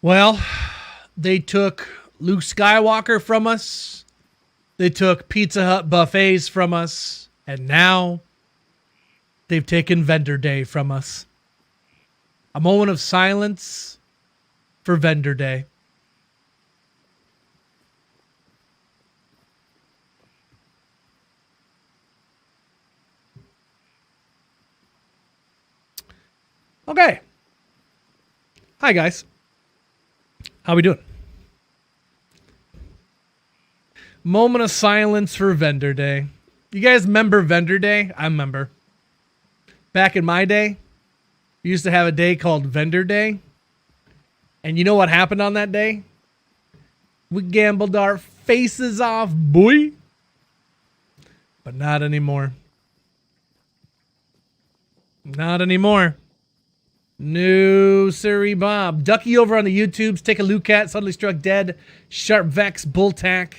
Well, they took Luke Skywalker from us. They took Pizza Hut buffets from us. And now they've taken Vendor Day from us. A moment of silence for Vendor Day. Okay. Hi, guys. How we doing? Moment of silence for Vendor Day. You guys remember Vendor Day? I remember. Back in my day, we used to have a day called Vendor Day. And you know what happened on that day? We gambled our faces off, boy. But not anymore. Not anymore. No, sirree, Bob. Ducky over on the YouTubes. Take a look at Suddenly Struck Dead. Sharp Vex, Bulltack,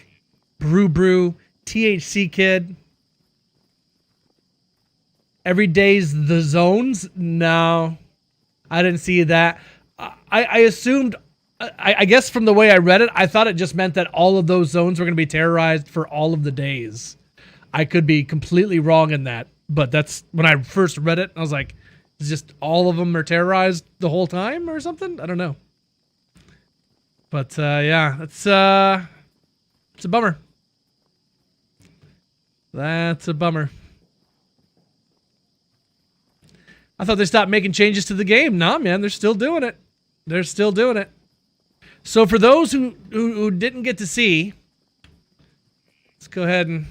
Brew, THC Kid. Every day's the zones. No, I didn't see that. I assumed, I guess from the way I read it, I thought it just meant that all of those zones were going to be terrorized for all of the days. I could be completely wrong in that, but that's when I first read it. I was like, it's just all of them are terrorized the whole time or something? I don't know. But yeah, it's a bummer. That's a bummer. I thought they stopped making changes to the game. Nah, man, they're still doing it. They're still doing it. So for those who didn't get to see, let's go ahead and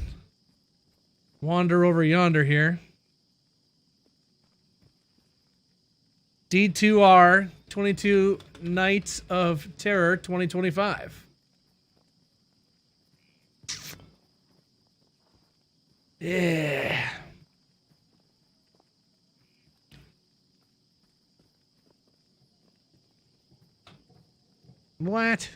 wander over yonder here. D2R 22 Nights of Terror 2025. Yeah. What?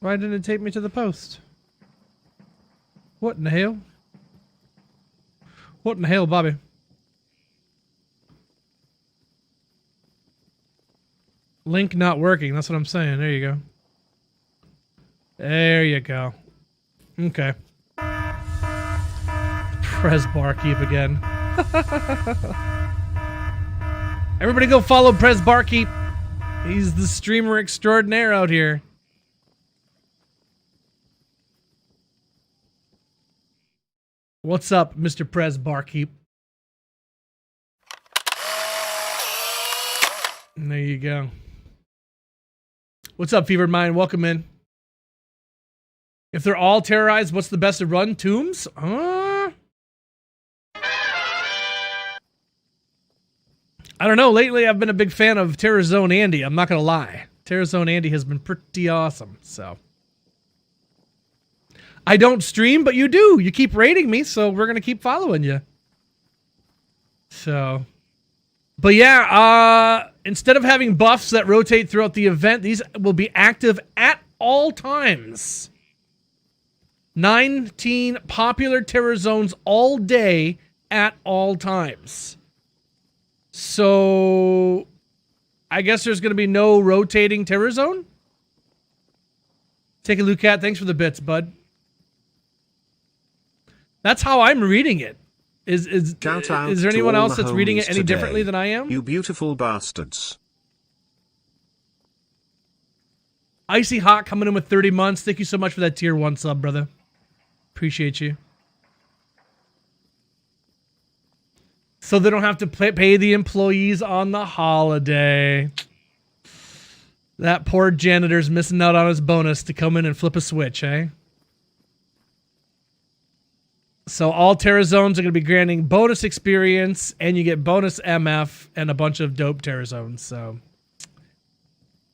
Why didn't it take me to the post? What in the hell? What in the hell, Bobby? Link not working. That's what I'm saying. There you go. There you go. Okay. Press Barkeep again. Everybody go follow Press Barkeep. He's the streamer extraordinaire out here. What's up, Mr. Press Barkeep? And there you go. What's up, Fevered Mind? Welcome in. If they're all terrorized, what's the best to run? Tombs? I don't know. Lately, I've been a big fan of Terror Zone Andy. I'm not going to lie. Terror Zone Andy has been pretty awesome, so. I don't stream, but you do. You keep rating me, so we're going to keep following you. So. But yeah, instead of having buffs that rotate throughout the event, these will be active at all times. 19 popular terror zones all day at all times. So, I guess there's going to be no rotating terror zone? Take a look at. Thanks for the bits, bud. That's how I'm reading it. Is there anyone else that's reading it any differently than I am? You beautiful bastards. Icy Hot coming in with 30 months. Thank you so much for that tier 1 sub, brother. Appreciate you. So they don't have to pay the employees on the holiday. That poor janitor's missing out on his bonus to come in and flip a switch, eh? So all Terra Zones are going to be granting bonus experience, and you get bonus MF and a bunch of dope Terra Zones. So,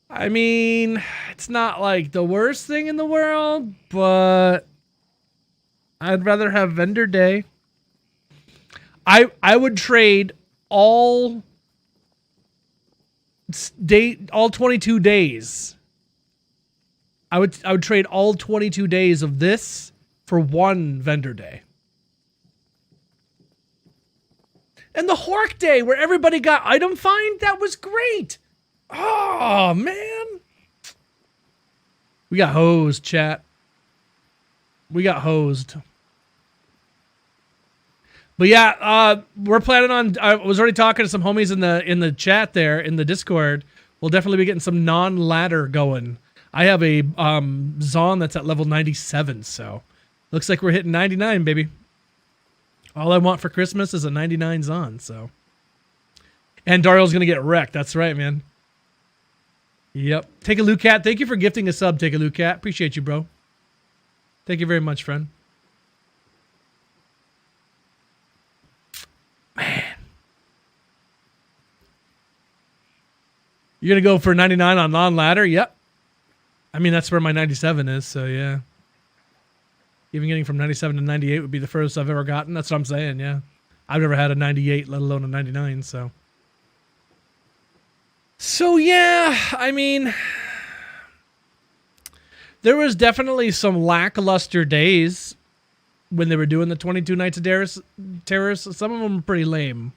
I mean, it's not like the worst thing in the world, but I'd rather have Vendor Day. I would trade all 22 days. I would trade all 22 days of this for one Vendor Day. And the Hork Day where everybody got item find, that was great. Oh, man. We got hosed, chat. We got hosed. But yeah, we're planning on. I was already talking to some homies in the chat there in the Discord. We'll definitely be getting some non-ladder going. I have a Zon that's at level 97, so looks like we're hitting 99, baby. All I want for Christmas is a 99 Zon. So, and Dario's gonna get wrecked. That's right, man. Yep. Take a Look Cat. Thank you for gifting a sub. Take a Look Cat. Appreciate you, bro. Thank you very much, friend. Man. You're going to go for 99 on non-ladder? Yep. I mean, that's where my 97 is, so yeah. Even getting from 97 to 98 would be the furthest I've ever gotten. That's what I'm saying, yeah. I've never had a 98, let alone a 99, so. So, yeah, I mean, there was definitely some lackluster days when they were doing the 22 Nights of Terrors. Some of them were pretty lame.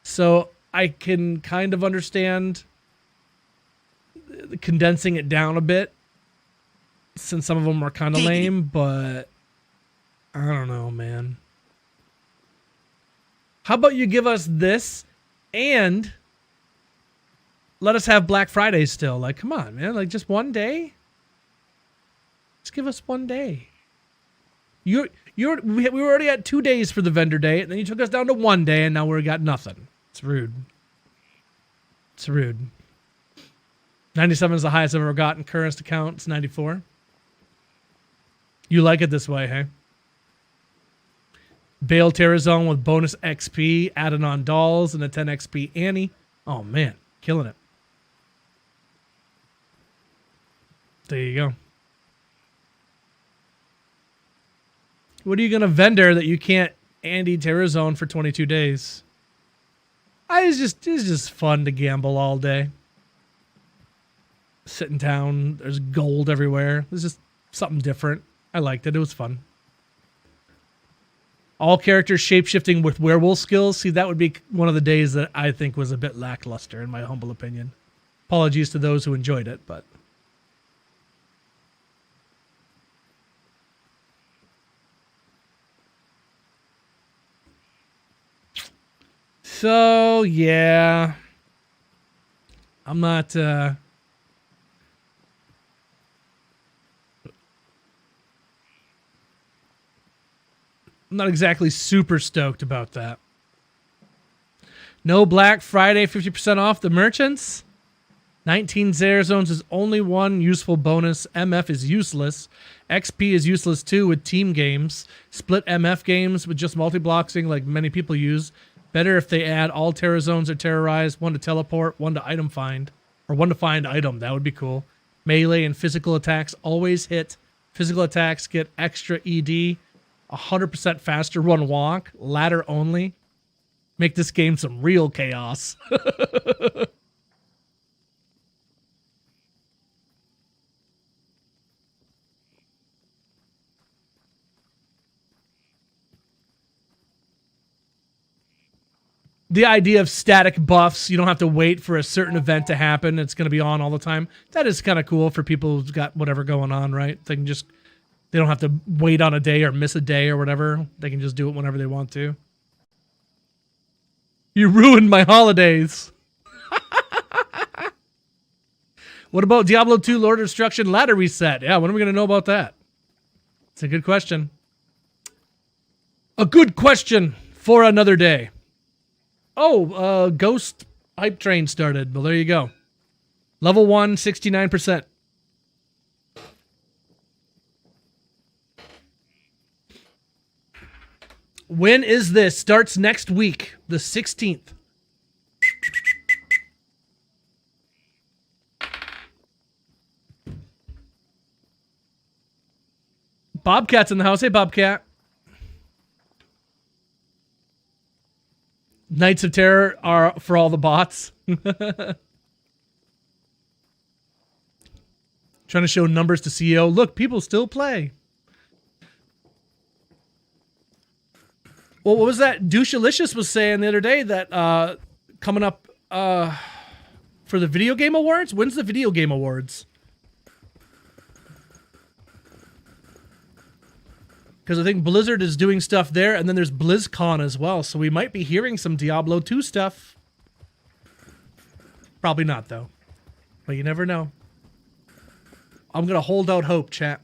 So I can kind of understand condensing it down a bit since some of them were kind of lame, but I don't know, man. How about you give us this and let us have Black Friday still? Like, come on, man. Like, just one day? Just give us one day. We were already at 2 days for the vendor day, and then you took us down to 1 day, and now we got nothing. It's rude. It's rude. 97 is the highest I've ever gotten. Current account, it's 94. You like it this way, hey? Bale Terrazone with bonus XP, added on dolls, and a 10 XP Annie. Oh, man. Killing it. There you go. What are you going to vendor that you can't Andy Terrazone for 22 days? It's just fun to gamble all day. Sit in town. There's gold everywhere. It's just something different. I liked it. It was fun. All characters shapeshifting with werewolf skills. See, that would be one of the days that I think was a bit lackluster, in my humble opinion. Apologies to those who enjoyed it, but... So, yeah. I'm not... I'm not exactly super stoked about that. No Black Friday, 50% off the merchants. 19 Zerazones is only one useful bonus. MF is useless. XP is useless too with team games. Split MF games with just multi-bloxing like many people use. Better if they add all Terrazones or Terrorize, one to teleport, one to item find. Or one to find item, that would be cool. Melee and physical attacks always hit. Physical attacks get extra ED. 100% faster run walk. Ladder only. Make this game some real chaos. The idea of static buffs, you don't have to wait for a certain event to happen. It's going to be on all the time. That is kind of cool for people who've got whatever going on, right? They don't have to wait on a day or miss a day or whatever. They can just do it whenever they want to. You ruined my holidays. What about Diablo 2 Lord of Destruction ladder reset? Yeah, when are we going to know about that? It's a good question. A good question for another day. Oh, Ghost Hype Train started. Well, there you go. Level 1, 69%. When is this? Starts next week, the 16th. Bobcat's in the house. Hey, Bobcat. Knights of Terror are for all the bots. Trying to show numbers to CEO. Look, people still play. Well, what was that? Douchalicious was saying the other day that coming up for the video game awards. When's the video game awards? Because I think Blizzard is doing stuff there, and then there's BlizzCon as well, so we might be hearing some Diablo 2 stuff. Probably not, though. But you never know. I'm going to hold out hope, chat.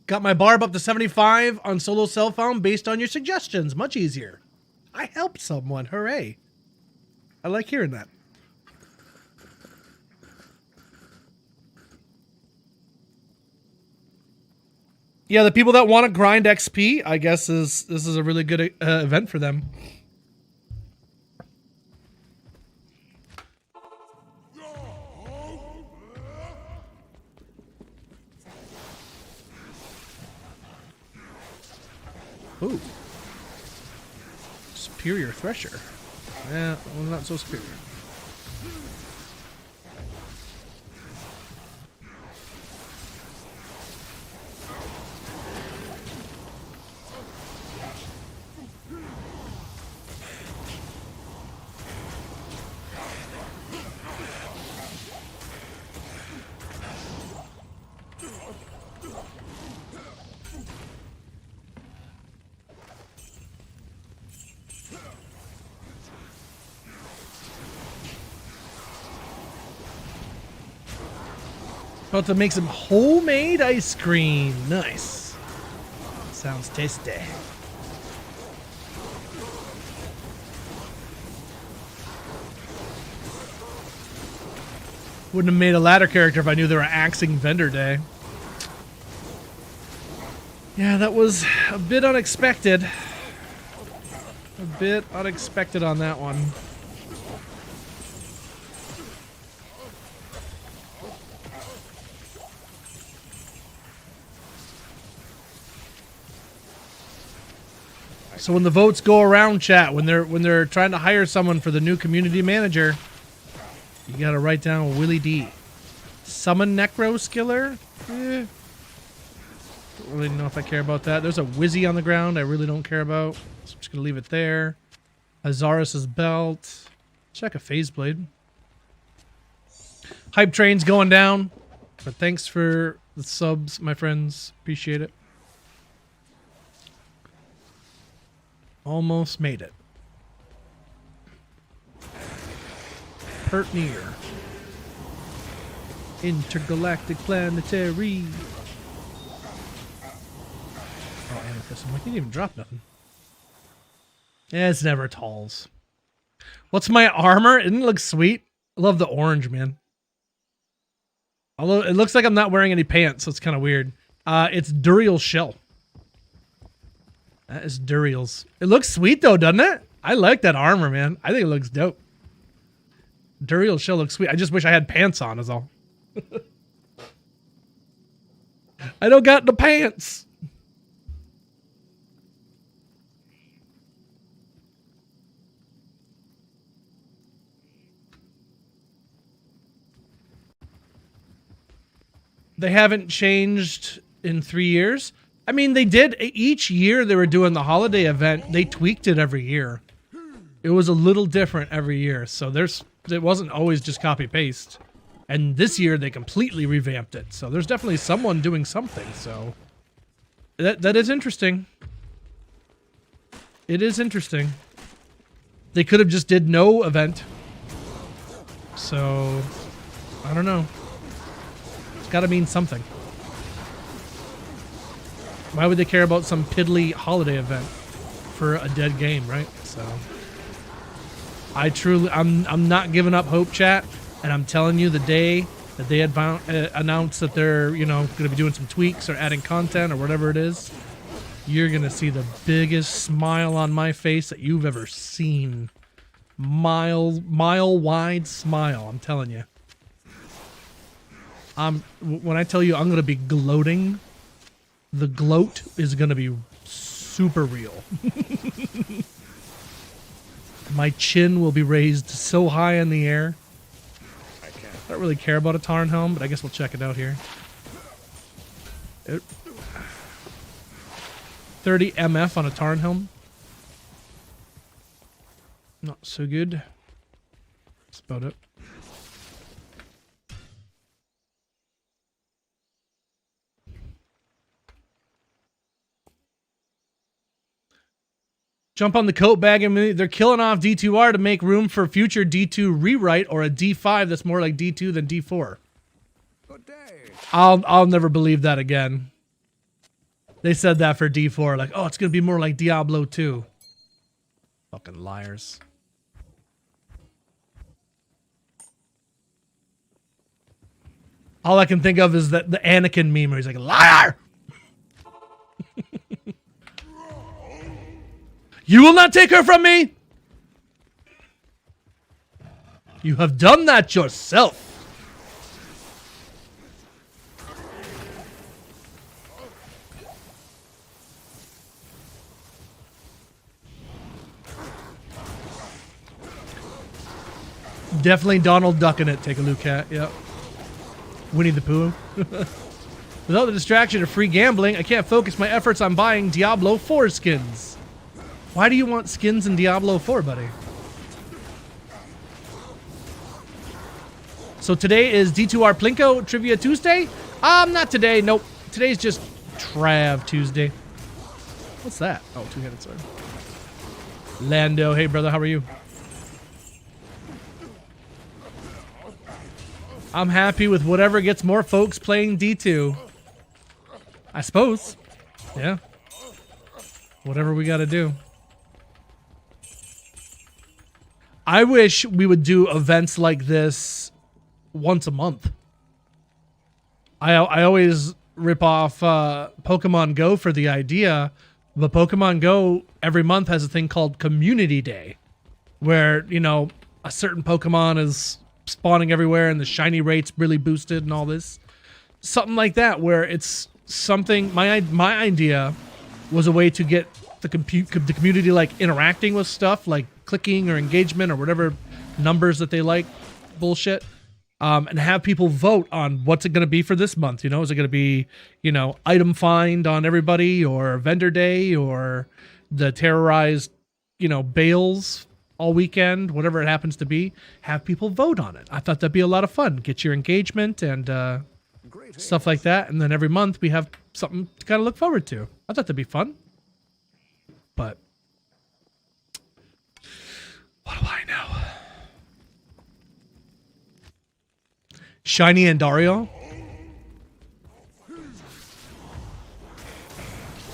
Got my barb up to 75 on solo cell phone based on your suggestions. Much easier. I helped someone. Hooray. I like hearing that. Yeah, the people that want to grind XP, I guess this is a really good event for them. Ooh. Superior Thresher. Yeah, well, not so superior. About to make some homemade ice cream. Nice. Sounds tasty. Wouldn't have made a ladder character if I knew they were axing vendor day. Yeah, that was a bit unexpected. A bit unexpected on that one. So when the votes go around, chat, when they're trying to hire someone for the new community manager, you gotta write down Willie D. Summon Necro Skiller? Don't really know if I care about that. There's a Wizzy on the ground I really don't care about. So I'm just gonna leave it there. Azarus' belt. Check a phase blade. Hype train's going down. But thanks for the subs, my friends. Appreciate it. Almost made it. Pert near. Intergalactic planetary. Oh, amethyst. I'm like, you didn't even drop nothing. Yeah, it's never talls. What's my armor? Didn't it look sweet? I love the orange, man. Although it looks like I'm not wearing any pants, so it's kind of weird. It's Duriel Shell. That is Duriel's. It looks sweet though, doesn't it? I like that armor, man. I think it looks dope. Duriel Shell looks sweet. I just wish I had pants on is all. I don't got the pants. They haven't changed in 3 years. I mean, they did. Each year they were doing the holiday event, they tweaked it every year. It was a little different every year. So it wasn't always just copy paste. And this year they completely revamped it. So there's definitely someone doing something. So that is interesting. It is interesting. They could have just did no event. So I don't know. It's got to mean something. Why would they care about some piddly holiday event for a dead game, right? So I'm not giving up hope, chat, and I'm telling you, the day that they had announced that they're, you know, going to be doing some tweaks or adding content or whatever it is, you're going to see the biggest smile on my face that you've ever seen. Mile wide smile, I'm telling you. When I tell you I'm going to be gloating, the gloat is going to be super real. My chin will be raised so high in the air. I don't really care about a Tarn helm, but I guess we'll check it out here. 30 MF on a Tarn helm. Not so good. That's about it. Jump on the coat bag and they're killing off D2R to make room for future D2 rewrite or a D5 that's more like D2 than D4. Good day. I'll never believe that again. They said that for D4, like, oh, it's gonna be more like Diablo 2. Fucking liars. All I can think of is that the Anakin meme where he's like, liar! You will not take her from me! You have done that yourself. Definitely Donald Duck in it. Take a look at. Yep. Winnie the Pooh. Without the distraction of free gambling, I can't focus my efforts on buying Diablo 4 skins. Why do you want skins in Diablo 4, buddy? So today is D2R Plinko Trivia Tuesday? Not today. Nope. Today's just Trav Tuesday. What's that? Oh, two-handed sword. Lando, hey brother, how are you? I'm happy with whatever gets more folks playing D2. I suppose. Yeah. Whatever we gotta do. I wish we would do events like this once a month. I always rip off Pokemon Go for the idea, but Pokemon Go every month has a thing called Community Day, where, you know, a certain Pokemon is spawning everywhere and the shiny rate's really boosted and all this. Something like that, where it's something, my idea was a way to get the community like interacting with stuff like clicking or engagement or whatever numbers that they like, bullshit, and have people vote on what's it going to be for this month. You know, is it going to be, you know, item find on everybody, or vendor day, or the terrorized, you know, bales all weekend, whatever it happens to be. Have people vote on it. I thought that'd be a lot of fun. Get your engagement and stuff like that, and then every month we have something to kind of look forward to. I thought that'd be fun. But what do I know? Shiny and Dario.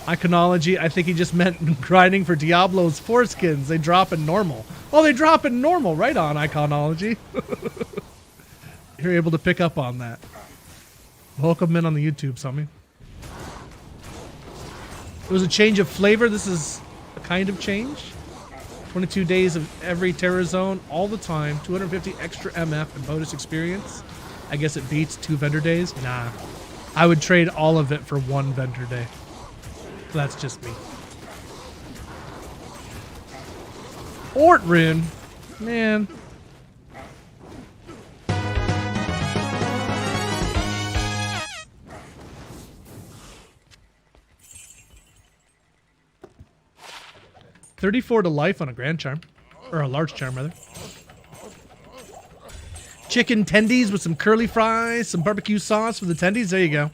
Iconology, I think he just meant grinding for Diablo's foreskins. They drop in normal. Oh, they drop in normal. Right on, Iconology. You're able to pick up on that. Welcome in on the YouTube, Sammy. It was a change of flavor. This is a kind of change. 22 days of every Terror Zone all the time. 250 extra MF and bonus experience. I guess it beats 2 vendor days. Nah. I would trade all of it for 1 vendor day. That's just me. Ort Rune. Man. $34 to life on a Grand Charm. Or a Large Charm, rather. Chicken tendies with some curly fries, some barbecue sauce for the tendies. There you go.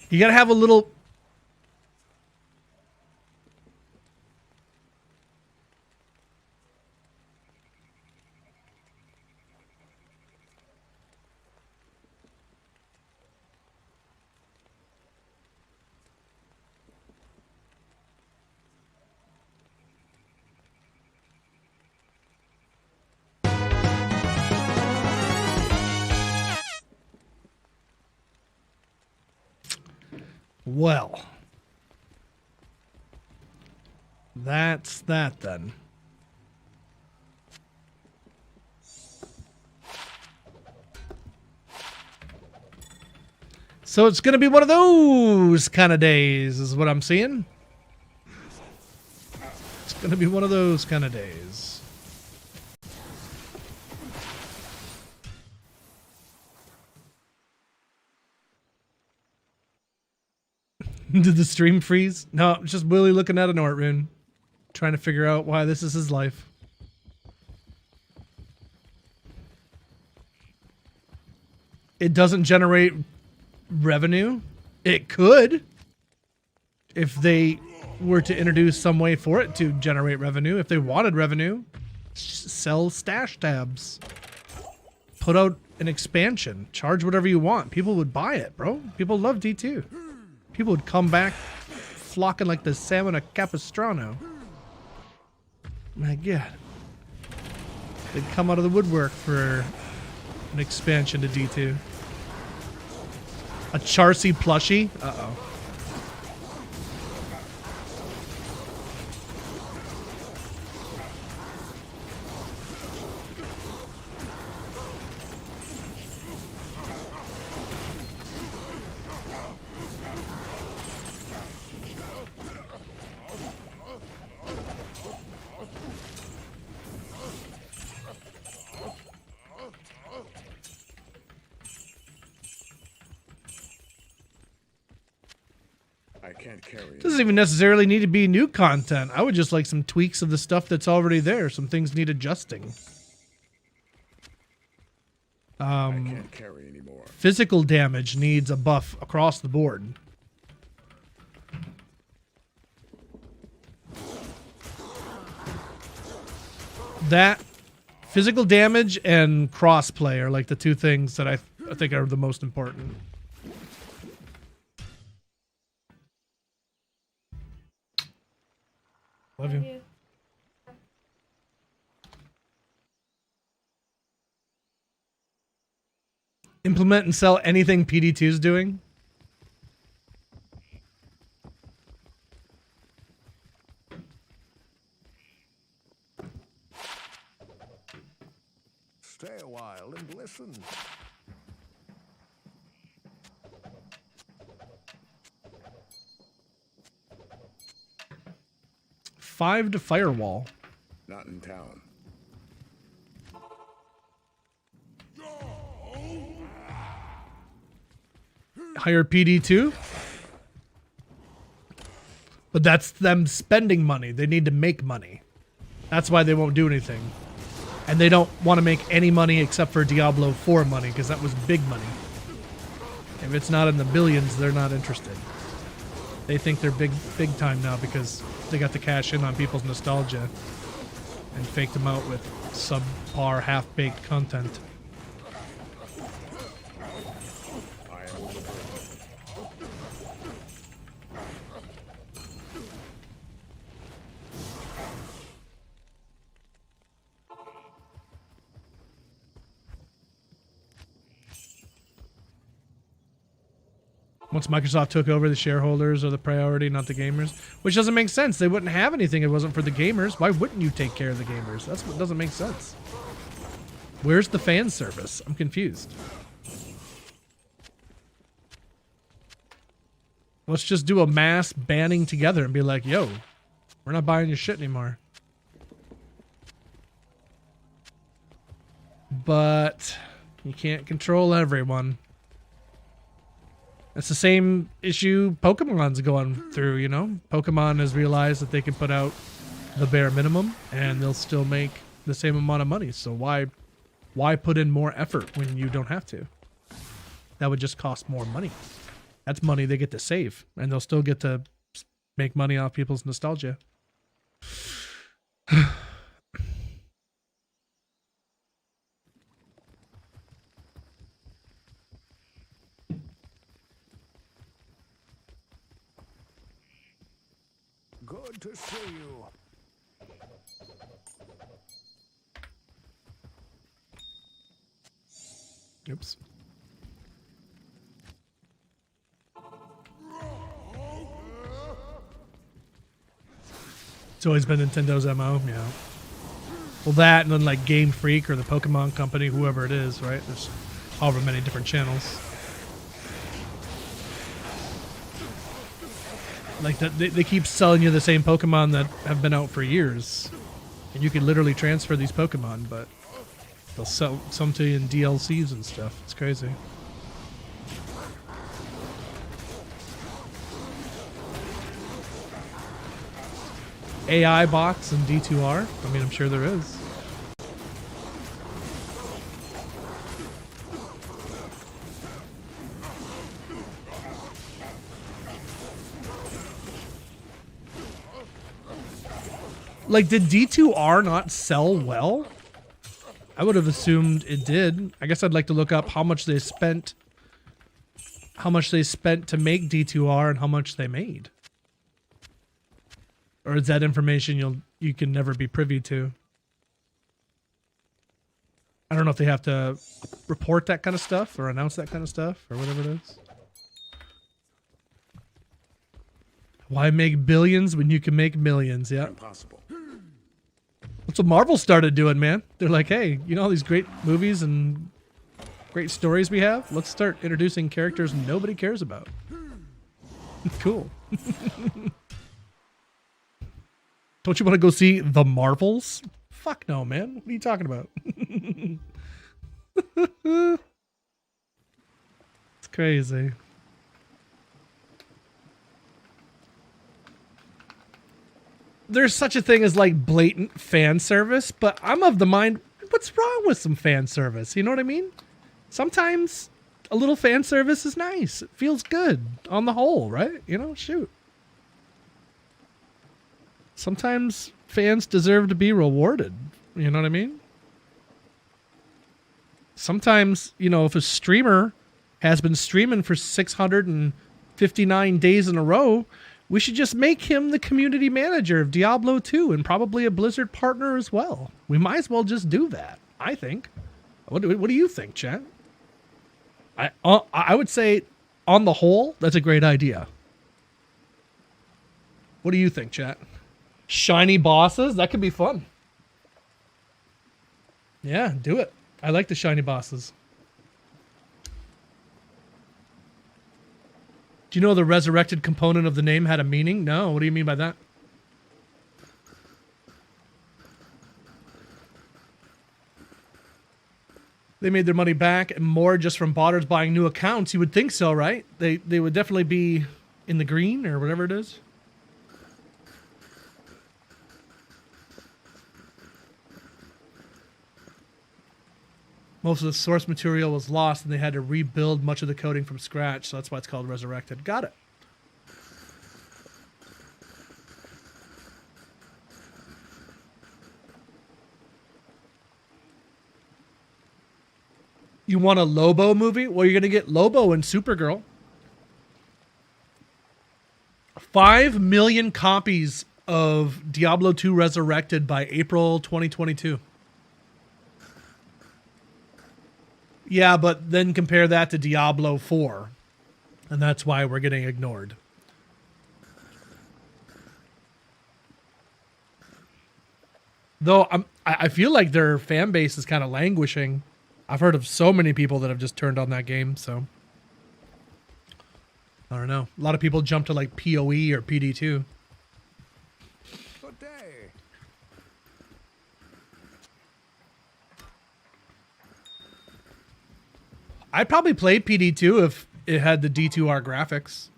You gotta have a little... Well, that's that then. So it's going to be one of those kind of days, is what I'm seeing. It's going to be one of those kind of days. Did the stream freeze? No, it's just Willie looking at an art rune, trying to figure out why this is his life. It doesn't generate revenue. It could, if they were to introduce some way for it to generate revenue. If they wanted revenue, sell stash tabs, put out an expansion, charge whatever you want. People would buy it, bro. People love D2. People would come back flocking like the salmon of Capistrano. My God. They'd come out of the woodwork for an expansion to D2. A Charcy plushie? Uh-oh. I can't carry it. Doesn't even necessarily need to be new content. I would just like some tweaks of the stuff that's already there. Some things need adjusting. I can't carry anymore. Physical damage needs a buff across the board. That physical damage and crossplay are like the two things that I think are the most important. Love you. Implement and sell anything PD2 is doing. Stay a while and listen. Five to firewall. Not in town. Hire PD2. But that's them spending money. They need to make money. That's why they won't do anything. And they don't want to make any money except for Diablo 4 money, because that was big money. If it's not in the billions, they're not interested. They think they're big time now because they got to cash in on people's nostalgia and faked them out with subpar, half-baked content. Once Microsoft took over, the shareholders are the priority, not the gamers. Which doesn't make sense. They wouldn't have anything if it wasn't for the gamers. Why wouldn't you take care of the gamers? That's what doesn't make sense. Where's the fan service? I'm confused. Let's just do a mass banning together and be like, yo, we're not buying your shit anymore. But you can't control everyone. It's the same issue Pokemon's going through, you know? Pokemon has realized that they can put out the bare minimum and they'll still make the same amount of money. So why put in more effort when you don't have to? That would just cost more money. That's money they get to save, and they'll still get to make money off people's nostalgia. Good to see you. Oops. It's always been Nintendo's MO, yeah. Well, that and then like Game Freak or the Pokemon Company, whoever it is, right? There's however many different channels. Like that, they keep selling you the same Pokemon that have been out for years, and you can literally transfer these Pokemon, but they'll sell some to you in DLCs and stuff. It's crazy. AI bots and D2R? I mean, I'm sure there is. Like, did D2R not sell well? I would have assumed it did. I guess I'd like to look up how much they spent to make D2R and how much they made. Or is that information you can never be privy to? I don't know if they have to report that kind of stuff or announce that kind of stuff or whatever it is. Why make billions when you can make millions? Yeah. Impossible. That's what Marvel started doing, man. They're like, hey, you know all these great movies and great stories we have? Let's start introducing characters nobody cares about. Cool. Don't you want to go see The Marvels? Fuck no, man. What are you talking about? It's crazy. There's such a thing as like blatant fan service, but I'm of the mind, what's wrong with some fan service? You know what I mean? Sometimes a little fan service is nice. It feels good on the whole, right? You know, shoot. Sometimes fans deserve to be rewarded. You know what I mean? Sometimes, you know, if a streamer has been streaming for 659 days in a row, we should just make him the community manager of Diablo 2 and probably a Blizzard partner as well. We might as well just do that, I think. What do you think, chat? I would say, on the whole, that's a great idea. What do you think, chat? Shiny bosses? That could be fun. Yeah, do it. I like the shiny bosses. Do you know the resurrected component of the name had a meaning? No. What do you mean by that? They made their money back and more just from botters buying new accounts. You would think so, right? They would definitely be in the green or whatever it is. Most of the source material was lost and they had to rebuild much of the coding from scratch, so that's why it's called Resurrected. Got it. You want a Lobo movie? Well, you're going to get Lobo and Supergirl. 5 million copies of Diablo 2 Resurrected by April 2022. Yeah, but then compare that to Diablo 4. And that's why we're getting ignored. Though I feel like their fan base is kind of languishing. I've heard of so many people that have just turned on that game, so I don't know. A lot of people jump to like PoE or PD2. Good day. I'd probably play PD2 if it had the D2R graphics.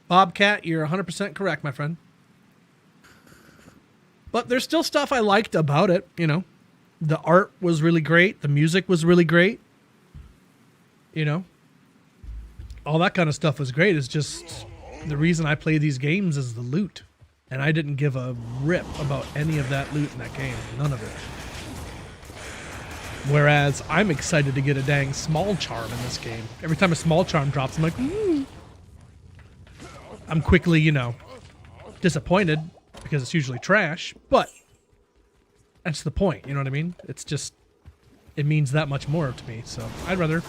Bobcat, you're 100% correct, my friend. But there's still stuff I liked about it, you know. The art was really great. The music was really great. You know. All that kind of stuff was great. It's just the reason I play these games is the loot. And I didn't give a rip about any of that loot in that game. None of it. Whereas I'm excited to get a dang small charm in this game. Every time a small charm drops, I'm like, ooh. I'm quickly, you know, disappointed because it's usually trash, but that's the point, you know what I mean? It's just, it means that much more to me, so I'd rather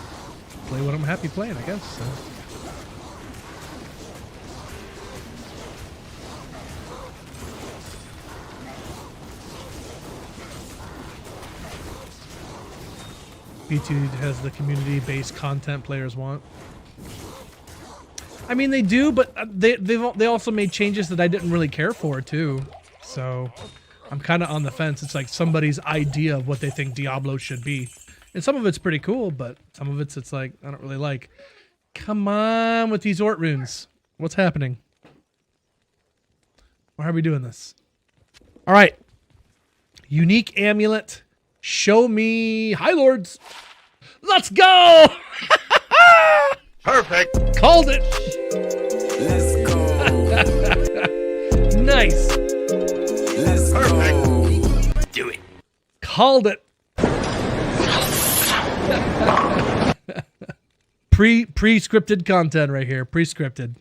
play what I'm happy playing, I guess. So. B2 has the community-based content players want. I mean, they do, but they also made changes that I didn't really care for too. So I'm kind of on the fence. It's like somebody's idea of what they think Diablo should be, and some of it's pretty cool, but some of it's like I don't really like. Come on with these Ort runes. What's happening? Why are we doing this? All right. Unique amulet. Show me High Lords. Let's go. Perfect. Called it. Let's go. Nice. Let's go. Do it. Called it. Pre-scripted content right here. Pre-scripted.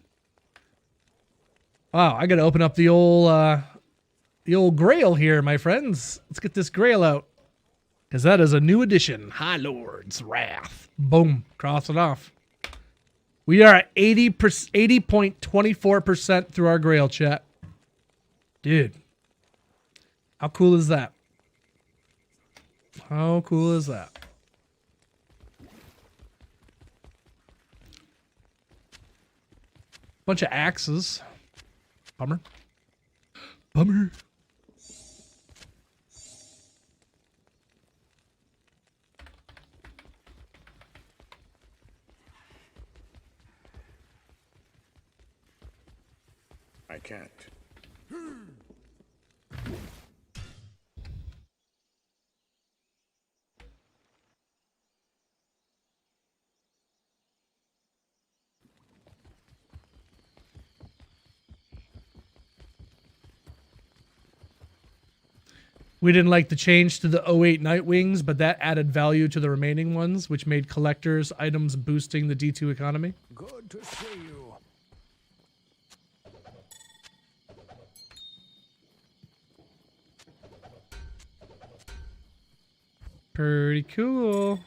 Wow, I gotta open up the old Grail here, my friends. Let's get this Grail out. Because that is a new edition. High Lord's Wrath. Boom. Cross it off. We are at 80.24% through our Grail chat. Dude. How cool is that? How cool is that? Bunch of axes. Bummer. Bummer. I can't. We didn't like the change to the 08 Nightwings, but that added value to the remaining ones, which made collectors' items boosting the D2 economy. Good to see you. Pretty cool.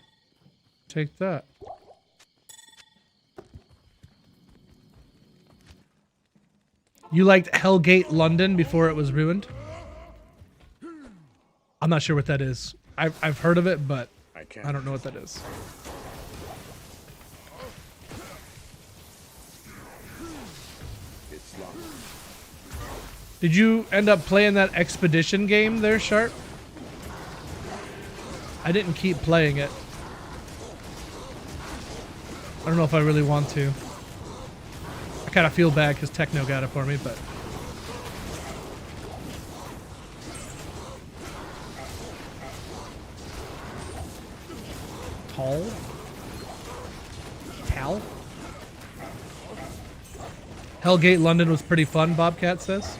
Take that. You liked Hellgate London before it was ruined? I'm not sure what that is. I've heard of it, but I don't know what that is. It's locked. Did you end up playing that expedition game there, Sharp? I didn't keep playing it. I don't know if I really want to. I kind of feel bad because Techno got it for me, but... Tall? Tal? Hellgate London was pretty fun, Bobcat says.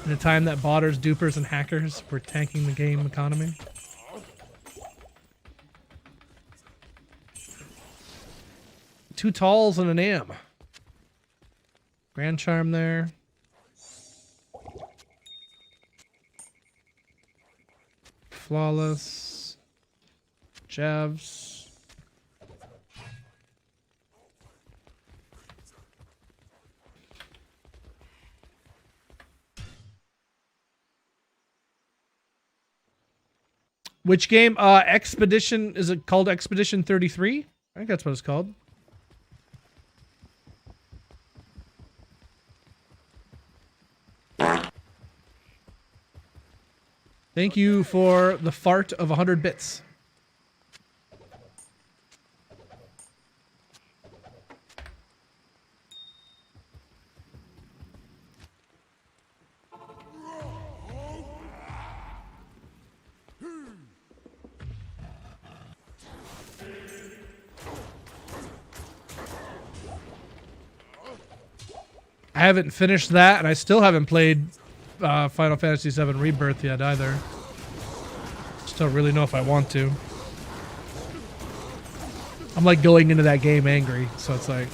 In a time that botters, dupers, and hackers were tanking the game economy. Two talls and an am. Grand Charm there. Flawless. Javs. Which game? Expedition, is it called Expedition 33? I think that's what it's called. Thank you for the fart of 100 bits. I haven't finished that, and I still haven't played Final Fantasy VII Rebirth yet either. Just don't really know if I want to. I'm like going into that game angry, so it's like...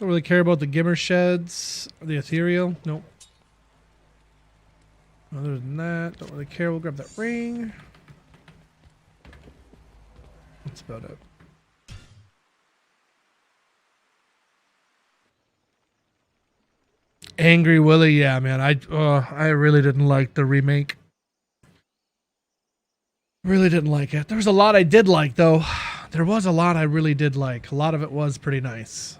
Don't really care about the Gimmer Sheds. The Ethereal. Nope. Other than that, don't really care. We'll grab that ring. That's about it. Angry Willie, yeah, man. I really didn't like the remake. Really didn't like it. There was a lot I did like, though. There was a lot I really did like. A lot of it was pretty nice.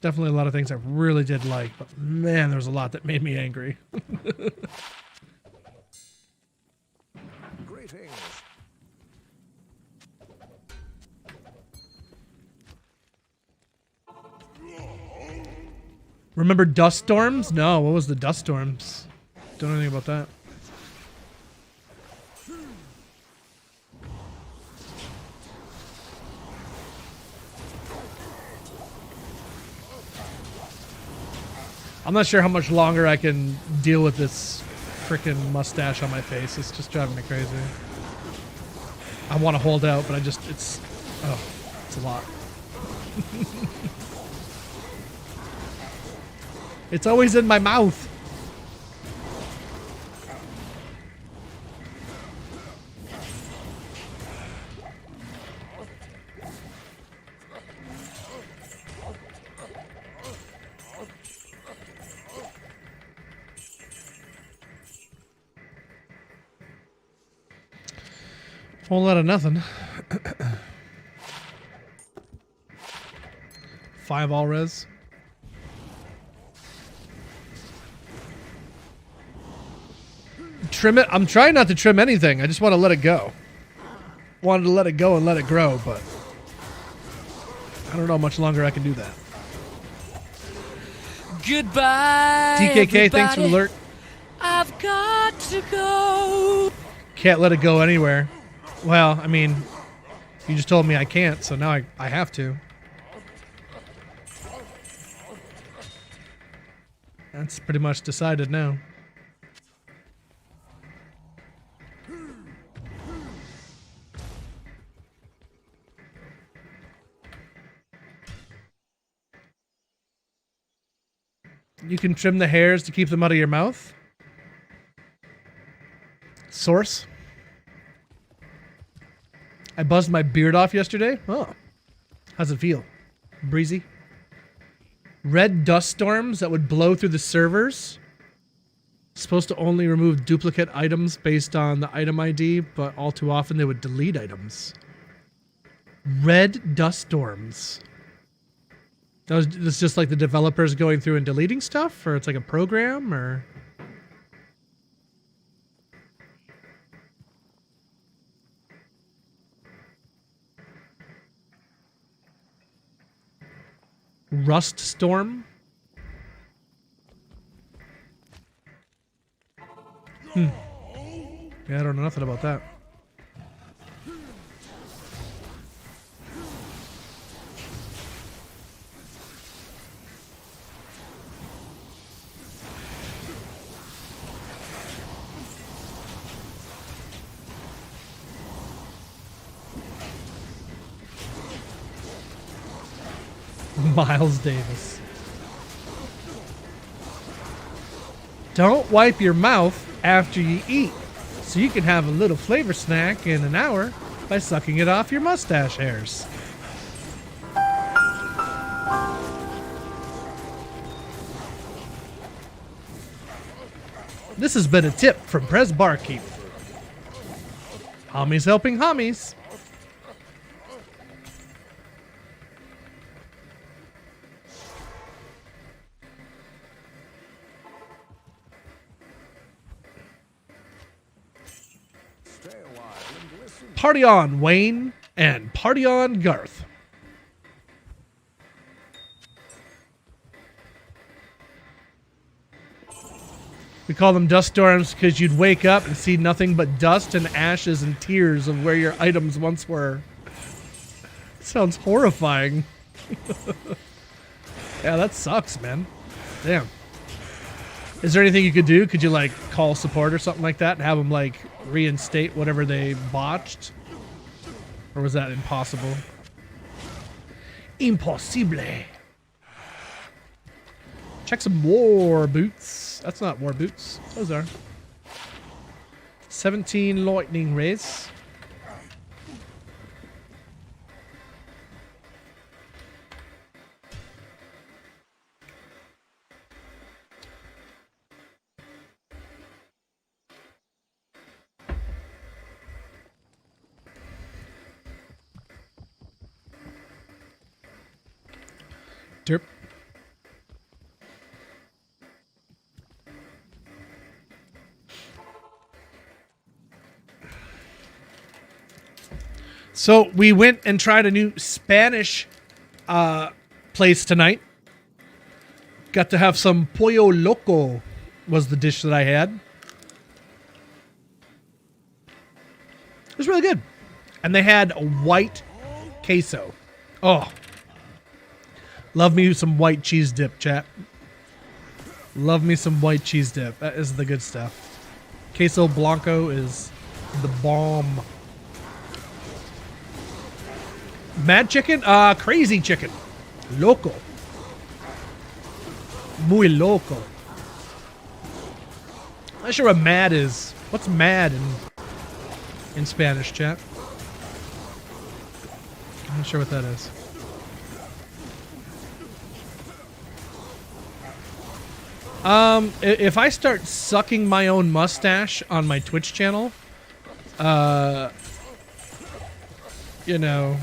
Definitely a lot of things I really did like, but man, there was a lot that made me angry. Greetings. Remember dust storms? No, what was the dust storms? Don't know anything about that. I'm not sure how much longer I can deal with this freaking mustache on my face. It's just driving me crazy. I want to hold out, but it's a lot. It's always in my mouth. Whole lot of nothing. 5 all res. Trim it. I'm trying not to trim anything. I just want to let it go. Wanted to let it go and let it grow, but I don't know how much longer I can do that. Goodbye, TKK, thanks for the everybody. alert. I've got to go. Can't let it go anywhere. Well, I mean, you just told me I can't, so now I have to. That's pretty much decided now. You can trim the hairs to keep them out of your mouth. Source. I buzzed my beard off yesterday. Oh. How's it feel? Breezy? Red dust storms that would blow through the servers. Supposed to only remove duplicate items based on the item ID, but all too often they would delete items. Red dust storms. That's just like the developers going through and deleting stuff, or it's like a program, or... Rust storm? Yeah, I don't know nothing about that. Miles Davis. Don't wipe your mouth after you eat, so you can have a little flavor snack in an hour by sucking it off your mustache hairs. This has been a tip from Prez Barkeep. Homies helping homies. Party on, Wayne, and party on, Garth. We call them dust storms because you'd wake up and see nothing but dust and ashes and tears of where your items once were. Sounds horrifying. Yeah, that sucks, man. Damn. Is there anything you could do? Could you, like, call support or something like that and have them, like, reinstate whatever they botched? Or was that impossible? Impossible. Check some war boots. That's not war boots. Those are. 17 lightning rays. Derp. So we went and tried a new Spanish place tonight. Got to have some pollo loco was the dish that I had. It was really good. And they had a white queso. Oh. Love me some white cheese dip, chat. Love me some white cheese dip. That is the good stuff. Queso Blanco is the bomb. Mad chicken? Crazy chicken. Loco. Muy loco. I'm not sure what mad is. What's mad in Spanish, chat? I'm not sure what that is. If I start sucking my own mustache on my Twitch channel, you know,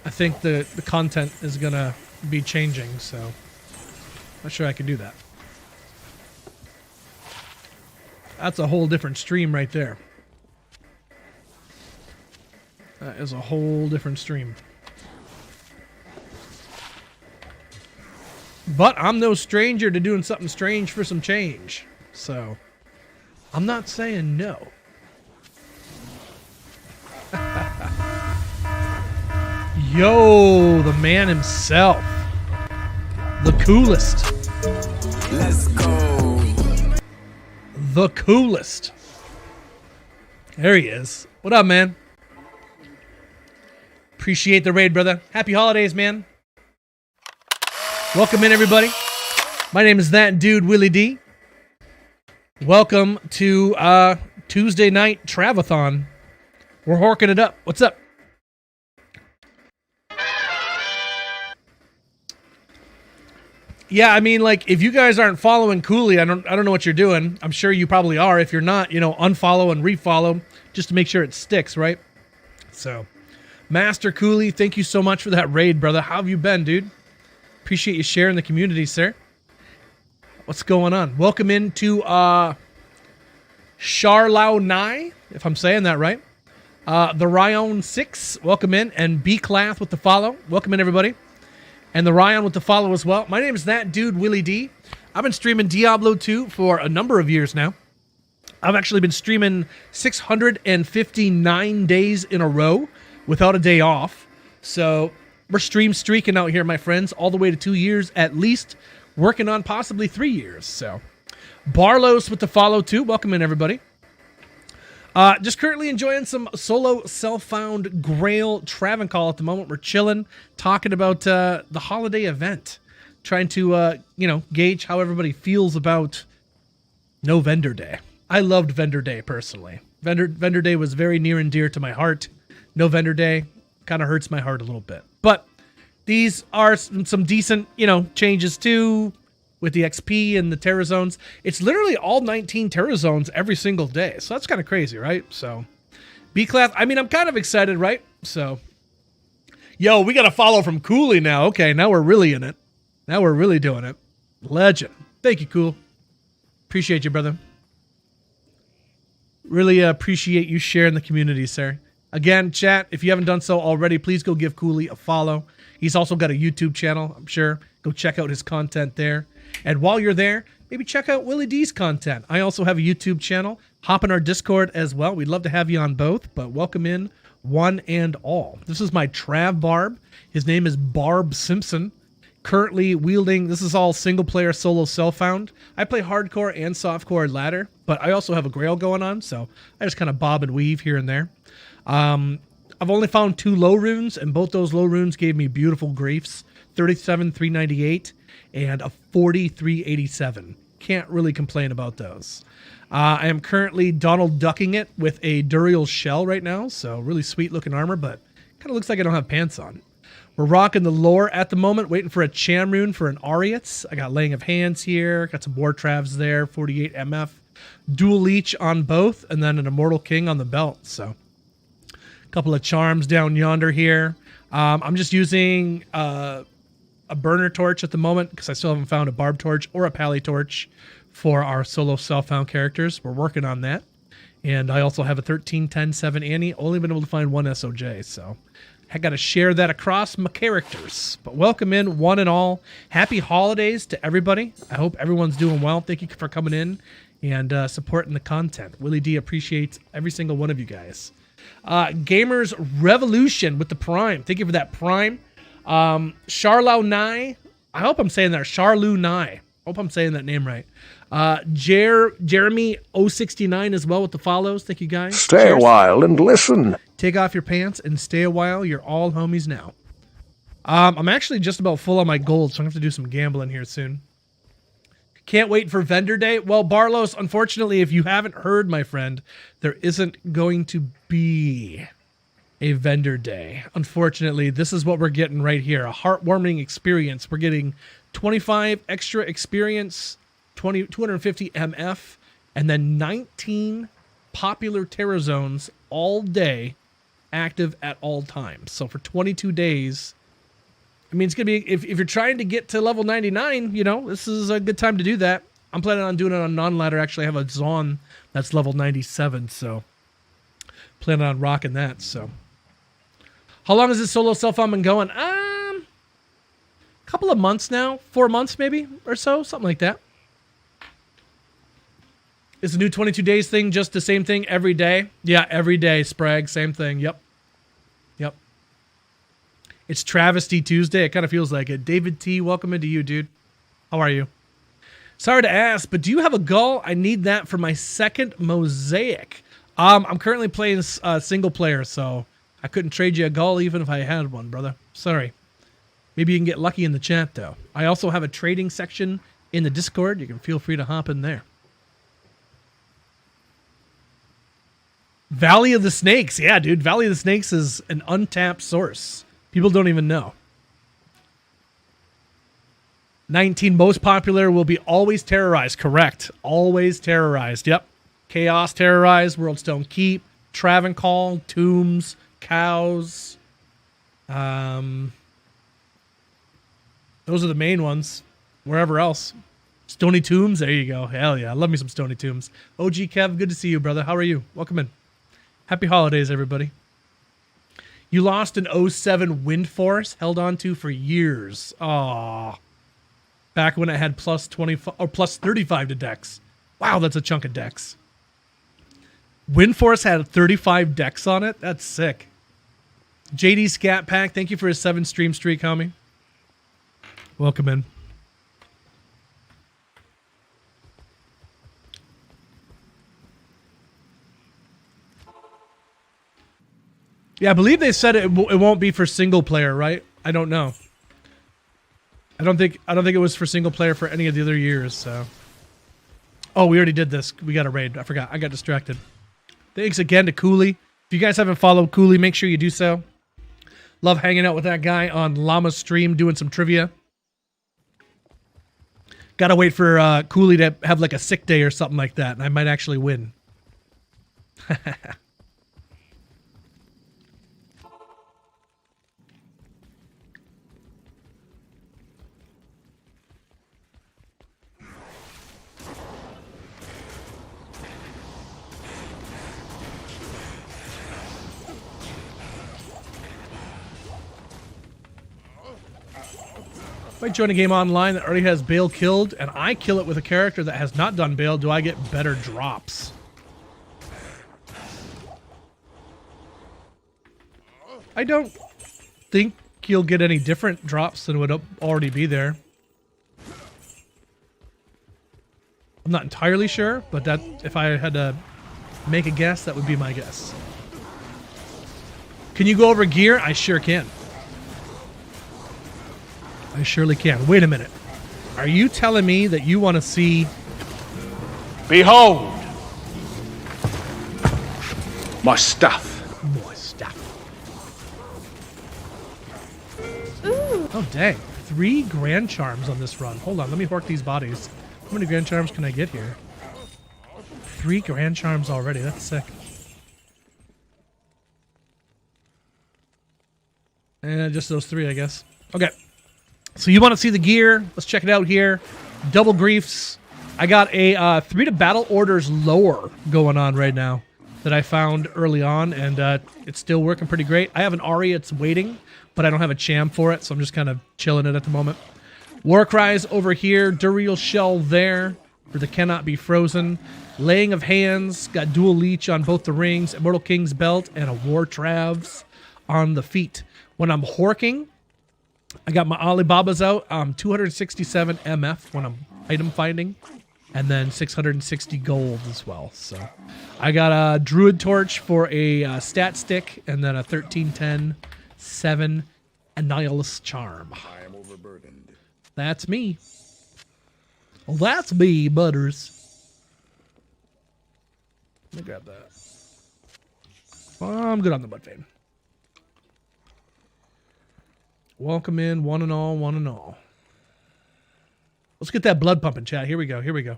I think the content is gonna be changing, so not sure I can do that. That's a whole different stream right there. That is a whole different stream. But I'm no stranger to doing something strange for some change. So, I'm not saying no. Yo, the man himself. The coolest. Let's go. The coolest. There he is. What up, man? Appreciate the raid, brother. Happy holidays, man. Welcome in, everybody. My name is that dude, Willie D. Welcome to Tuesday night Travathon. We're horking it up. What's up? Yeah, I mean, like, if you guys aren't following Cooley, I don't know what you're doing. I'm sure you probably are. If you're not, you know, unfollow and refollow just to make sure it sticks, right? So, Master Cooley, thank you so much for that raid, brother. How have you been, dude? Appreciate you sharing the community, sir. What's going on? Welcome into Charlau Nai, if I'm saying that right. The Ryan 6, welcome in. And B-Clath with the follow. Welcome in, everybody. And the Ryan with the follow as well. My name is that dude, Willie D. I've been streaming Diablo 2 for a number of years now. I've actually been streaming 659 days in a row without a day off. So we're stream streaking out here, my friends, all the way to 2 years at least, working on possibly 3 years. So Barlos with the follow too. Welcome in, everybody. Just currently enjoying some solo self-found Grail Travencall at the moment. We're chilling, talking about the holiday event, trying to gauge how everybody feels about No Vendor Day. I loved Vendor Day personally. Vendor Day was very near and dear to my heart. No Vendor Day kind of hurts my heart a little bit. But these are some decent, changes too with the XP and the Terra Zones. It's literally all 19 Terra Zones every single day. So that's kind of crazy, right? So B-Class, I mean, I'm kind of excited, right? So, yo, we got a follow from Cooley now. Okay, now we're really in it. Now we're really doing it. Legend. Thank you, Cool. Appreciate you, brother. Really appreciate you sharing the community, sir. Again, chat, if you haven't done so already, please go give Cooley a follow. He's also got a YouTube channel, I'm sure. Go check out his content there. And while you're there, maybe check out Willie D's content. I also have a YouTube channel. Hop in our Discord as well. We'd love to have you on both, but welcome in one and all. This is my Trav Barb. His name is Barb Simpson. Currently wielding, this is all single player solo self-found. I play hardcore and softcore ladder, but I also have a Grail going on, so I just kind of bob and weave here and there. I've only found 2 low runes, and both those low runes gave me beautiful griefs. 37,398 and a 4387. Can't really complain about those. I am currently Donald Ducking it with a Duriel shell right now, so really sweet looking armor, but kind of looks like I don't have pants on. We're rocking the lore at the moment, waiting for a Chamrune for an Ariats. I got Laying of Hands here, got some Boar Travs there, 48 MF, Dual Leech on both, and then an Immortal King on the belt. So a couple of charms down yonder here. I'm just using a burner torch at the moment because I still haven't found a barb torch or a pally torch for our solo self-found characters. We're working on that. And I also have a 13, 10, 7 Annie. Only been able to find one SOJ, so I got to share that across my characters. But welcome in, one and all. Happy holidays to everybody. I hope everyone's doing well. Thank you for coming in and supporting the content. Willie D appreciates every single one of you guys. Gamers Revolution with the Prime. Thank you for that Prime. Charlau Nai. I hope I'm saying that. Charlu Nai. Hope I'm saying that name right. Jeremy 069 as well with the follows. Thank you guys. Stay Cheers. a while and listen. Take off your pants and stay a while. You're all homies now. I'm actually just about full on my gold, so I'm going to have to do some gambling here soon. Can't wait for vendor day. Well, Barlos, unfortunately, if you haven't heard, my friend, there isn't going to be a vendor day. Unfortunately, this is what we're getting right here. A heartwarming experience. We're getting 25 extra experience, 250 MF, and then 19 popular Terra Zones all day, active at all times. So for 22 days, I mean, it's going to be, if you're trying to get to level 99, you know, this is a good time to do that. I'm planning on doing it on non-ladder. Actually, I have a Zon that's level 97, so planning on rocking that. So how long has this solo self-found been going? Couple of months now, 4 months maybe or so, something like that. Is the new 22 days thing just the same thing every day? Yeah, every day, Sprague, same thing. Yep. It's Travesty Tuesday. It kind of feels like it. David T, welcome into you, dude. How are you? Sorry to ask, but do you have a gull? I need that for my second mosaic. I'm currently playing single player, so I couldn't trade you a gull even if I had one, brother. Sorry. Maybe you can get lucky in the chat, though. I also have a trading section in the Discord. You can feel free to hop in there. Valley of the Snakes. Yeah, dude. Valley of the Snakes is an untapped source. People don't even know. 19 most popular will be Always Terrorized. Correct. Always Terrorized. Yep. Chaos Terrorized, Worldstone Keep, Travancore, Tombs, Cows. Those are the main ones. Wherever else. Stony Tombs. There you go. Hell yeah. I love me some Stony Tombs. OG Kev, good to see you, brother. How are you? Welcome in. Happy holidays, everybody. You lost an 07 Wind Force, held on to for years. Aww. Back when it had plus 25 or plus 35 to dex. Wow, that's a chunk of dex. Wind Force had 35 dex on it. That's sick. JD Scat Pack, thank you for his 7 stream streak, homie. Welcome in. Yeah, I believe they said it won't be for single player, right? I don't know. I don't think it was for single player for any of the other years. So, oh, we already did this. We got a raid. I forgot. I got distracted. Thanks again to Cooley. If you guys haven't followed Cooley, make sure you do so. Love hanging out with that guy on Llama stream, doing some trivia. Gotta wait for Cooley to have like a sick day or something like that, and I might actually win. If I join a game online that already has Bale killed, and I kill it with a character that has not done Bale, do I get better drops? I don't think you'll get any different drops than would already be there. I'm not entirely sure, but that if I had to make a guess, that would be my guess. Can you go over gear? I sure can. I surely can. Wait a minute. Are you telling me that you want to see... Behold! My stuff. more stuff? Oh, dang. 3 Grand Charms on this run. Hold on, let me hork these bodies. How many Grand Charms can I get here? 3 Grand Charms already. That's sick. And just those 3, I guess. Okay. So you want to see the gear? Let's check it out here. Double Griefs. I got a 3 to battle orders lower going on right now that I found early on, and it's still working pretty great. I have an Ari, it's waiting, but I don't have a Cham for it, so I'm just kind of chilling it at the moment. War Cries over here. Duriel Shell there for the Cannot Be Frozen. Laying of Hands. Got Dual Leech on both the rings. Immortal King's Belt and a War Travs on the feet. When I'm horking, I got my Alibabas out. 267 MF when I'm item finding. And then 660 gold as well. So I got a Druid Torch for a stat stick. And then a 1310 7 Annihilus Charm. I am overburdened. That's me. Well, that's me, Butters. Let me grab that. I'm good on the Mud Vein. Welcome in, one and all, one and all. Let's get that blood pumping, chat. Here we go, here we go.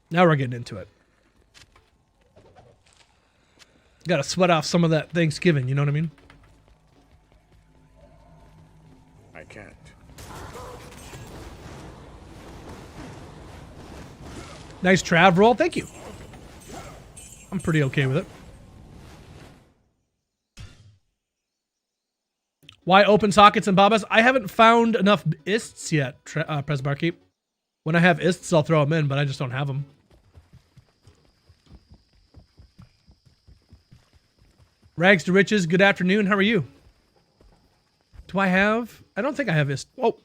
Now we're getting into it. Got to sweat off some of that Thanksgiving, you know what I mean? I can't. Nice Trav roll, thank you. I'm pretty okay with it. Why open sockets and babas? I haven't found enough ists yet, Press Barkeep. When I have ists, I'll throw them in, but I just don't have them. Rags to Riches, good afternoon. How are you? Do I have? I don't think I have ist. Oh,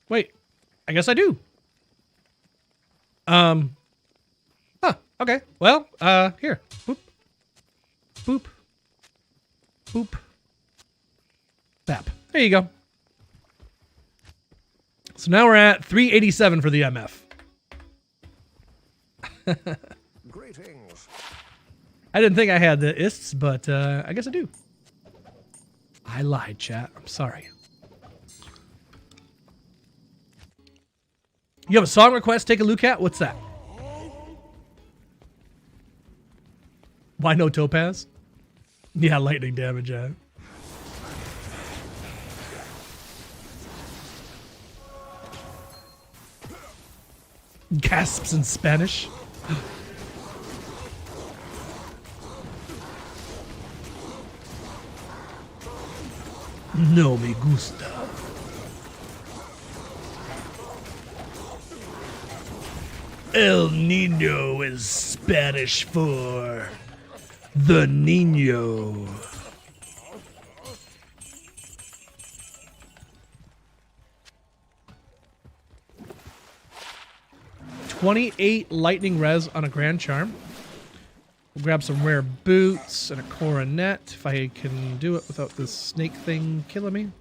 wait. I guess I do. Huh, okay. Well, here. Boop. Boop. Boop. Bap. There you go. So now we're at 387 for the MF. Greetings. I didn't think I had the ists, but I guess I do. I lied, chat. I'm sorry. You have a song request? Take a look at? What's that? Why no Topaz? Yeah, lightning damage, yeah. Gasps in Spanish. No me gusta. El Nino is Spanish for the Nino. $28 lightning res on a Grand Charm. We'll grab some rare boots and a coronet if I can do it without this snake thing killing me.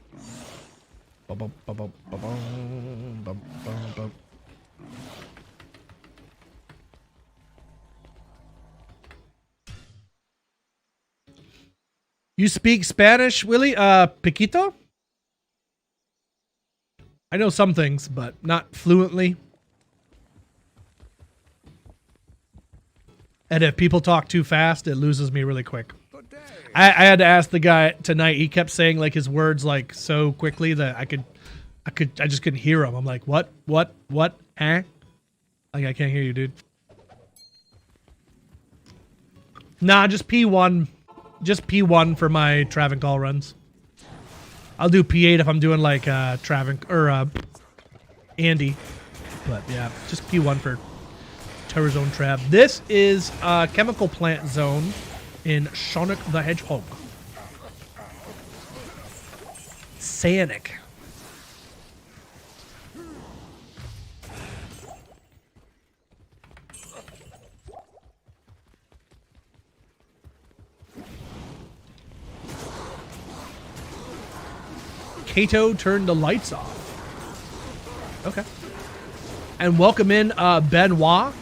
You speak Spanish, Willie? Piquito? I know some things, but not fluently. And if people talk too fast, it loses me really quick. I had to ask the guy tonight. He kept saying like his words like so quickly that I just couldn't hear him. I'm like, what, eh? Like I can't hear you, dude. Nah, just P1. Just P1 for my Trav and Call runs. I'll do P8 if I'm doing like Trav or Andy. But yeah, just P1 for Terror Zone Trav. This is Chemical Plant Zone in Sonic the Hedgehog. Sanic. Kato turned the lights off. Okay. And welcome in Benoit.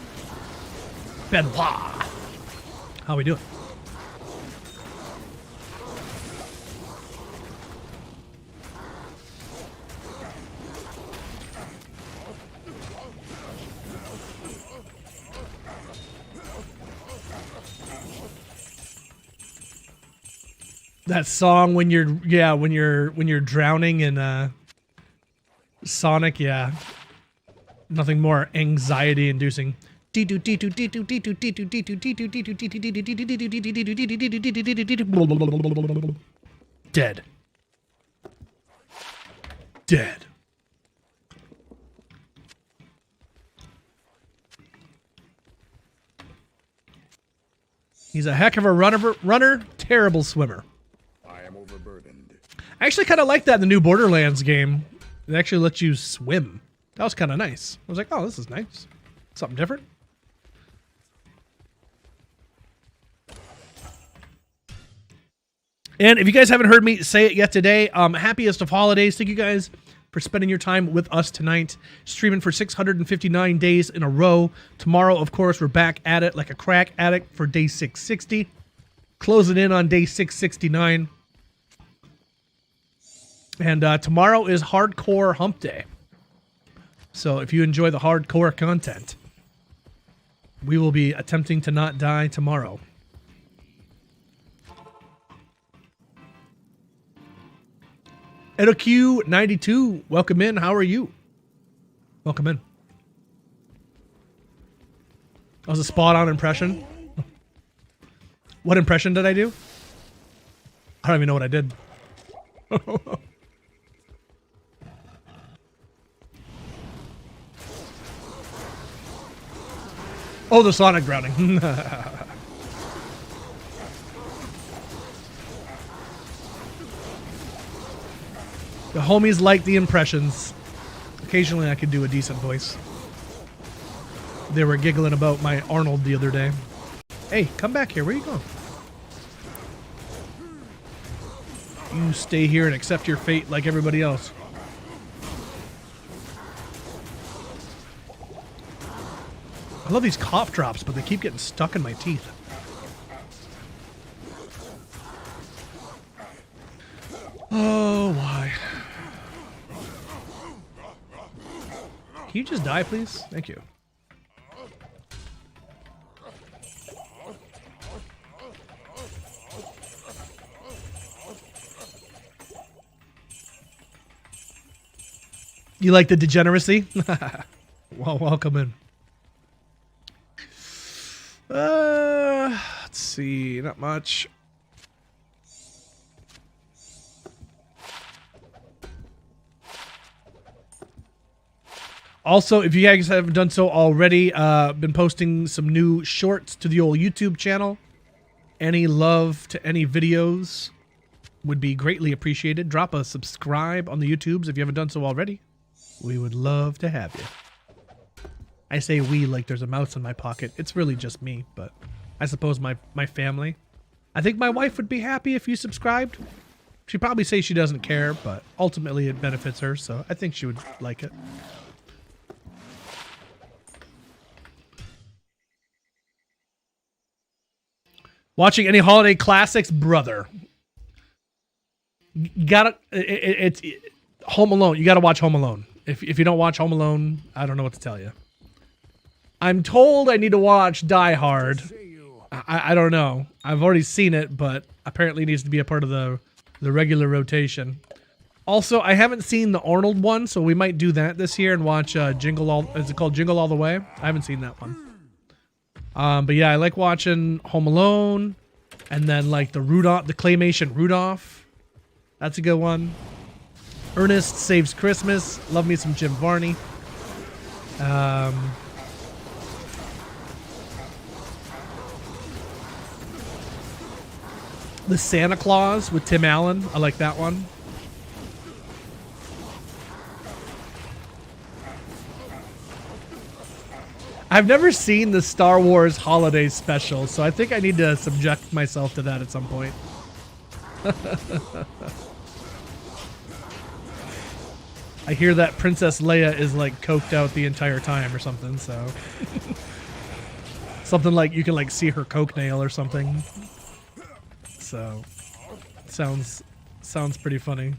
Benoit. How we doing? That song when you're drowning in Sonic, yeah. Nothing more anxiety inducing. Dead. Dead. He's a heck of a runner, terrible swimmer. I am overburdened. I actually kind of like that in the new Borderlands game. It actually lets you swim. That was kind of nice. I was like, oh, this is nice. Something different. And if you guys haven't heard me say it yet today, happiest of holidays. Thank you guys for spending your time with us tonight. Streaming for 659 days in a row. Tomorrow, of course, we're back at it like a crack addict for day 660. Closing in on day 669. And tomorrow is Hardcore Hump Day. So if you enjoy the hardcore content, we will be attempting to not die tomorrow. EdoQ92, welcome in. How are you? Welcome in. That was a spot-on impression. What impression did I do? I don't even know what I did. Oh, the Sonic drowning. The homies like the impressions. Occasionally I could do a decent voice. They were giggling about my Arnold the other day. Hey, come back here. Where are you going? You stay here and accept your fate like everybody else. I love these cough drops, but they keep getting stuck in my teeth. Oh, why? Can you just die, please? Thank you. You like the degeneracy? Well, welcome in. Let's see, not much. Also, if you guys haven't done so already, been posting some new shorts to the old YouTube channel. Any love to any videos would be greatly appreciated. Drop a subscribe on the YouTubes if you haven't done so already. We would love to have you. I say we like there's a mouse in my pocket. It's really just me, but I suppose my family. I think my wife would be happy if you subscribed. She'd probably say she doesn't care, but ultimately it benefits her, so I think she would like it. Watching any holiday classics, brother. You gotta, it's Home Alone. You gotta watch Home Alone. If you don't watch Home Alone, I don't know what to tell you. I'm told I need to watch Die Hard. I don't know. I've already seen it, but apparently it needs to be a part of the regular rotation. Also, I haven't seen the Arnold one, so we might do that this year and watch Jingle All. Is it called Jingle All the Way? I haven't seen that one. But yeah, I like watching Home Alone, and then like the claymation Rudolph. That's a good one. Ernest Saves Christmas. Love me some Jim Varney. The Santa Claus with Tim Allen. I like that one. I've never seen the Star Wars Holiday Special, so I think I need to subject myself to that at some point. I hear that Princess Leia is like coked out the entire time or something, so. Something like you can like see her coke nail or something. So, sounds pretty funny.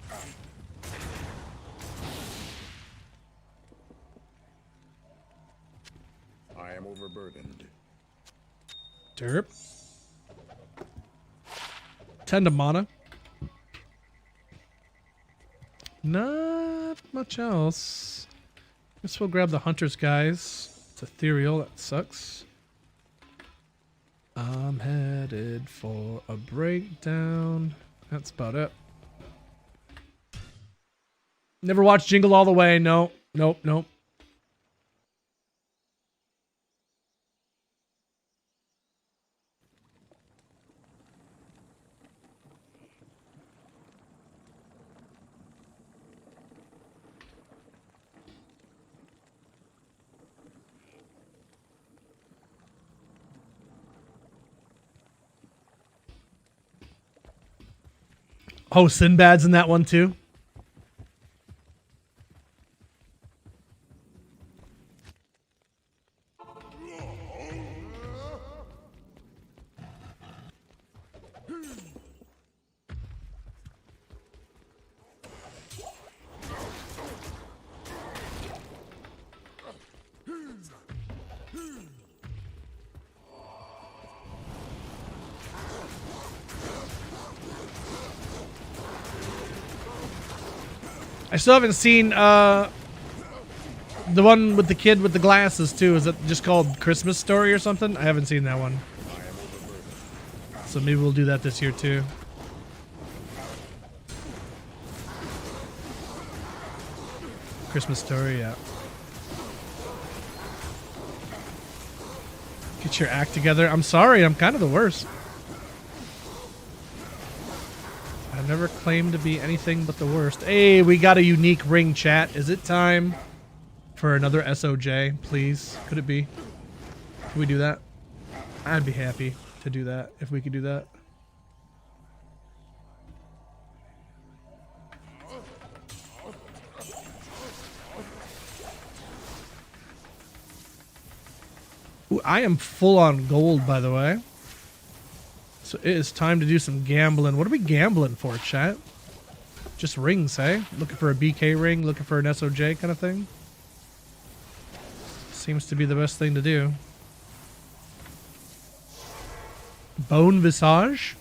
I am overburdened. Derp. 10 to mana. Not much else. Guess we'll grab the hunters, guys. It's ethereal. That sucks. I'm headed for a breakdown. That's about it. Never watched Jingle All the Way. No. Nope. Nope. Oh, Sinbad's in that one too? I still haven't seen the one with the kid with the glasses too. Is it just called Christmas Story or something? I haven't seen that one. So maybe we'll do that this year too. Christmas Story, yeah. Get your act together. I'm sorry, I'm kind of the worst. I've never claimed to be anything but the worst. Hey, we got a unique ring, chat. Is it time for another SOJ, please? Could it be? Can we do that? I'd be happy to do that if we could do that. Ooh, I am full on gold, by the way. So it is time to do some gambling. What are we gambling for, chat? Just rings, hey? Looking for a BK ring, looking for an SOJ kind of thing? Seems to be the best thing to do. Bone Visage?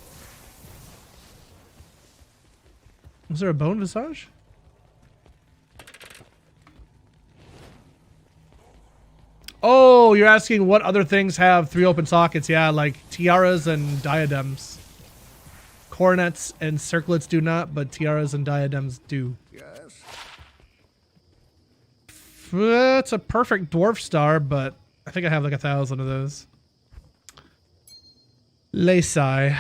Was there a Bone Visage? Oh, you're asking what other things have 3 open sockets. Yeah, like tiaras and diadems. Coronets and circlets do not, but tiaras and diadems do. Yes. It's a perfect dwarf star, but I think I have like 1,000 of those. Lay sigh.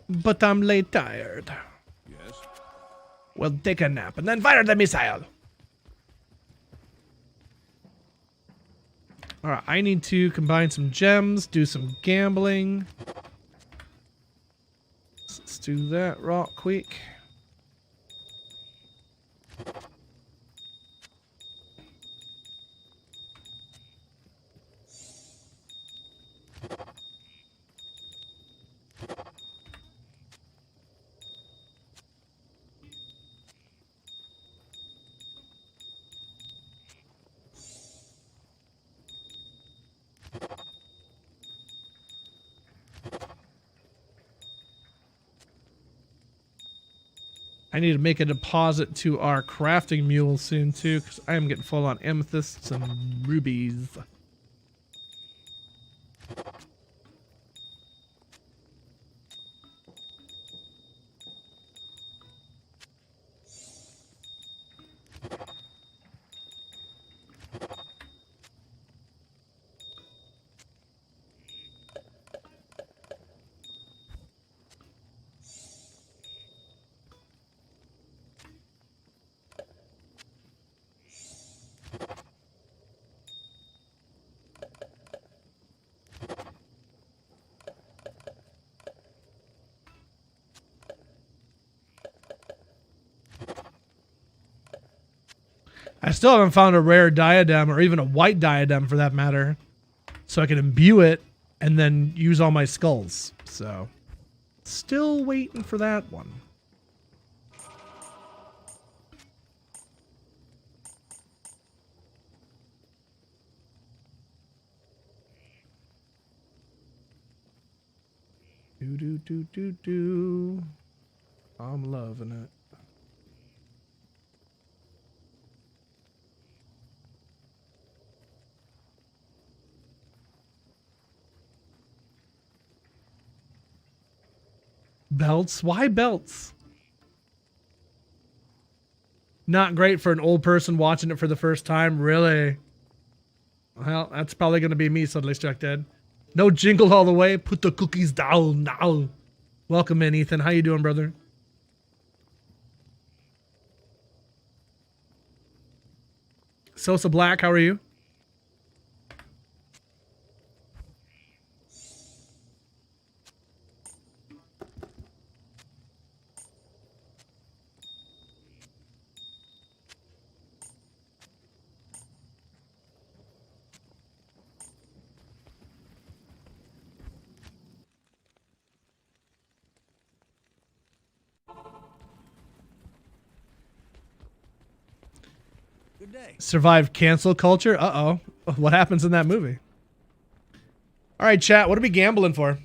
But I'm late tired. Yes. Well, take a nap and then fire the missile. Alright, I need to combine some gems, do some gambling. Let's do that real quick. I need to make a deposit to our crafting mule soon too, because I am getting full on amethysts and rubies. I still haven't found a rare diadem or even a white diadem for that matter, so I can imbue it and then use all my skulls. So, still waiting for that one. Do. I'm loving it. Belts? Why belts? Not great for an old person watching it for the first time, really. Well, that's probably going to be me suddenly struck dead. No jingle all the way. Put the cookies down now. Welcome in, Ethan. How you doing, brother? Sosa Black, how are you? Good day. Survived cancel culture? Uh-oh. What happens in that movie? All right, chat. What are we gambling for?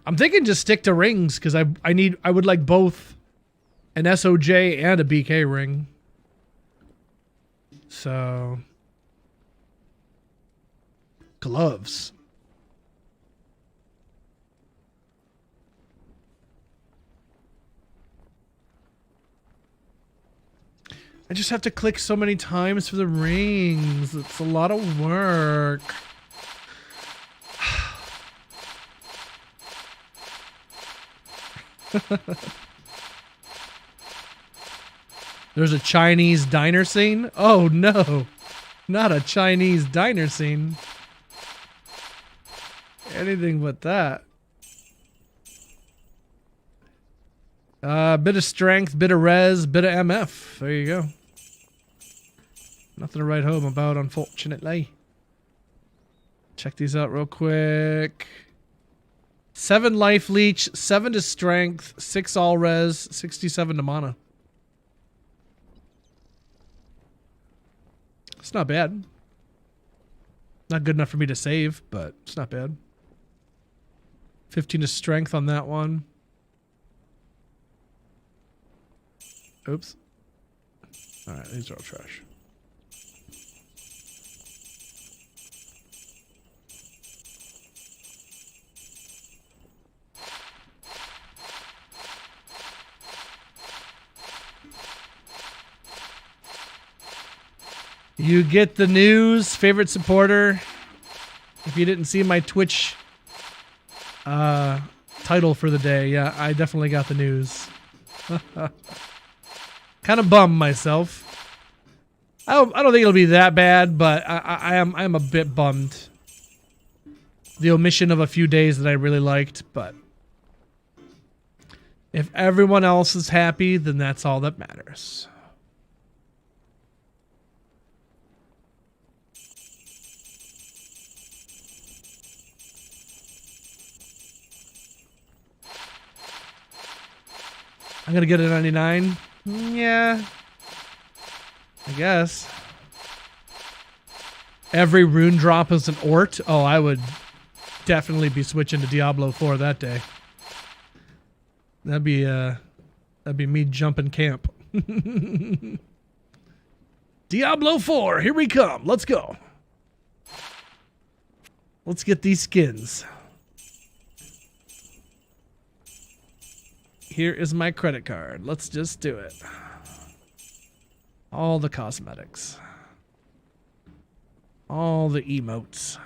I'm thinking just stick to rings because I would like both an SOJ and a BK ring. So gloves. I just have to click so many times for the rings. It's a lot of work. There's a Chinese diner scene? Oh no. Not a Chinese diner scene. Anything but that. Bit of strength, bit of res, bit of MF. There you go. Nothing to write home about, unfortunately. Check these out real quick. 7 life leech, 7 to strength, 6 all res, 67 to mana. It's not bad. Not good enough for me to save, but it's not bad. 15 to strength on that one. Oops. Alright, these are all trash. You get the news, favorite supporter. If you didn't see my Twitch title for the day, yeah, I definitely got the news. Kind of bummed myself. I don't think it'll be that bad, but I am a bit bummed. The omission of a few days that I really liked, but if everyone else is happy, then that's all that matters. I'm gonna get a 99. Yeah, I guess. Every rune drop is an Ort. Oh, I would definitely be switching to Diablo 4 that day. That'd be me jumping camp. Diablo 4, here we come. Let's go. Let's get these skins. Here is my credit card. Let's just do it. All the cosmetics. All the emotes.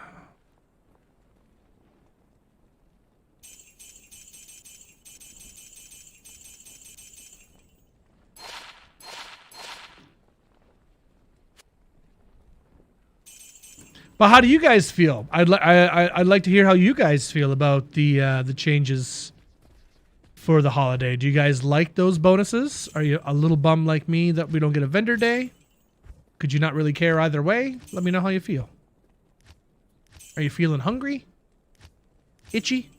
But how do you guys feel? I'd like to hear how you guys feel about the changes for the holiday. Do you guys like those bonuses? Are you a little bummed like me that we don't get a vendor day? Could you not really care either way? Let me know how you feel. Are you feeling hungry? Itchy?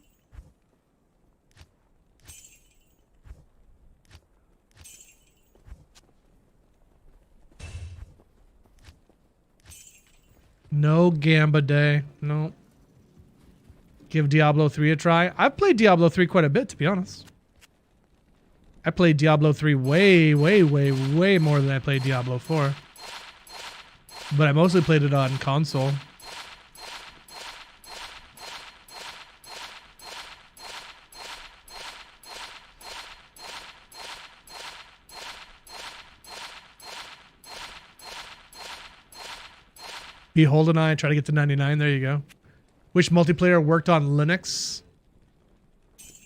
No Gamba Day. No. Give Diablo 3 a try. I've played Diablo 3 quite a bit, to be honest. I played Diablo 3 way more than I played Diablo 4. But I mostly played it on console. Behold and I try to get to 99. There you go. Which multiplayer worked on Linux?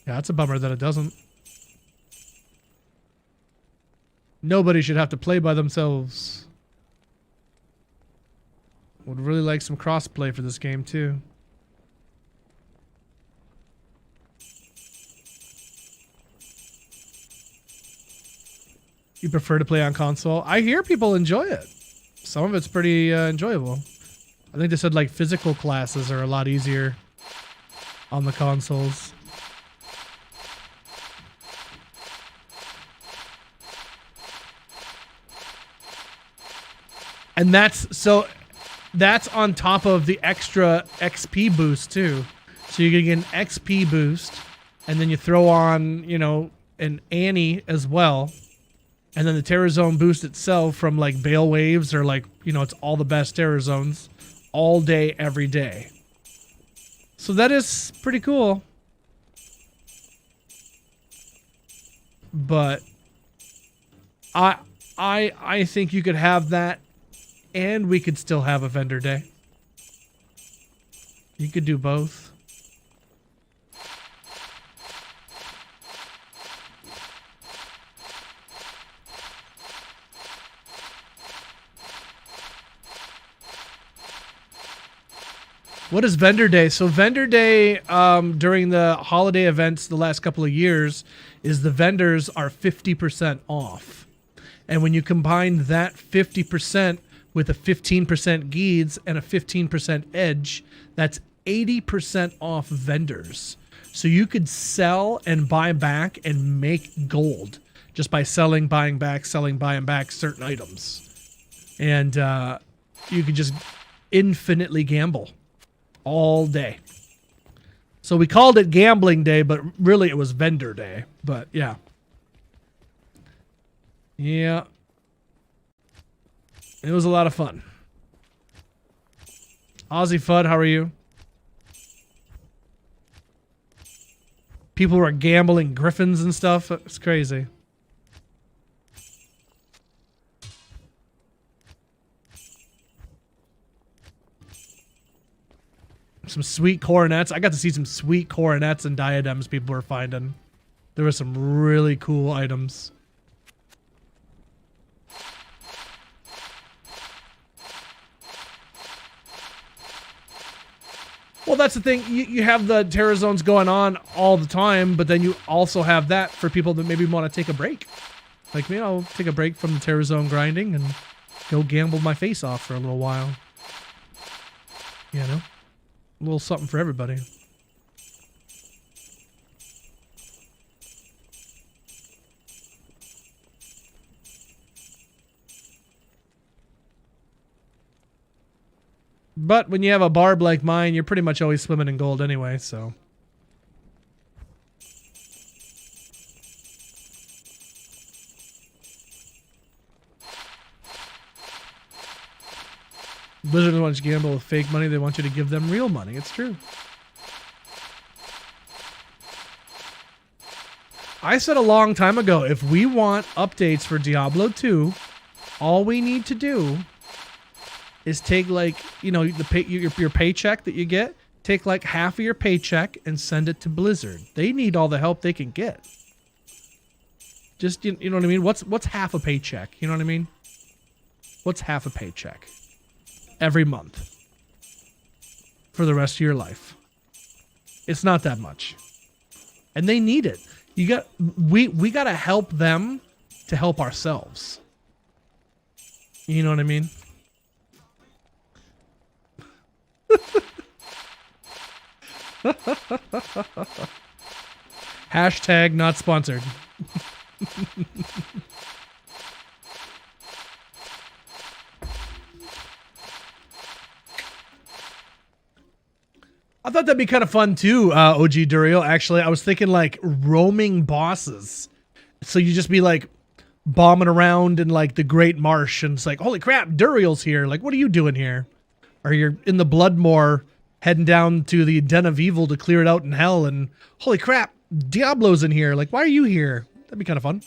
Yeah, it's a bummer that it doesn't. Nobody should have to play by themselves. Would really like some crossplay for this game too. You prefer to play on console? I hear people enjoy it. Some of it's pretty enjoyable. I think they said like physical classes are a lot easier on the consoles. And that's on top of the extra XP boost too. So you're getting an XP boost, and then you throw on, you know, an Annie as well. And then the Terror Zone boost itself from like Bale Waves, or like, you know, it's all the best Terror Zones all day, every day. So that is pretty cool. But I think you could have that and we could still have a vendor day. You could do both. What is vendor day? So vendor day during the holiday events the last couple of years is the vendors are 50% off. And when you combine that 50% with a 15% Geeds and a 15% Edge, that's 80% off vendors. So you could sell and buy back and make gold just by selling, buying back, selling, buying back certain items. And you could just infinitely gamble all day. So we called it gambling day, but really it was vendor day. But yeah. Yeah. It was a lot of fun. Aussie Fudd, how are you? People were gambling griffins and stuff. It's crazy. Some sweet coronets. I got to see some sweet coronets and diadems people were finding. There were some really cool items. Well, that's the thing. You have the Terror Zones going on all the time, but then you also have that for people that maybe want to take a break. Like me, I'll take a break from the Terror Zone grinding and go gamble my face off for a little while. You know? A little something for everybody. But when you have a barb like mine, you're pretty much always swimming in gold anyway, so. Blizzard doesn't want you to gamble with fake money. They want you to give them real money. It's true. I said a long time ago, if we want updates for Diablo 2, all we need to do is take, like, you know, your paycheck that you get, take like half of your paycheck and send it to Blizzard. They need all the help they can get. Just, you know what I mean? What's half a paycheck? You know what I mean? What's half a paycheck? Every month. for the rest of your life. It's not that much. And they need it. We got to help them to help ourselves. You know what I mean? Hashtag not sponsored. I thought that'd be kind of fun too, OG Duriel. Actually, I was thinking like roaming bosses. So you just be like bombing around in like the Great Marsh, and it's like, holy crap, Duriel's here. Like, what are you doing here? Or you're in the Bloodmoor heading down to the Den of Evil to clear it out in hell, and holy crap, Diablo's in here. Like, why are you here? That'd be kind of fun.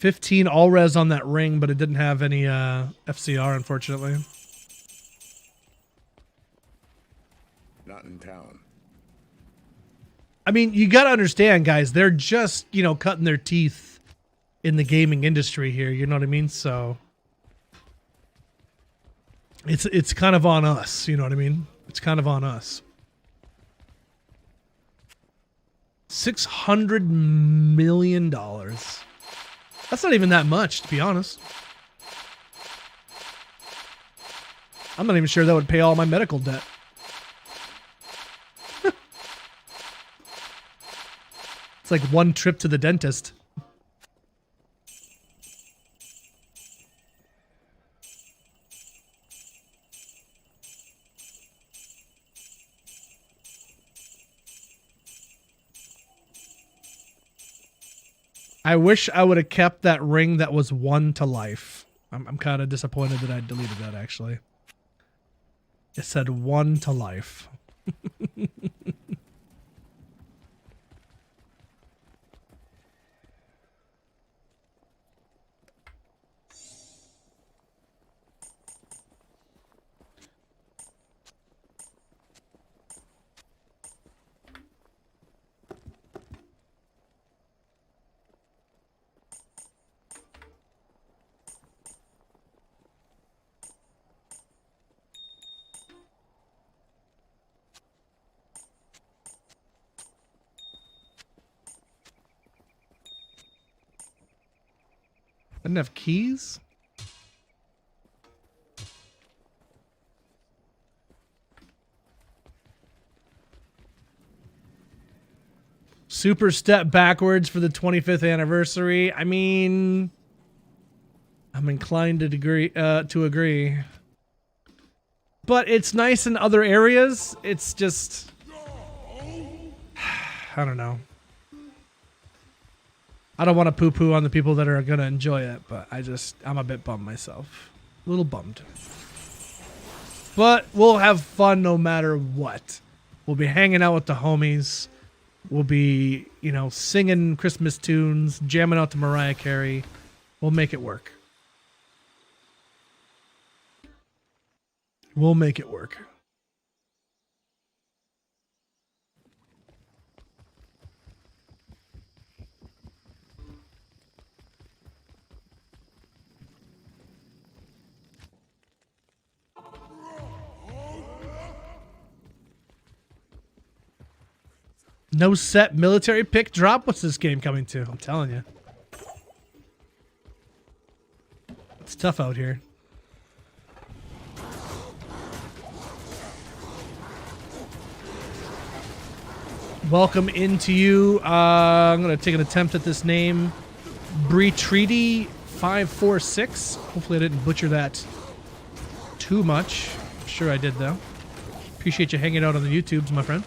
$15 all res on that ring, but it didn't have any FCR, unfortunately. Not in town. I mean, you got to understand, guys, they're just, you know, cutting their teeth in the gaming industry here. You know what I mean? So it's kind of on us. You know what I mean? It's kind of on us. $600 million. That's not even that much, to be honest. I'm not even sure that would pay all my medical debt. It's like one trip to the dentist. I wish I would have kept that ring that was 1 to life. I'm kind of disappointed that I deleted that, actually. It said 1 to life. Didn't have keys? Super step backwards for the 25th anniversary. I mean, I'm inclined to agree. But it's nice in other areas. It's just, I don't know. I don't want to poo-poo on the people that are going to enjoy it, but I'm a bit bummed myself. A little bummed. But we'll have fun no matter what. We'll be hanging out with the homies. We'll be, you know, singing Christmas tunes, jamming out to Mariah Carey. We'll make it work. We'll make it work. No set military pick drop? What's this game coming to? I'm telling you. It's tough out here. Welcome into you. I'm going to take an attempt at this name. Treaty 546. Hopefully I didn't butcher that too much. Sure I did, though. Appreciate you hanging out on the YouTubes, my friend.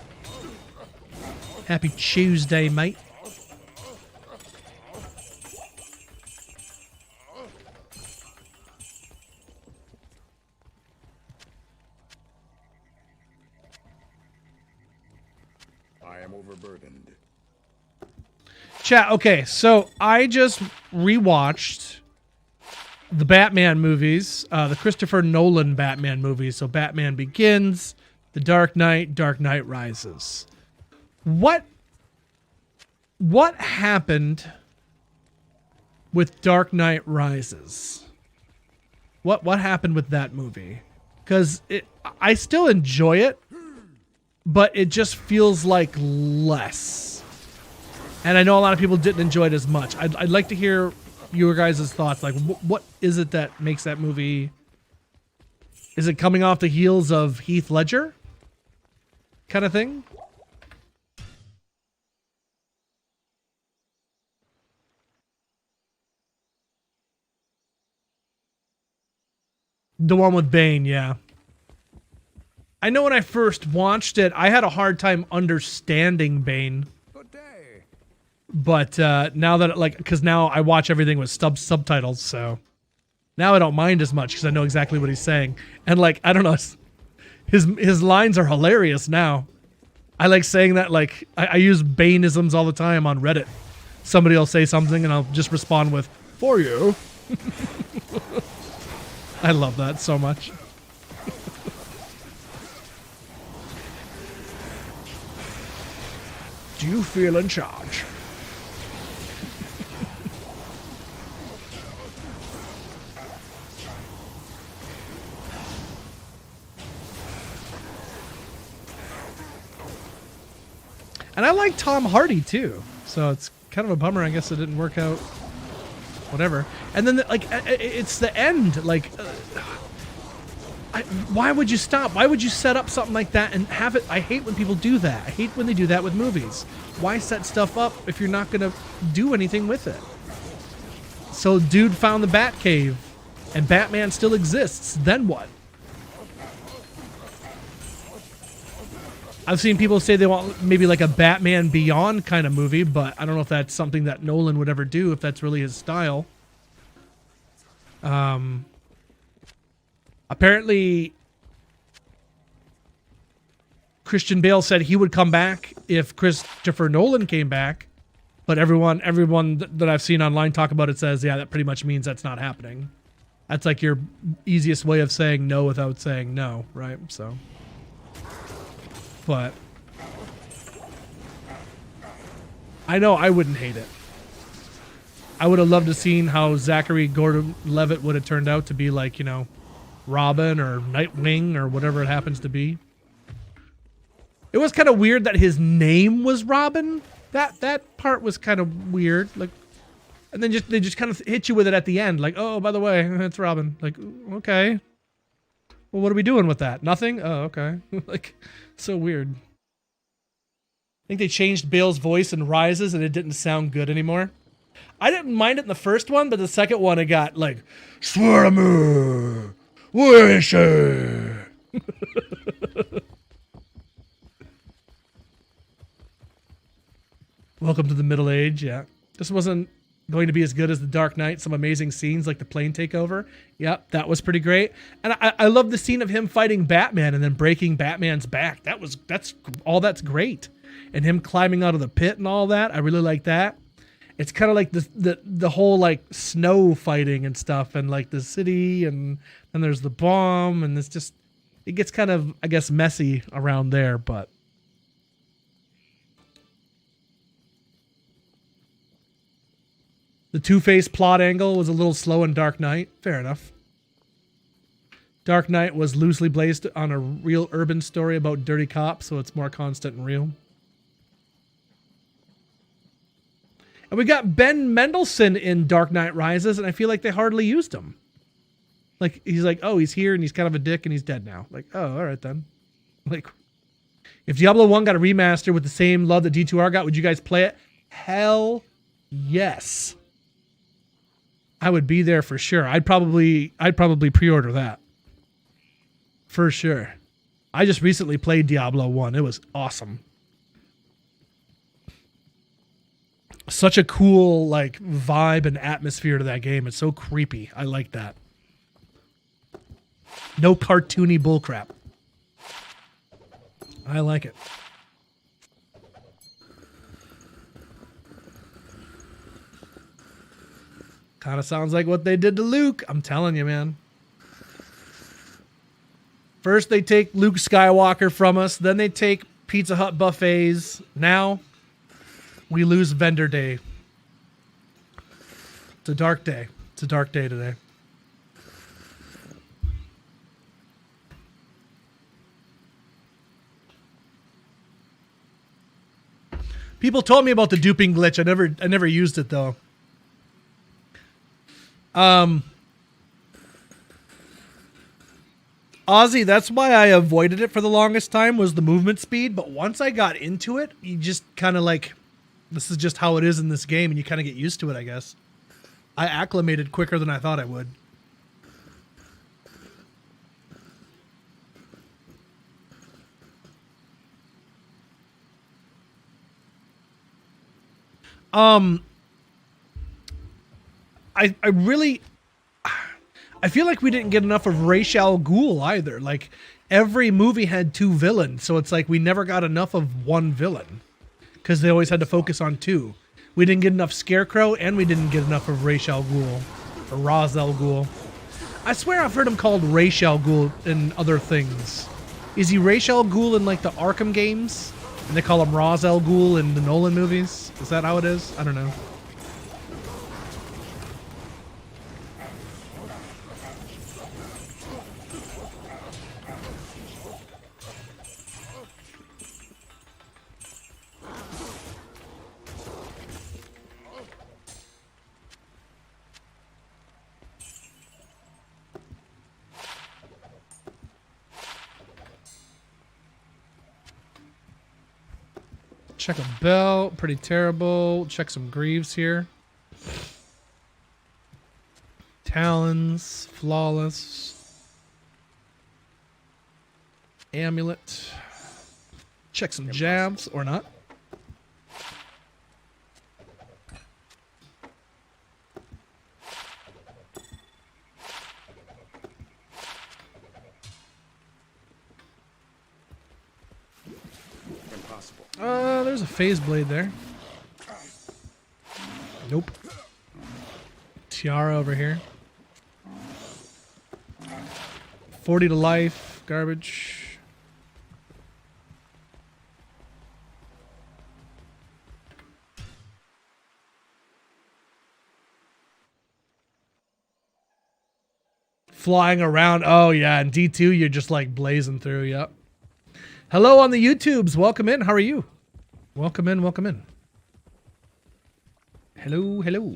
Happy Tuesday, mate. I am overburdened. Chat, okay, so I just rewatched the Batman movies, the Christopher Nolan Batman movies. So Batman Begins, The Dark Knight, Dark Knight Rises. What what happened with Dark Knight Rises? What happened with that movie? Because I still enjoy it, but it just feels like less. And I know a lot of people didn't enjoy it as much. I'd like to hear your guys' thoughts. Like, what is it that makes that movie? Is it coming off the heels of Heath Ledger kind of thing? The one with Bane, yeah. I know when I first watched it, I had a hard time understanding Bane. Good day. But now that, like, because now I watch everything with subtitles, so now I don't mind as much because I know exactly what he's saying. And, like, I don't know, his lines are hilarious now. I like saying that, like, I use Baneisms all the time on Reddit. Somebody will say something and I'll just respond with, "For you." I love that so much. Do you feel in charge? And I like Tom Hardy too, so it's kind of a bummer. I guess it didn't work out. Whatever. And then, like, it's the end. Like, why would you stop? Why would you set up something like that and have it? I hate when people do that. I hate when they do that with movies. Why set stuff up if you're not going to do anything with it? So, dude found the Batcave, and Batman still exists. Then what? I've seen people say they want maybe like a Batman Beyond kind of movie, but I don't know if that's something that Nolan would ever do, if that's really his style. Apparently, Christian Bale said he would come back if Christopher Nolan came back, but everyone that I've seen online talk about it says, yeah, that pretty much means that's not happening. That's like your easiest way of saying no without saying no, right? So... But I know I wouldn't hate it. I would have loved to seen how Zachary Gordon-Levitt would have turned out to be, like, you know, Robin or Nightwing or whatever it happens to be. It was kind of weird that his name was Robin. That part was kind of weird. Like, and then they just kind of hit you with it at the end, like, oh, by the way, it's Robin. Like, okay. Well, what are we doing with that? Nothing? Oh, okay. Like, so weird. I think they changed Bale's voice in Rises and it didn't sound good anymore. I didn't mind it in the first one, but the second one it got like, swear to me, where is she? Welcome to the Middle Age, yeah. This wasn't going to be as good as The Dark Knight. Some amazing scenes like the plane takeover. Yep, that was pretty great. And I love the scene of him fighting Batman and then breaking Batman's back. That's great. And him climbing out of the pit and all that. I really like that. It's kind of like the whole like snow fighting and stuff and like the city and then there's the bomb and it's just, it gets kind of, I guess, messy around there, but the Two-Face plot angle was a little slow in Dark Knight. Fair enough. Dark Knight was loosely based on a real urban story about dirty cops, so it's more constant and real. And we got Ben Mendelsohn in Dark Knight Rises, and I feel like they hardly used him. Like, he's like, oh, he's here, and he's kind of a dick, and he's dead now. Like, oh, all right then. Like, if Diablo 1 got a remaster with the same love that D2R got, would you guys play it? Hell yes. I would be there for sure. I'd probably pre-order that. For sure. I just recently played Diablo 1. It was awesome. Such a cool like vibe and atmosphere to that game. It's so creepy. I like that. No cartoony bullcrap. I like it. Kind of sounds like what they did to Luke. I'm telling you, man. First they take Luke Skywalker from us. Then they take Pizza Hut buffets. Now We lose vendor day. It's a dark day. It's a dark day today. People told me about the duping glitch. I never used it though. Ozzy, that's why I avoided it for the longest time, was the movement speed. But once I got into it, you just kind of like, this is just how it is in this game, and you kind of get used to it, I guess. I acclimated quicker than I thought I would. I really, I feel like we didn't get enough of Ra's al Ghul either. Like, every movie had 2 villains, so it's like we never got enough of one villain because they always had to focus on 2. We didn't get enough Scarecrow, and we didn't get enough of Ra's al Ghul or Ra's al Ghul. I swear I've heard him called Ra's al Ghul in other things. Is he Ra's al Ghul in like the Arkham games, and they call him Ra's al Ghul in the Nolan movies? Is that how it is? I don't know. Check a belt, pretty terrible. Check some greaves here. Talons, flawless. Amulet. Check some jabs, or not. There's a phase blade there. Nope. Tiara over here. 40 to life. Garbage. Flying around. Oh, yeah. And D2, you're just like blazing through. Yep. Hello on the YouTubes. Welcome in. How are you? Welcome in. Welcome in. Hello. Hello.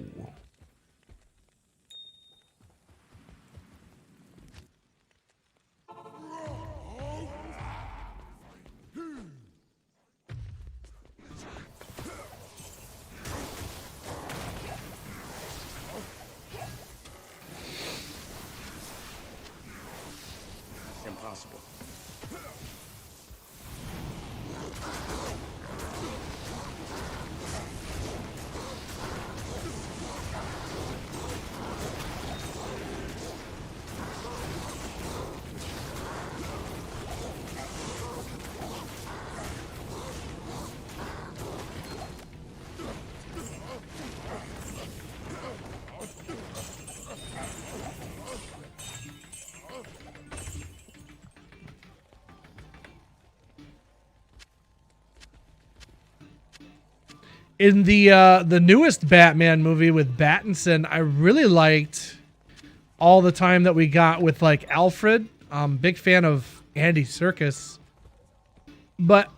Impossible. In the newest Batman movie with Pattinson, I really liked all the time that we got with like Alfred. Big fan of Andy Serkis, but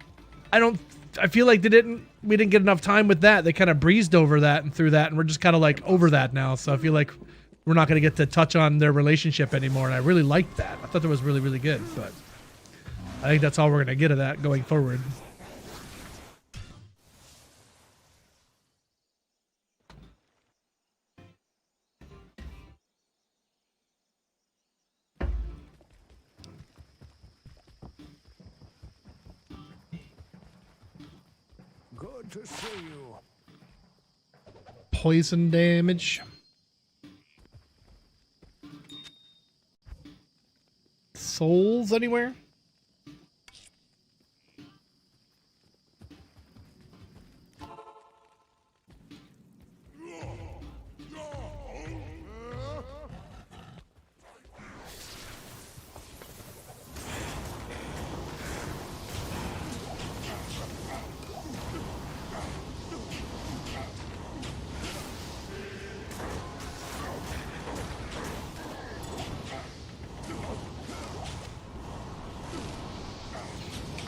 I feel like we didn't get enough time with that. They kind of breezed over that and through that, and we're just kind of like over that now. So I feel like we're not going to get to touch on their relationship anymore. And I really liked that. I thought that was really, really good. But I think that's all we're going to get of that going forward. Good to see you. Poison damage. Souls anywhere?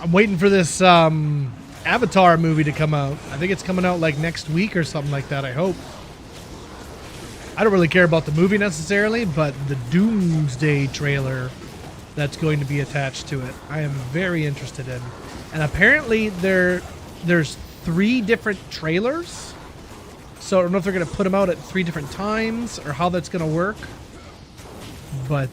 I'm waiting for this Avatar movie to come out. I think it's coming out like next week or something like that, I hope. I don't really care about the movie necessarily, but the Doomsday trailer that's going to be attached to it, I am very interested in. And apparently there's 3 different trailers. So I don't know if they're going to put them out at 3 different times or how that's going to work. But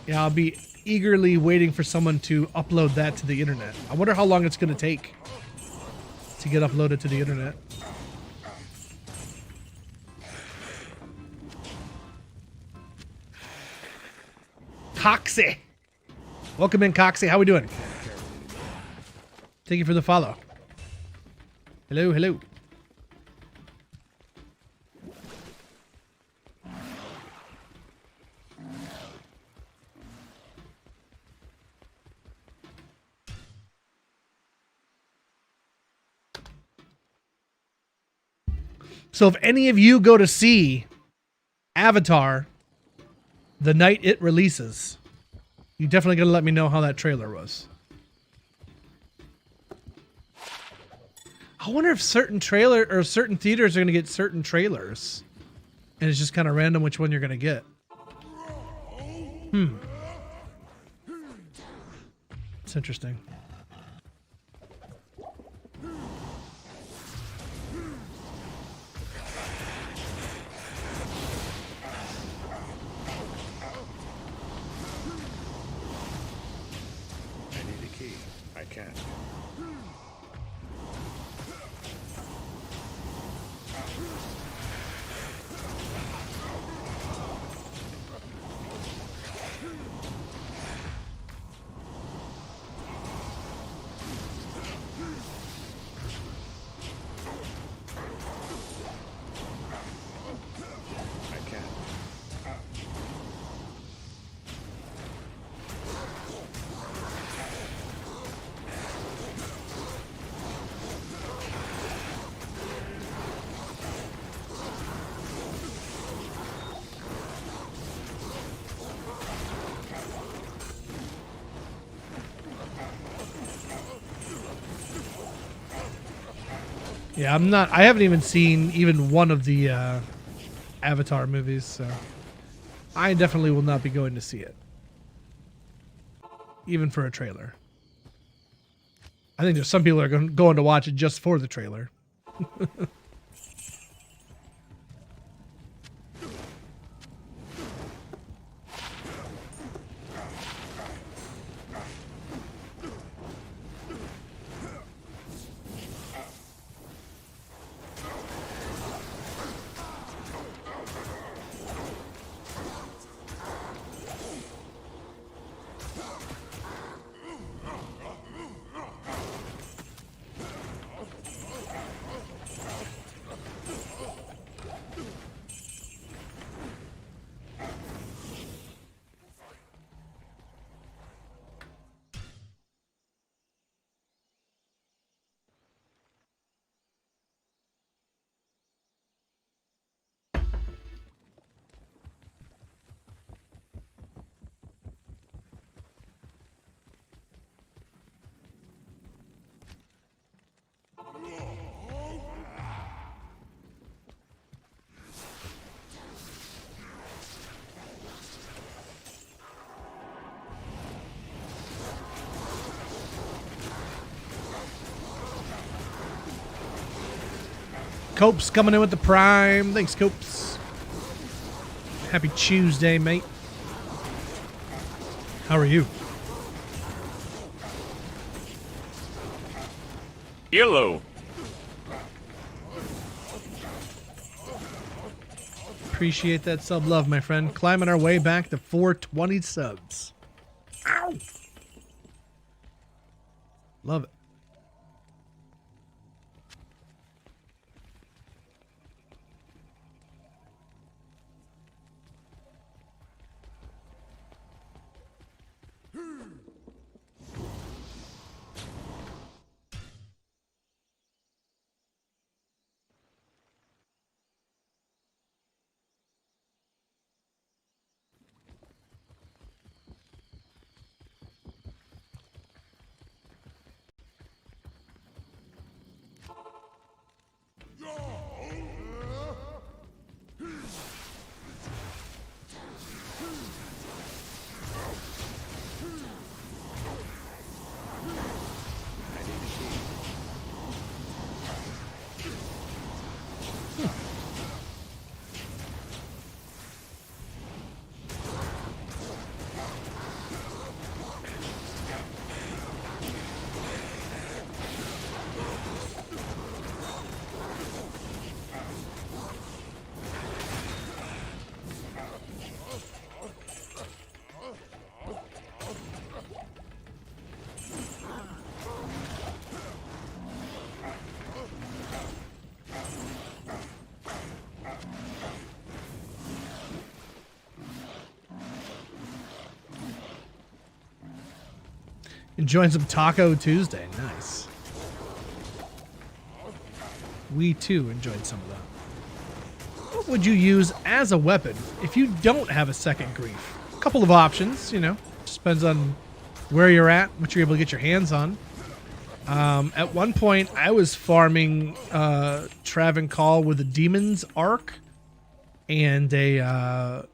yeah, I'll be eagerly waiting for someone to upload that to the internet. I wonder how long it's going to take to get uploaded to the internet. Coxie. Welcome in, Coxie. How we doing? Thank you for the follow. Hello, hello. So if any of you go to see Avatar the night it releases, you definitely gotta let me know how that trailer was. I wonder if certain trailer or certain theaters are gonna get certain trailers, and it's just kind of random which one you're gonna get. It's interesting. I need a key. I can't. I can't. Yeah, I haven't even seen even one of the Avatar movies, so I definitely will not be going to see it. Even for a trailer. I think there's some people that are going to watch it just for the trailer. Copes coming in with the prime. Thanks, Copes. Happy Tuesday, mate. How are you? Yellow. Appreciate that sub love, my friend. Climbing our way back to 420 subs. Ow! Love it. Enjoying some Taco Tuesday. Nice. We too enjoyed some of that. What would you use as a weapon if you don't have a second grief? A couple of options, you know. Just depends on where you're at, what you're able to get your hands on. At one point, I was farming Trav and Call with a Demon's Arc and a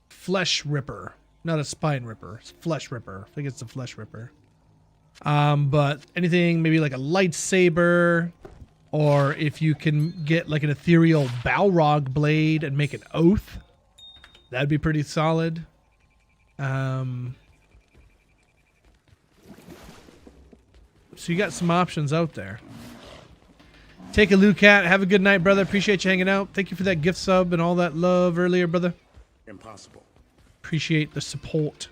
Flesh Ripper. Not a Spine Ripper. It's Flesh Ripper. I think it's a Flesh Ripper. But anything maybe like a lightsaber, or if you can get like an ethereal Balrog blade and make an oath, that'd be pretty solid. So you got some options out there. Take a look at. Have a good night, brother. Appreciate you hanging out. Thank you for that gift sub and all that love earlier, brother. Impossible. Appreciate the support.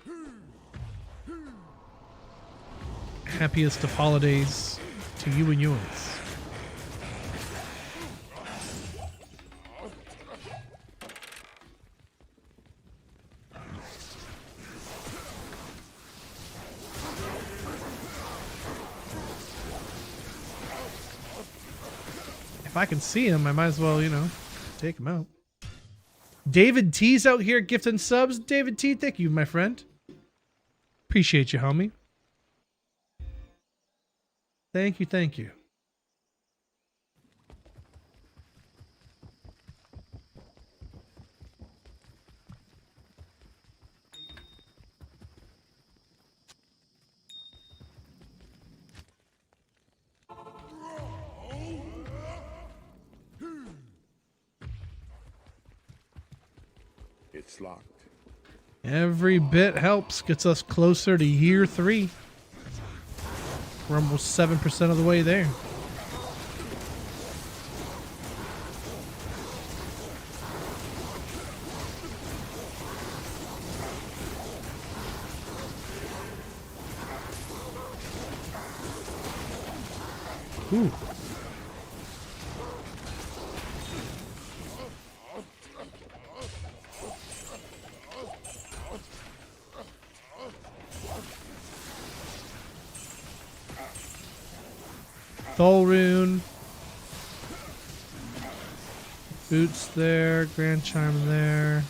Happiest of holidays to you and yours. If I can see him, I might as well, you know, take him out. David T's out here gifting subs. David T, thank you, my friend. Appreciate you, homie. Thank you, thank you. It's locked. Every bit helps. Gets us closer to year 3. We're almost 7% of the way there. Ooh. Thulrune. Boots there. Grand Charm there.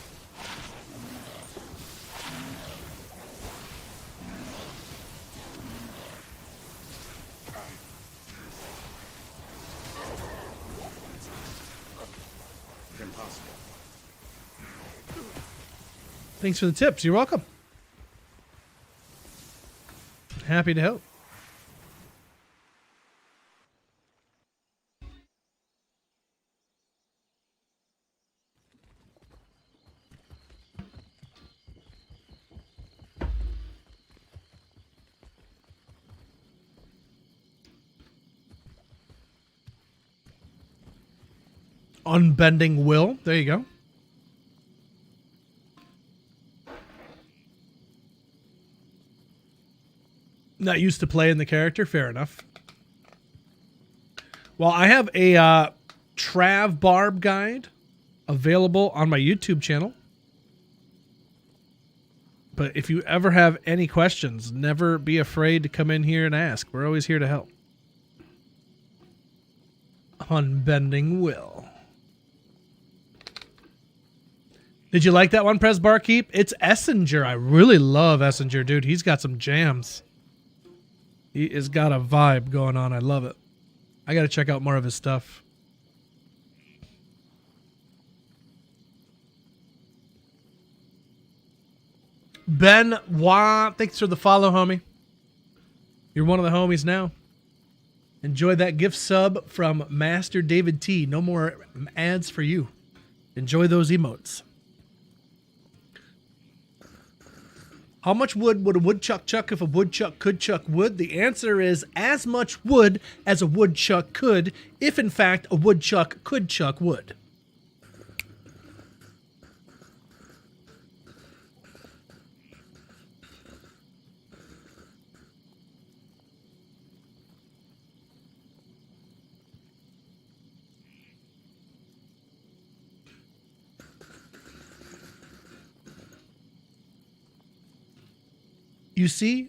Impossible. Thanks for the tips. You're welcome. Happy to help. Unbending Will. There you go. Not used to playing the character. Fair enough. Well, I have a Trav Barb guide available on my YouTube channel. But if you ever have any questions, never be afraid to come in here and ask. We're always here to help. Unbending Will. Did you like that one, Pres Barkeep? It's Essinger. I really love Essinger, dude. He's got some jams. He has got a vibe going on. I love it. I got to check out more of his stuff. Ben Wah, thanks for the follow, homie. You're one of the homies now. Enjoy that gift sub from Master David T. No more ads for you. Enjoy those emotes. How much wood would a woodchuck chuck if a woodchuck could chuck wood? The answer is as much wood as a woodchuck could, if in fact a woodchuck could chuck wood. you see.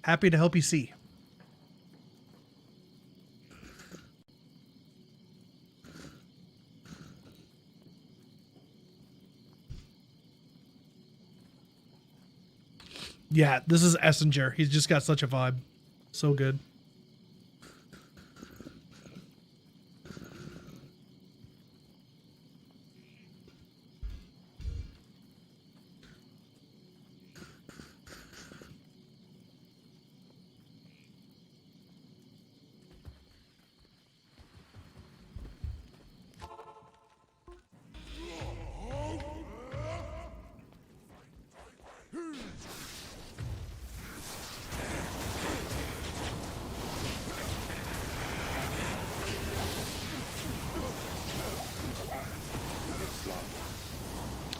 Happy to help you see. Yeah, this is Essinger. He's just got such a vibe. So good.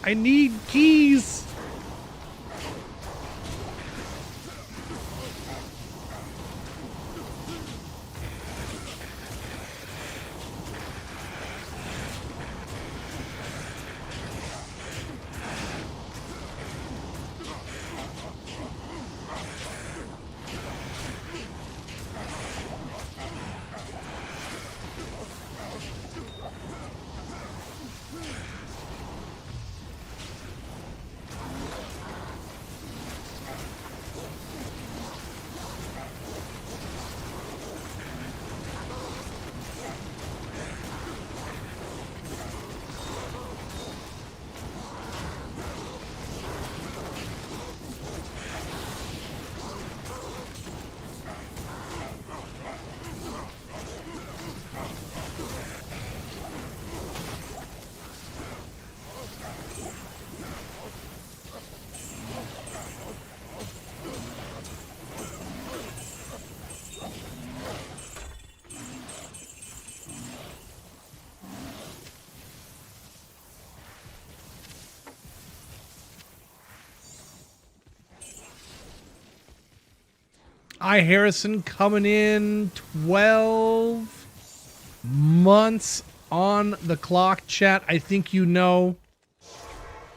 I need keys. Harrison coming in 12 months on the clock, chat. I think you know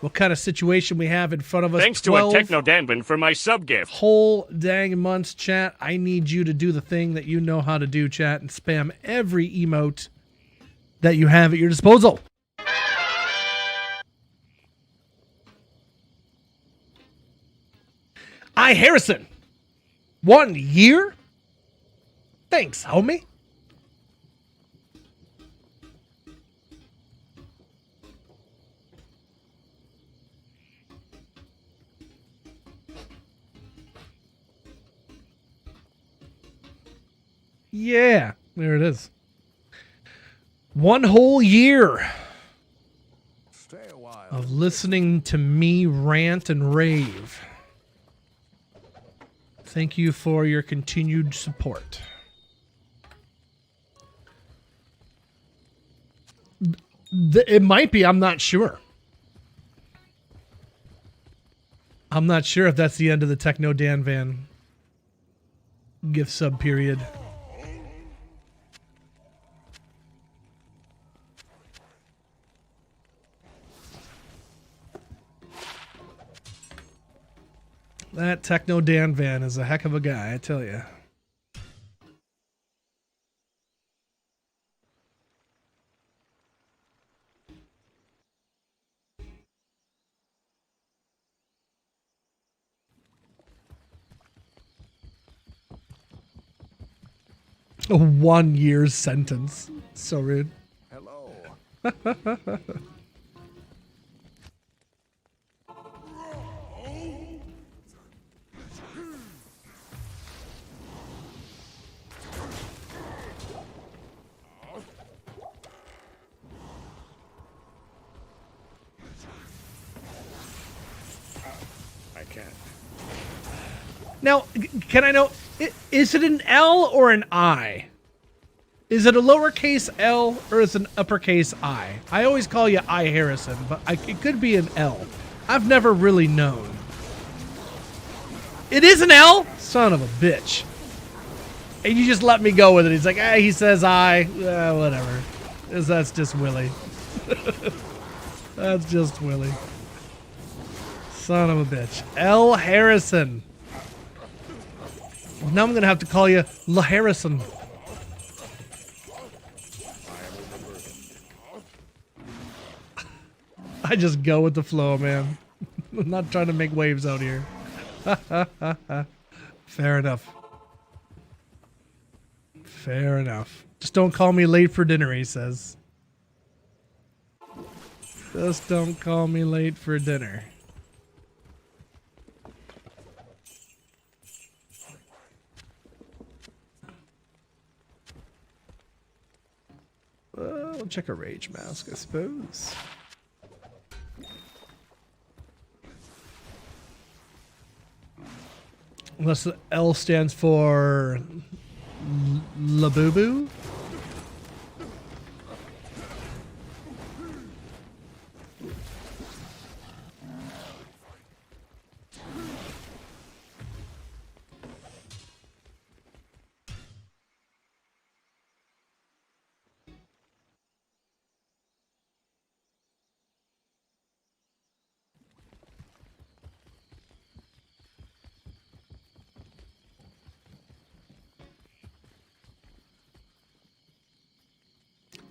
what kind of situation we have in front of us. Thanks to a Techno Danbin for my sub gift. Whole dang months, chat. I need you to do the thing that you know how to do, chat, and spam every emote that you have at your disposal. Harrison. 1 year? Thanks, homie. Yeah, there it is. 1 whole year Stay a while. of listening to me rant and rave. Thank you for your continued support. It might be, I'm not sure. I'm not sure if that's the end of the Techno Dan Van gift sub period. That Techno Dan Van is a heck of a guy, I tell you. A 1 year sentence. So rude. Hello. I can't. Now, can I know, is it an L or an I? Is it a lowercase L or is it an uppercase I? I always call you I Harrison, but it could be an L. I've never really known. It is an L? Son of a bitch. And you just let me go with it. He's like, he says I. Whatever. That's just Willie. That's just Willie. Son of a bitch. L. Harrison. Now I'm going to have to call you La Harrison. I just go with the flow, man. I'm not trying to make waves out here. Fair enough. Fair enough. Just don't call me late for dinner, he says. Just don't call me late for dinner. We'll check a rage mask, I suppose. Unless the L stands for Labubu.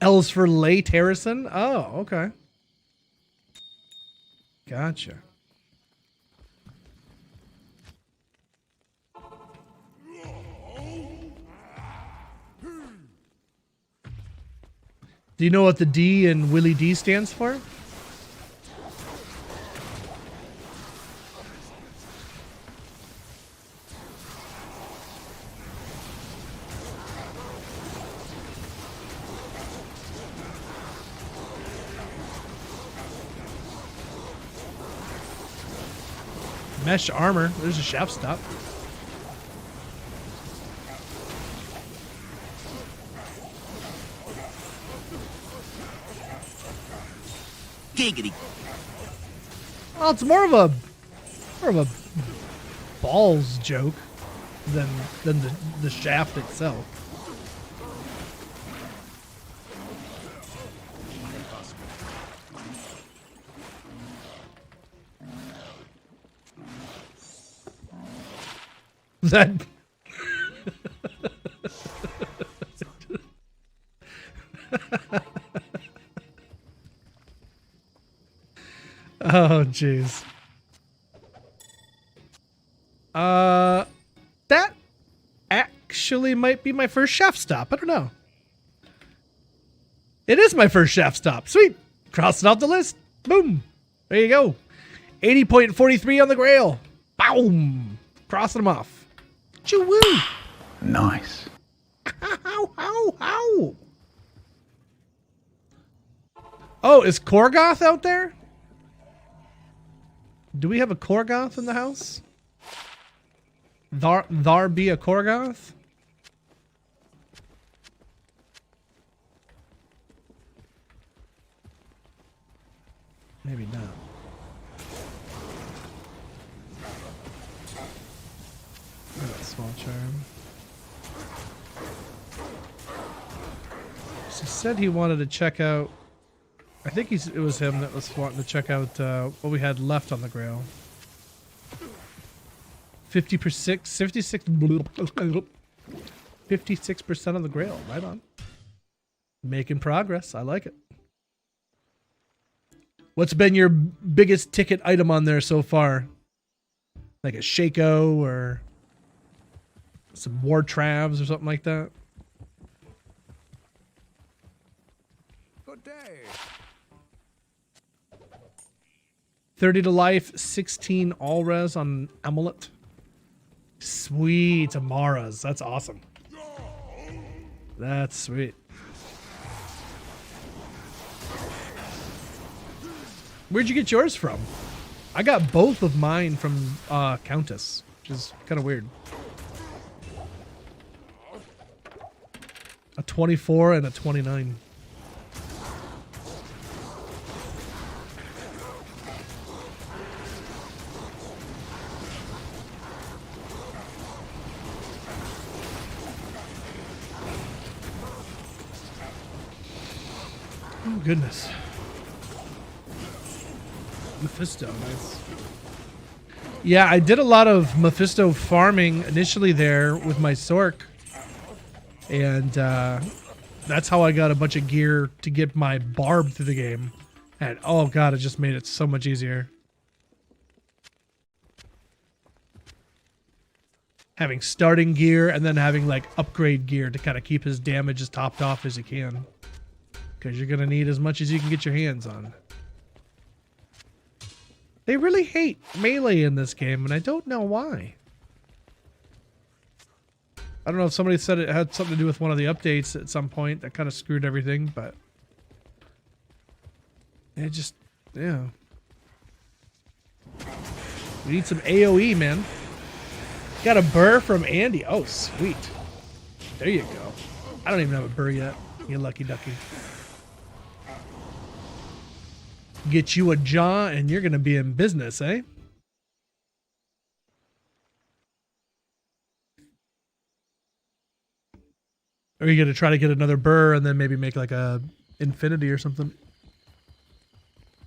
L's for late Harrison? Oh, okay. Gotcha. Do you know what the D in Willie D stands for? Mesh armor. There's a shaft stop. Giggity. Well, it's more of a balls joke than the shaft itself. That oh jeez. That actually might be my first shaft stop. I don't know. It is my first shaft stop. Sweet. Cross it off the list. Boom. There you go. 80.43 on the Grail. Boom. Crossing them off. Choo-woo. Nice. Ow, ow, ow. Oh, is Korgoth out there? Do we have a Korgoth in the house? Thar be a Korgoth? Maybe not. Small charm. So he said he wanted to check out. I think it was him that was wanting to check out what we had left on the Grail. 56% of the Grail. Right on. Making progress. I like it. What's been your biggest ticket item on there so far? Like a Shaco or some War Travs or something like that? Good day. 30 to life, 16 all res on Amulet. Sweet Amaras. That's awesome. That's sweet. Where'd you get yours from? I got both of mine from Countess, which is kind of weird. A 24 and a 29. Oh, goodness. Mephisto, nice. Yeah, I did a lot of Mephisto farming initially there with my Sork. And that's how I got a bunch of gear to get my barb through the game. And oh god, it just made it so much easier. Having starting gear and then having like upgrade gear to kind of keep his damage as topped off as you can. Because you're going to need as much as you can get your hands on. They really hate melee in this game, and I don't know why. I don't know if somebody said it had something to do with one of the updates at some point that kind of screwed everything, but it just, yeah. We need some AoE, man. Got a burr from Andy. Oh, sweet. There you go. I don't even have a burr yet. You lucky ducky. Get you a jaw and you're going to be in business, eh? Or are you going to try to get another burr and then maybe make like a infinity or something?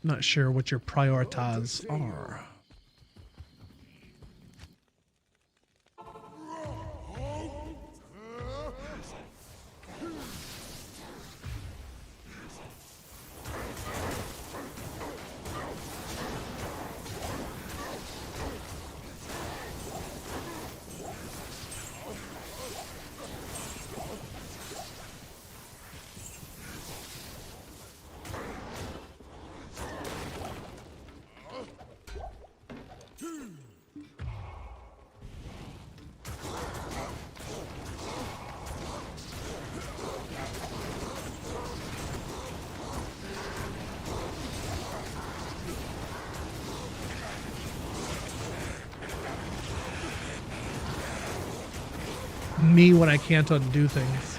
Not sure what your priorities are. Me when I can't undo things.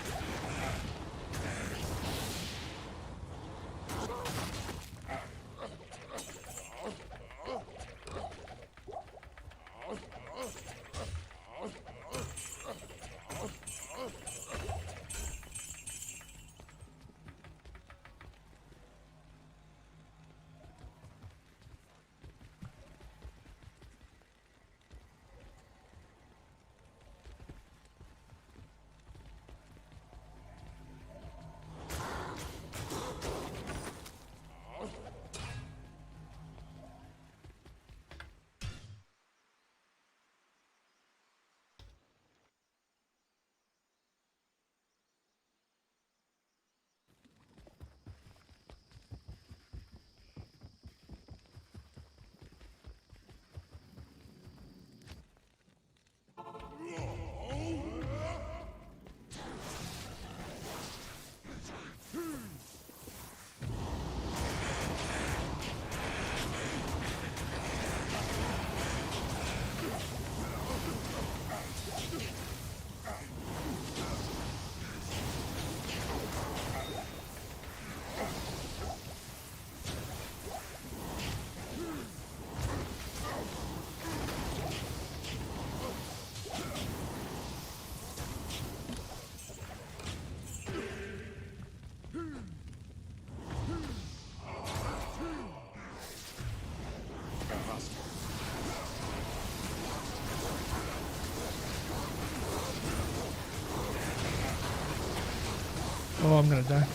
Oh, I'm gonna die.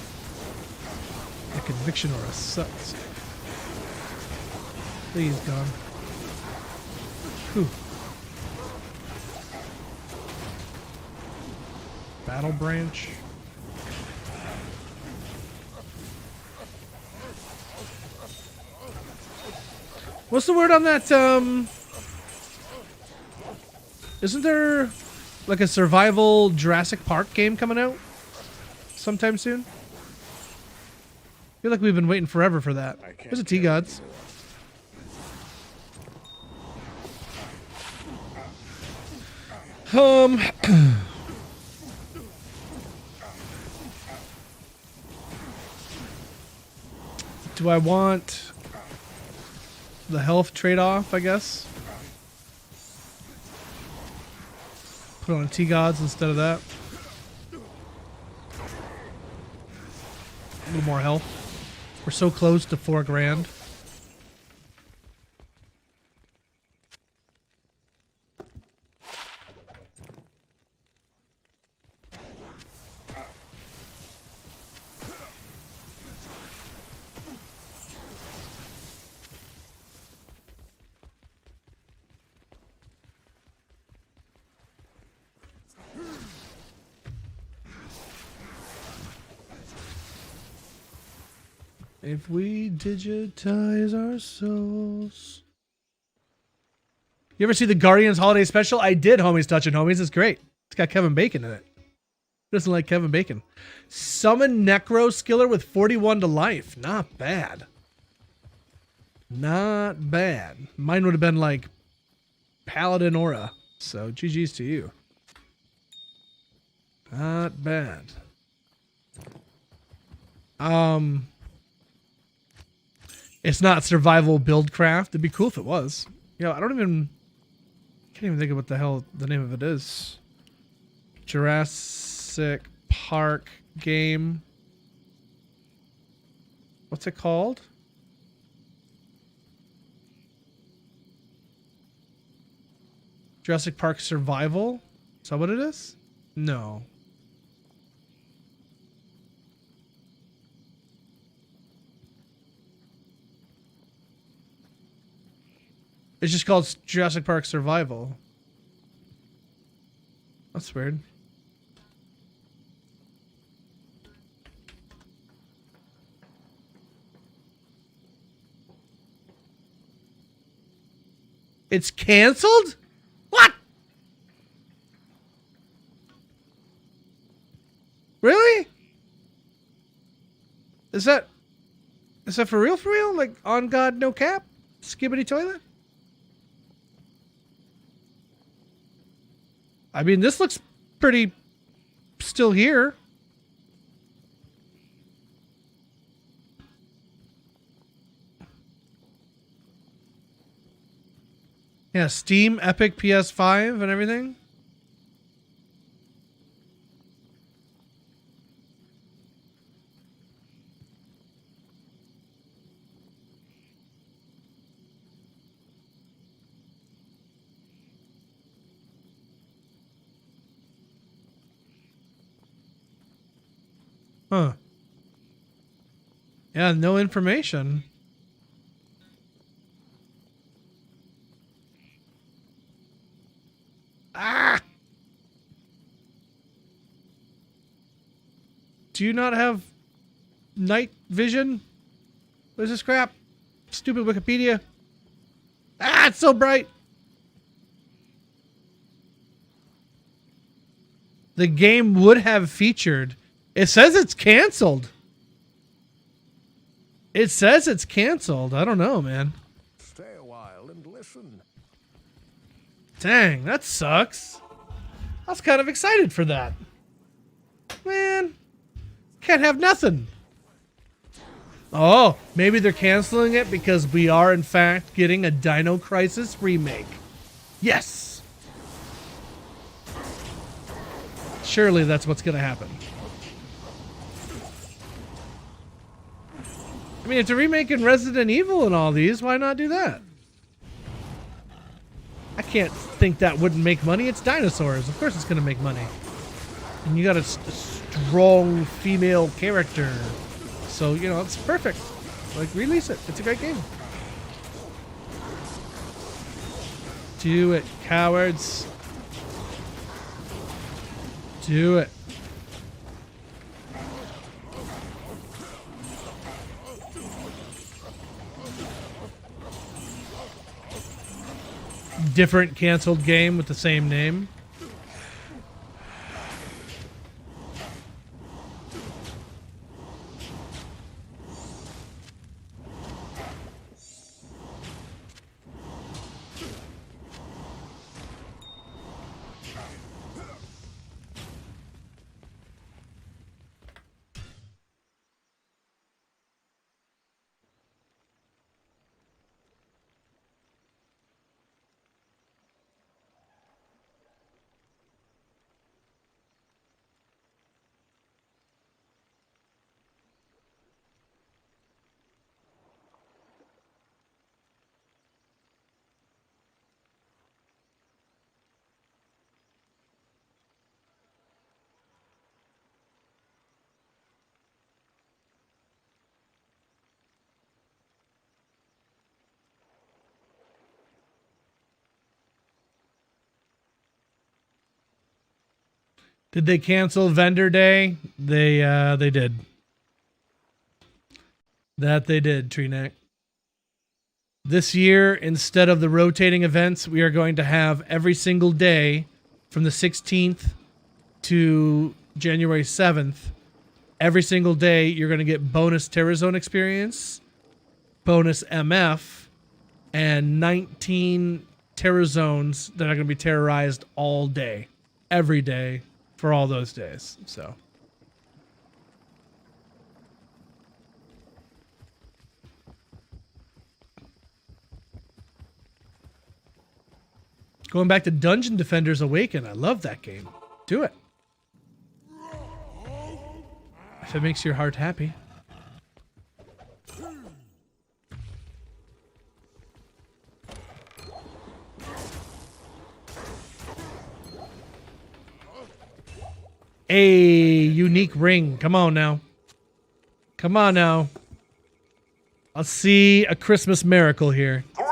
A conviction or a sucks. Please, God. Whew. Battle branch. What's the word on that? Isn't there like a survival Jurassic Park game coming out sometime soon? I feel like we've been waiting forever for that. There's a T-Gods. Do I want the health trade-off, I guess? Put on T-Gods instead of that. A little more health. We're so close to $4 grand. If we digitize our souls. You ever see the Guardians Holiday Special? I did, homies touching homies. It's great. It's got Kevin Bacon in it. Who doesn't like Kevin Bacon? Summon Necro Skiller with 41 to life. Not bad. Not bad. Mine would have been like Paladin Aura. So GG's to you. Not bad. It's not survival buildcraft. It'd be cool if it was. You know, can't even think of what the hell the name of it is. Jurassic Park game. What's it called? Jurassic Park Survival? Is that what it is? No. It's just called Jurassic Park Survival. That's weird. It's canceled? What? Really? Is that for real? For real? Like on God, no cap? Skibbity toilet? I mean, this looks pretty still here. Yeah, Steam, Epic, PS5, and everything. Huh. Yeah, no information. Ah! Do you not have night vision? What is this crap? Stupid Wikipedia. Ah, it's so bright. The game would have featured. It says it's canceled. It says it's canceled. I don't know, man. Stay a while and listen. Dang, that sucks. I was kind of excited for that. Man, can't have nothing. Oh, maybe they're canceling it because we are, in fact, getting a Dino Crisis remake. Yes! Surely that's what's going to happen. I mean, if they're remaking Resident Evil and all these, why not do that? I can't think that wouldn't make money. It's dinosaurs. Of course it's going to make money. And you got a strong female character. So, you know, it's perfect. Like, release it. It's a great game. Do it, cowards. Do it. Different canceled game with the same name. Did they cancel vendor day? They did. That they did, Tree Neck. This year, instead of the rotating events, we are going to have every single day from the 16th to January 7th. Every single day, you're going to get bonus Terra Zone experience, bonus MF, and 19 Terra Zones that are going to be terrorized all day. Every day for all those days. So. Going back to Dungeon Defenders Awaken. I love that game. Do it. If it makes your heart happy. A unique ring. Come on now. Come on now. I'll see a Christmas miracle here. 3,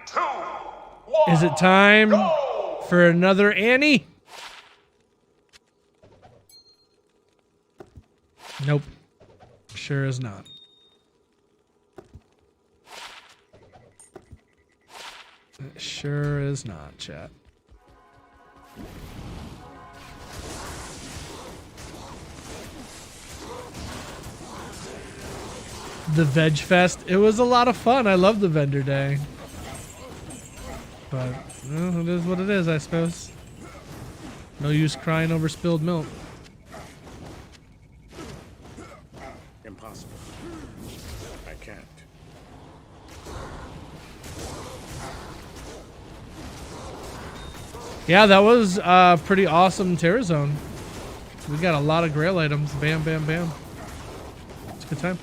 2, 1. Is it time for another Annie? Nope. Sure is not. It sure is not, chat. The Veg Fest. It was a lot of fun. I love the vendor day. But, well, it is what it is, I suppose. No use crying over spilled milk. Impossible. I can't. Yeah, that was a pretty awesome Terra Zone. We got a lot of Grail items. Bam, bam, bam. It's a good time.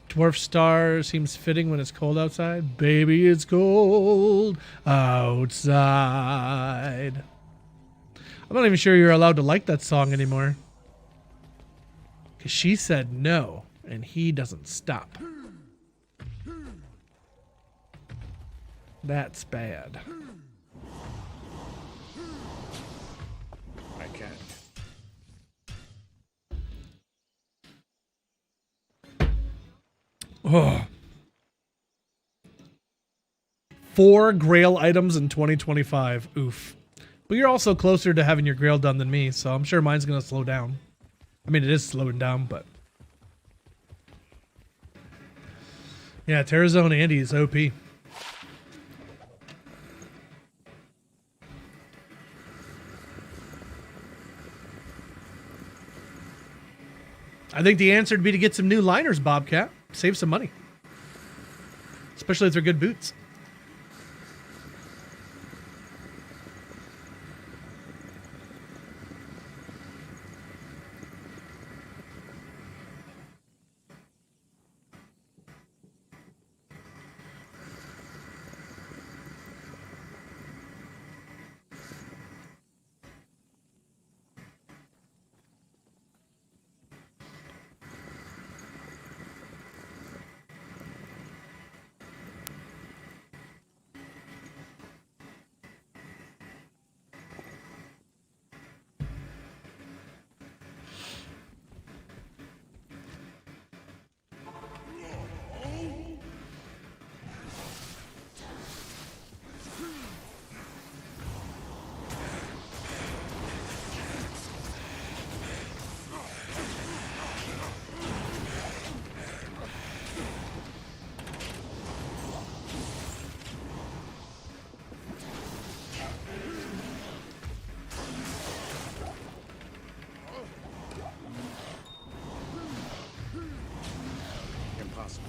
Dwarf Star seems fitting when it's cold outside. Baby, it's cold outside. I'm not even sure you're allowed to like that song anymore. Because she said no, and he doesn't stop. That's bad. I can't. Oh. 4 Grail items in 2025. Oof. But you're also closer to having your Grail done than me, so I'm sure mine's going to slow down. I mean, it is slowing down, but... yeah, Terra Zone Andy is OP. I think the answer would be to get some new liners, Bobcat. Save some money. Especially if they're good boots. Impossible.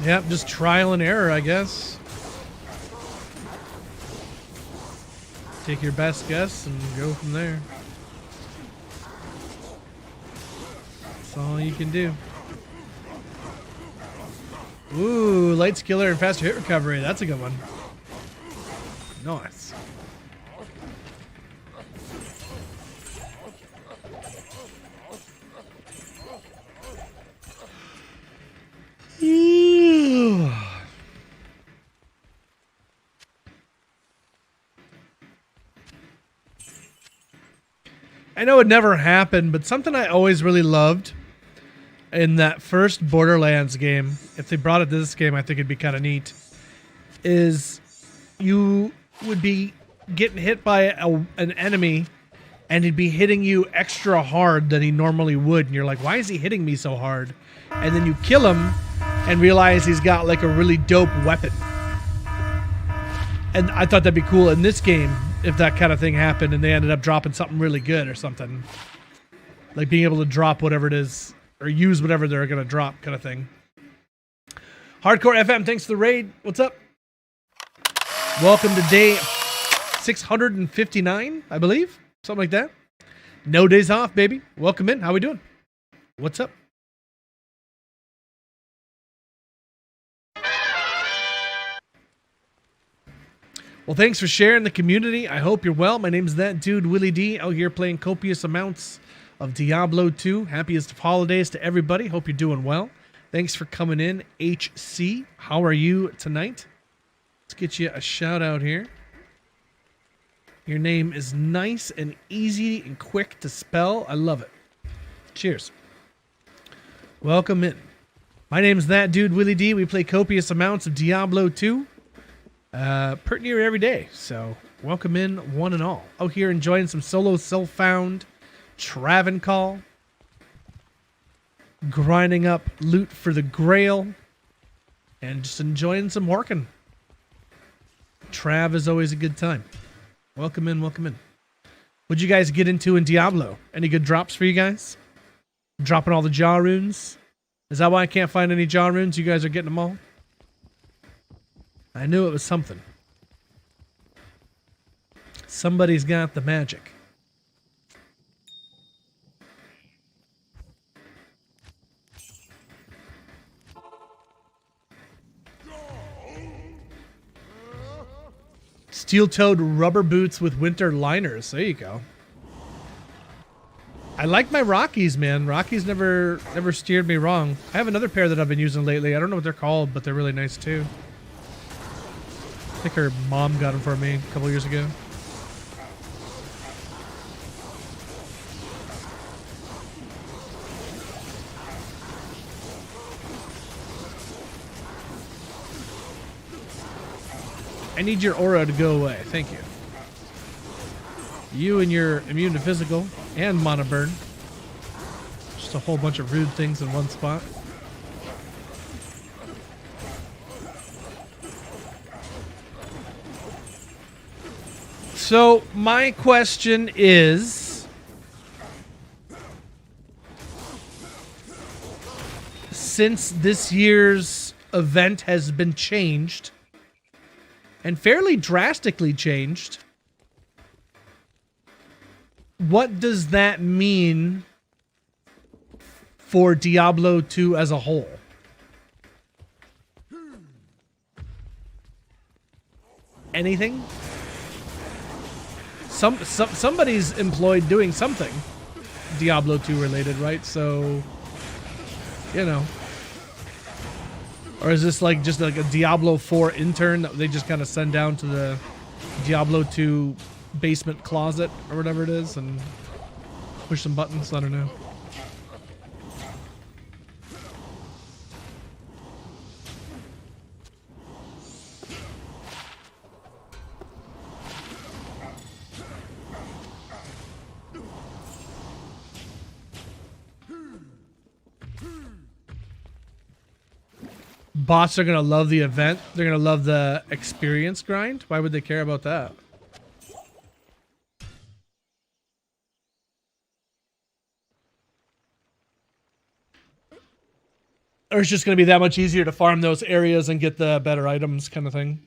Yep, just trial and error, I guess. Take your best guess and go from there. That's all you can do. Ooh, light skiller and faster hit recovery. That's a good one. Nice. I know it never happened, but something I always really loved in that first Borderlands game, if they brought it to this game, I think it'd be kind of neat, is you would be getting hit by an enemy and he'd be hitting you extra hard than he normally would. And you're like, why is he hitting me so hard? And then you kill him and realize he's got like a really dope weapon. And I thought that'd be cool in this game if that kind of thing happened and they ended up dropping something really good or something. Like being able to drop whatever it is or use whatever they're going to drop kind of thing. Hardcore FM, thanks for the raid. What's up? Welcome to day 659, I believe. Something like that. No days off, baby. Welcome in. How we doing? What's up? Well, thanks for sharing the community. I hope you're well. My name's That Dude Willie D, out here playing copious amounts of Diablo 2. Happiest of holidays to everybody. Hope you're doing well. Thanks for coming in, HC. How are you tonight? Let's get you a shout out here. Your name is nice and easy and quick to spell. I love it. Cheers. Welcome in. My name's That Dude Willie D. We play copious amounts of Diablo 2. Pretty near every day. So welcome in one and all. Out here enjoying some solo self-found Trav Call. Grinding up loot for the Grail. And just enjoying some working. Trav is always a good time. Welcome in, welcome in. What'd you guys get into in Diablo? Any good drops for you guys? Dropping all the jaw runes? Is that why I can't find any jaw runes? You guys are getting them all? I knew it was something. Somebody's got the magic. Steel-toed rubber boots with winter liners. There you go. I like my Rockies, man. Rockies never steered me wrong. I have another pair that I've been using lately. I don't know what they're called, but they're really nice too. I think her mom got them for me a couple years ago. I need your aura to go away. Thank you. You and your immune to physical and mana burn. Just a whole bunch of rude things in one spot. So my question is, since this year's event has been changed, and fairly drastically changed, what does that mean for Diablo 2 as a whole? Anything? Somebody's employed doing something Diablo 2 related, right? So, you know. Or is this like just like a Diablo 4 intern that they just kind of send down to the Diablo 2 basement closet or whatever it is and push some buttons? I don't know. Bots are going to love the event. They're going to love the experience grind. Why would they care about that? Or it's just going to be that much easier to farm those areas and get the better items kind of thing.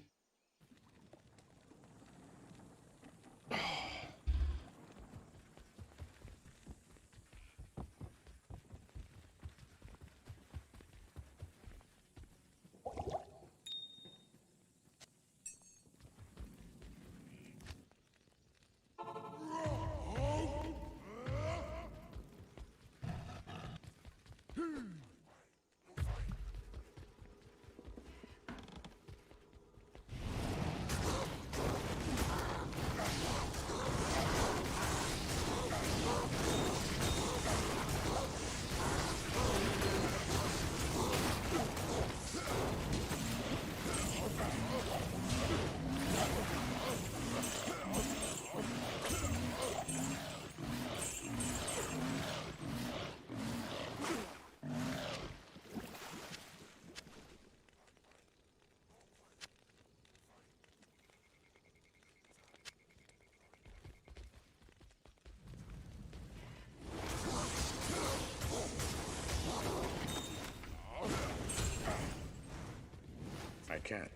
can't.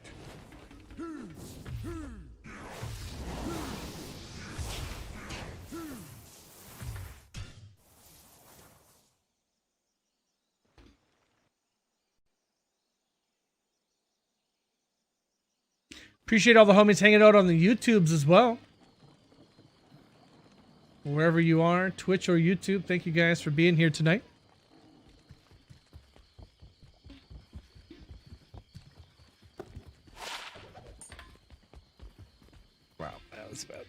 Appreciate all the homies hanging out on the YouTubes as well. Wherever you are, Twitch or YouTube, thank you guys for being here tonight. Wow, that was bad.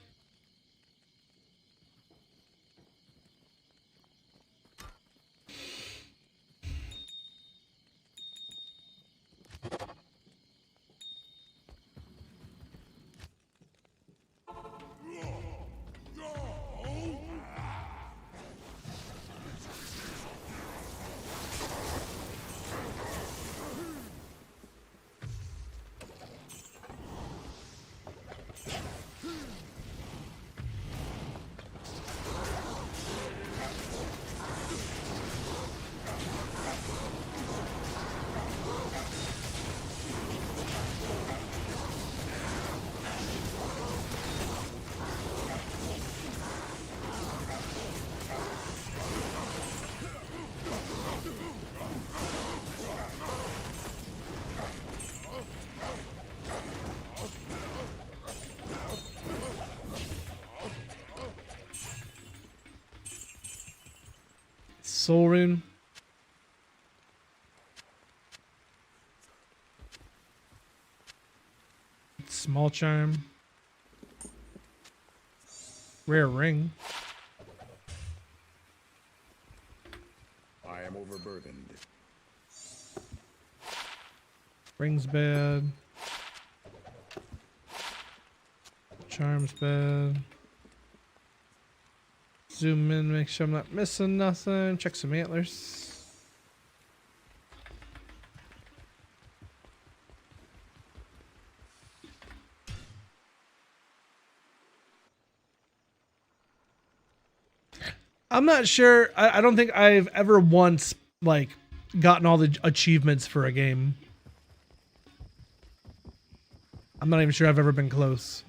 Soul Rune. Small Charm. Rare Ring. I am overburdened. Ring's bad. Charm's bad. Zoom in, make sure I'm not missing nothing. Check some antlers. I'm not sure. I don't think I've ever once, like, gotten all the achievements for a game. I'm not even sure I've ever been close.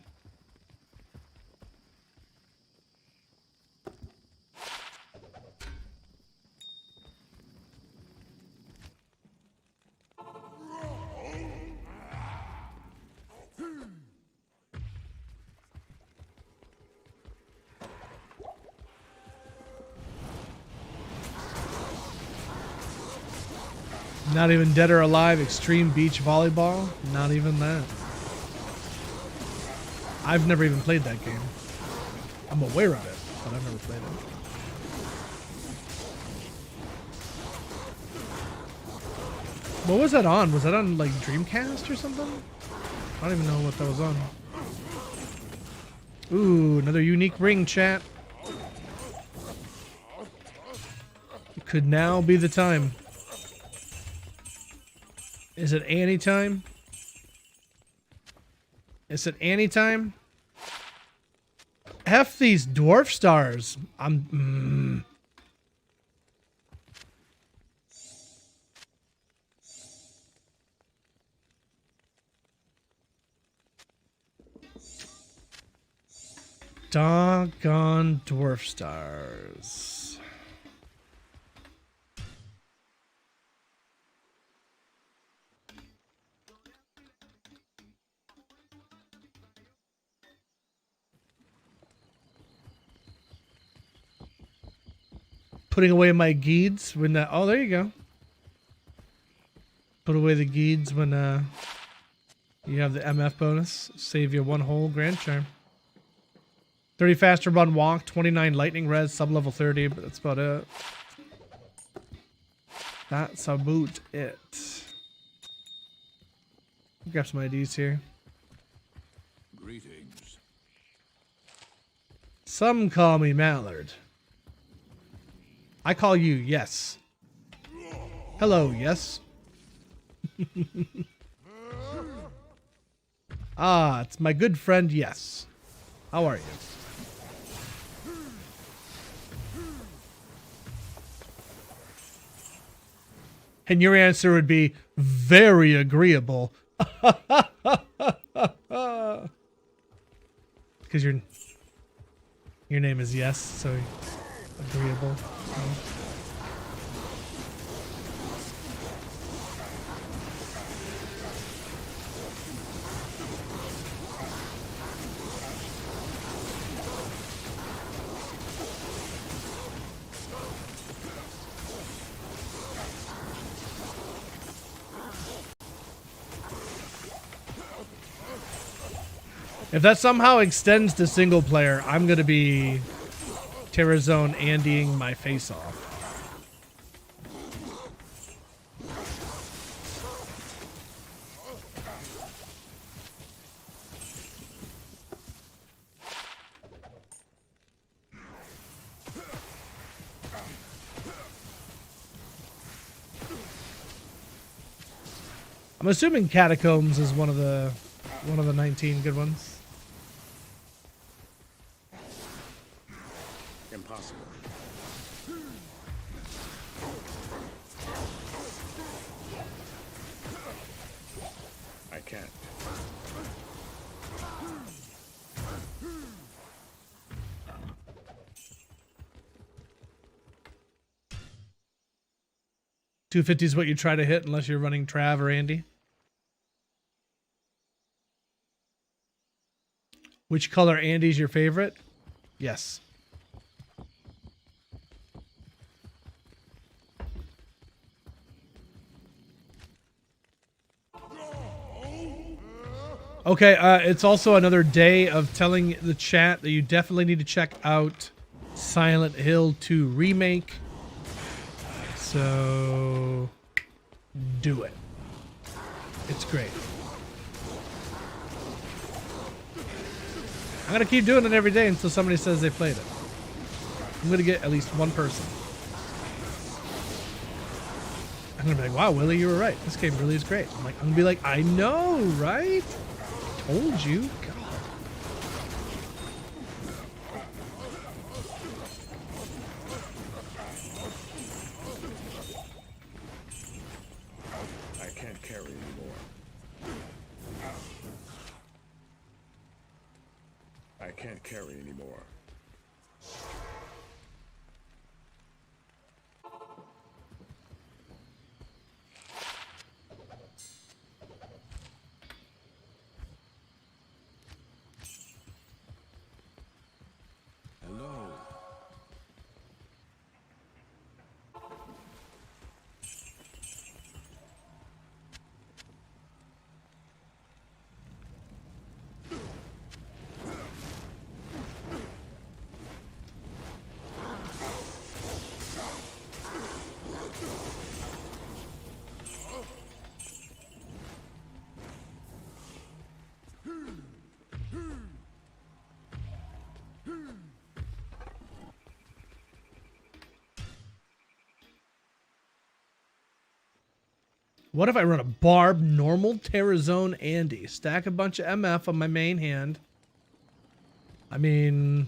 Not even Dead or Alive Extreme Beach Volleyball? Not even that. I've never even played that game. I'm aware of it, but I've never played it. What was that on? Was that on like Dreamcast or something? I don't even know what that was on. Ooh, another unique ring, chat. It could now be the time. Is it Annie time? Is it Annie time? F these dwarf stars. Doggone dwarf stars. Putting away my geeds when oh, there you go. Put away the geeds when you have the MF bonus. Save you one whole Grand Charm. 30 faster run walk, 29 lightning res, sub level 30, but that's about it. That's about it. Grab some IDs here. Greetings. Some call me Mallard. I call you Yes. Hello, Yes. Ah, it's my good friend Yes. How are you? And your answer would be very agreeable, Because your name is Yes, so agreeable. If that somehow extends to single player, I'm gonna be Terrazone Andying my face off. I'm assuming Catacombs is one of the 19 good ones. Impossible. I can't. $250 is what you try to hit unless you're running Trav or Andy. Which color Andy's your favorite? Yes. Okay, it's also another day of telling the chat that you definitely need to check out Silent Hill 2 Remake. So, do it. It's great. I'm going to keep doing it every day until somebody says they played it. I'm going to get at least one person. I'm going to be like, wow, Willie, you were right. This game really is great. I'm going to be like, I know, right? Told you. God. I can't carry anymore. I can't carry anymore. Hello. What if I run a Barb, normal, Terrazone, Andy? Stack a bunch of MF on my main hand. I mean,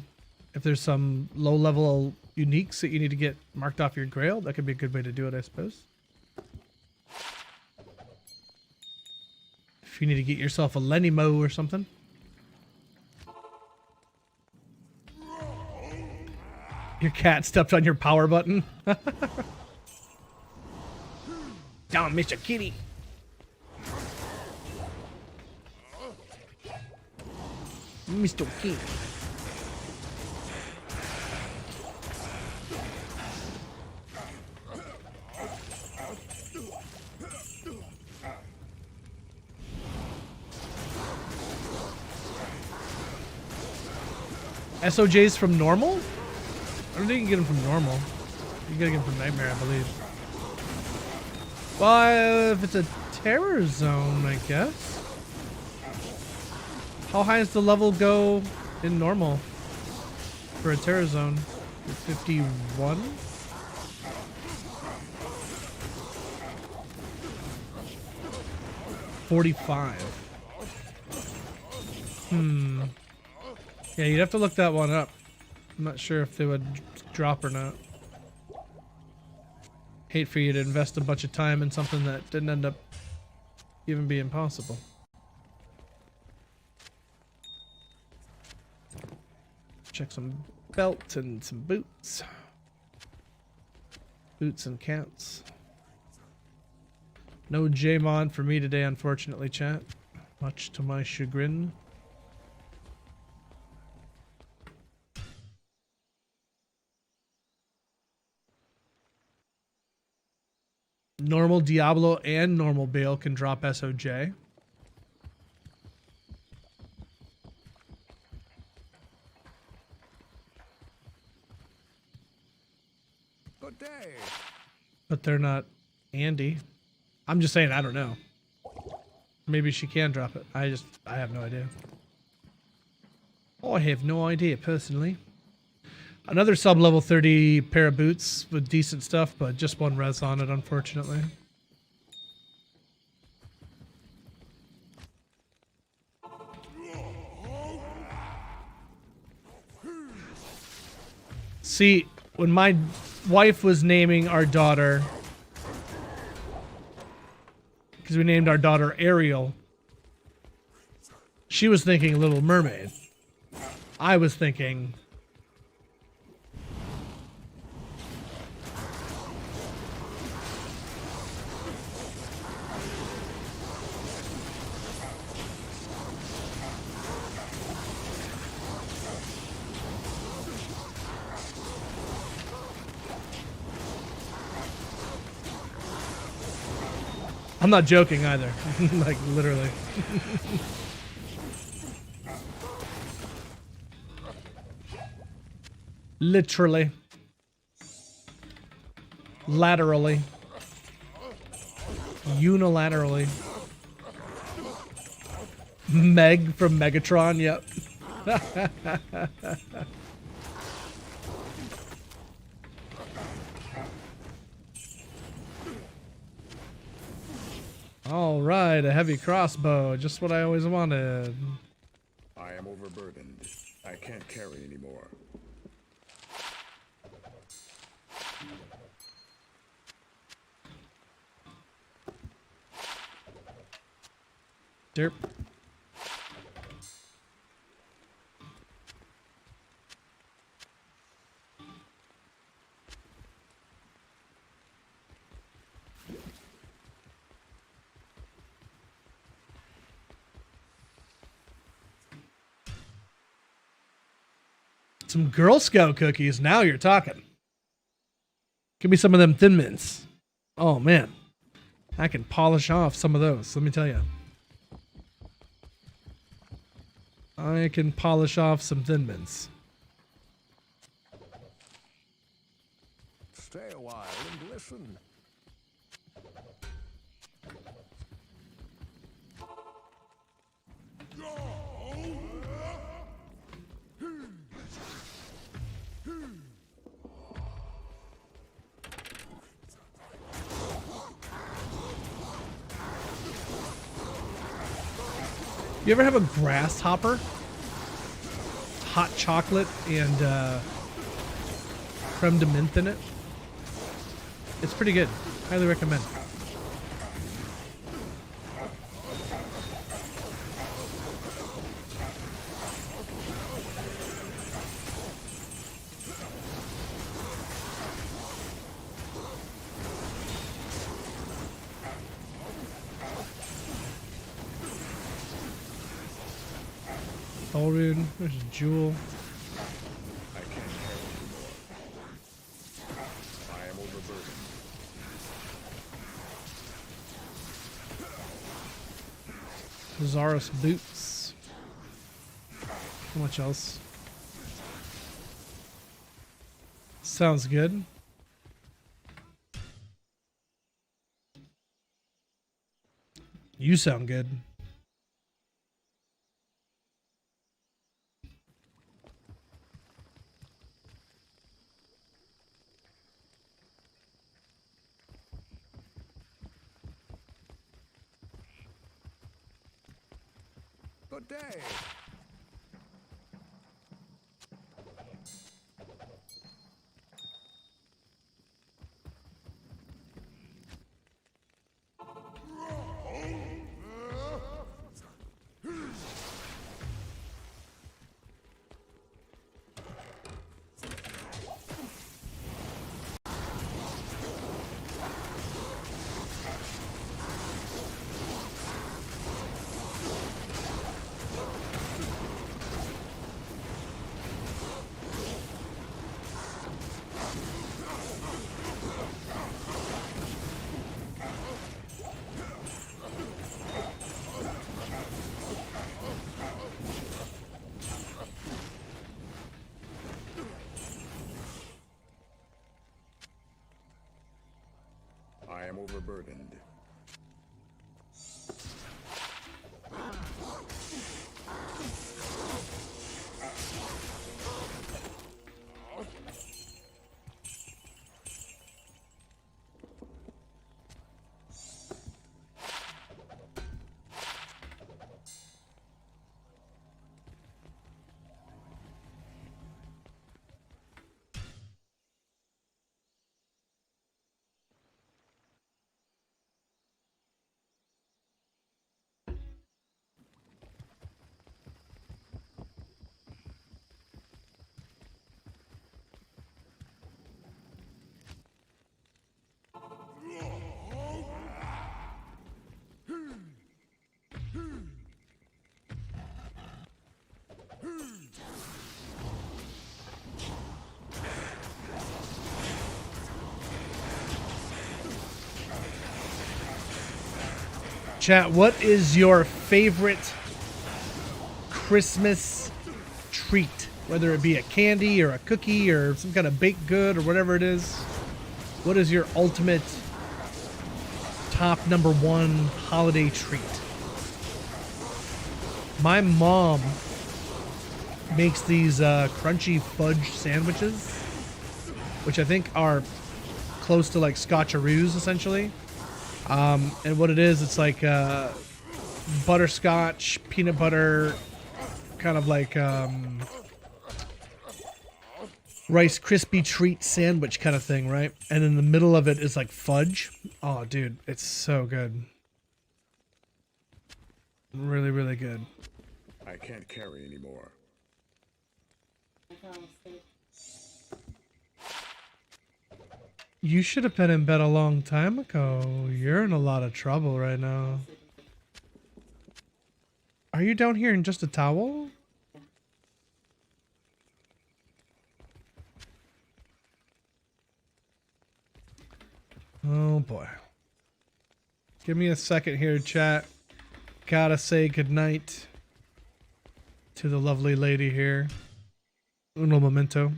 if there's some low-level uniques that you need to get marked off your grail, that could be a good way to do it, I suppose. If you need to get yourself a Lenimo or something. Your cat stepped on your power button. Down, Mr. Kitty. Mr. Kitty. SOJs from normal? I don't think you can get them from normal. You gotta get them from Nightmare, I believe. Well, if it's a terror zone, I guess. How high does the level go in normal for a terror zone? 51? $45. Yeah, you'd have to look that one up. I'm not sure if they would drop or not. Hate for you to invest a bunch of time in something that didn't end up, even be impossible. Check some belt and some boots. Boots and counts. No J-Mod for me today, unfortunately, chat. Much to my chagrin. Normal Diablo and normal Bale can drop SOJ. Good day. But they're not Andy. I'm just saying, I don't know. Maybe she can drop it. I have no idea. I have no idea, personally. Another sub-level 30 pair of boots with decent stuff, but just one res on it, unfortunately. See, when my wife was naming our daughter, because we named our daughter Ariel, she was thinking Little Mermaid. I was thinking... I'm not joking either. Like, literally. Literally. Laterally. Unilaterally. Meg from Megatron, yep. All right, a heavy crossbow, just what I always wanted. I am overburdened. I can't carry anymore. Derp. Some Girl Scout cookies. Now you're talking. Give me some of them Thin Mints. Oh, man. I can polish off some of those. Let me tell you. I can polish off some Thin Mints. Stay a while and listen. You ever have a grasshopper? Hot chocolate and creme de menthe in it? It's pretty good. Highly recommend. Rune, there's a jewel. I can't carry anymore. I am overburdened. Zaros boots. How much else? Sounds good. You sound good. Good day. am overburdened. Chat, what is your favorite Christmas treat? Whether it be a candy or a cookie or some kind of baked good or whatever it is. What is your ultimate top number one holiday treat? My mom makes these crunchy fudge sandwiches, which I think are close to like scotcheroos essentially. And what it is, it's like butterscotch, peanut butter, kind of like Rice Krispie treat sandwich kind of thing, right? And in the middle of it is like fudge. Oh, dude, it's so good. Really, really good. I can't carry anymore. You should have been in bed a long time ago. You're in a lot of trouble right now. Are you down here in just a towel? Oh boy. Give me a second here, chat. Gotta say goodnight to the lovely lady here. Uno momento.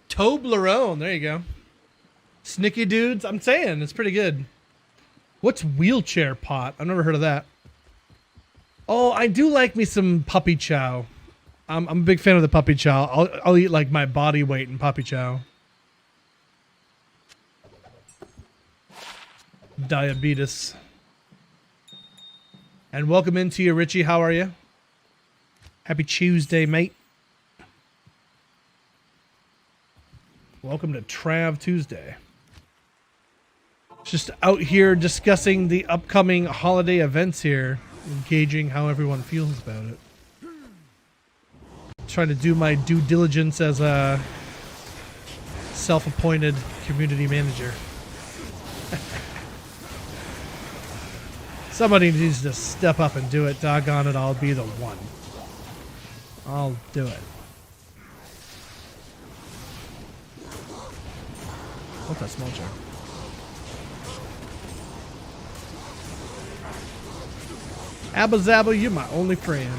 Toblerone, there you go. Snicky dudes, I'm saying it's pretty good. What's wheelchair pot? I've never heard of that. Oh, I do like me some puppy chow. I'm a big fan of the puppy chow. I'll eat like my body weight in puppy chow. Diabetes. And welcome into you, Richie. How are you? Happy Tuesday, mate. Welcome to Trav Tuesday. Just out here discussing the upcoming holiday events here, engaging how everyone feels about it. Trying to do my due diligence as a self-appointed community manager. Somebody needs to step up and do it. Doggone it, I'll be the one. I'll do it. What's that small jar? Abba Zabba, you're my only friend.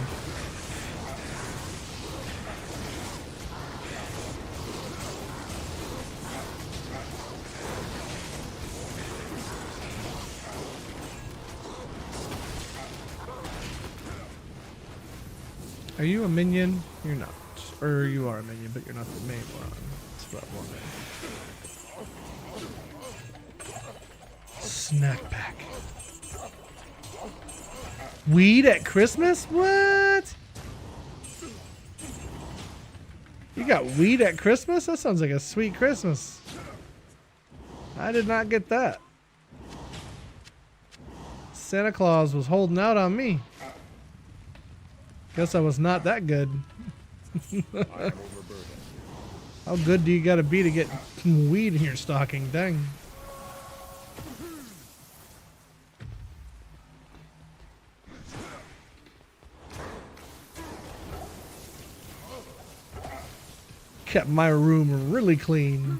Are you a minion? You're not. Or you are a minion, but you're not the main one. That's what I'm wondering. Snack pack. Weed at Christmas? What? You got weed at Christmas? That sounds like a sweet Christmas. I did not get that. Santa Claus was holding out on me. Guess I was not that good. How good do you gotta be to get weed in your stocking? Dang. Kept my room really clean.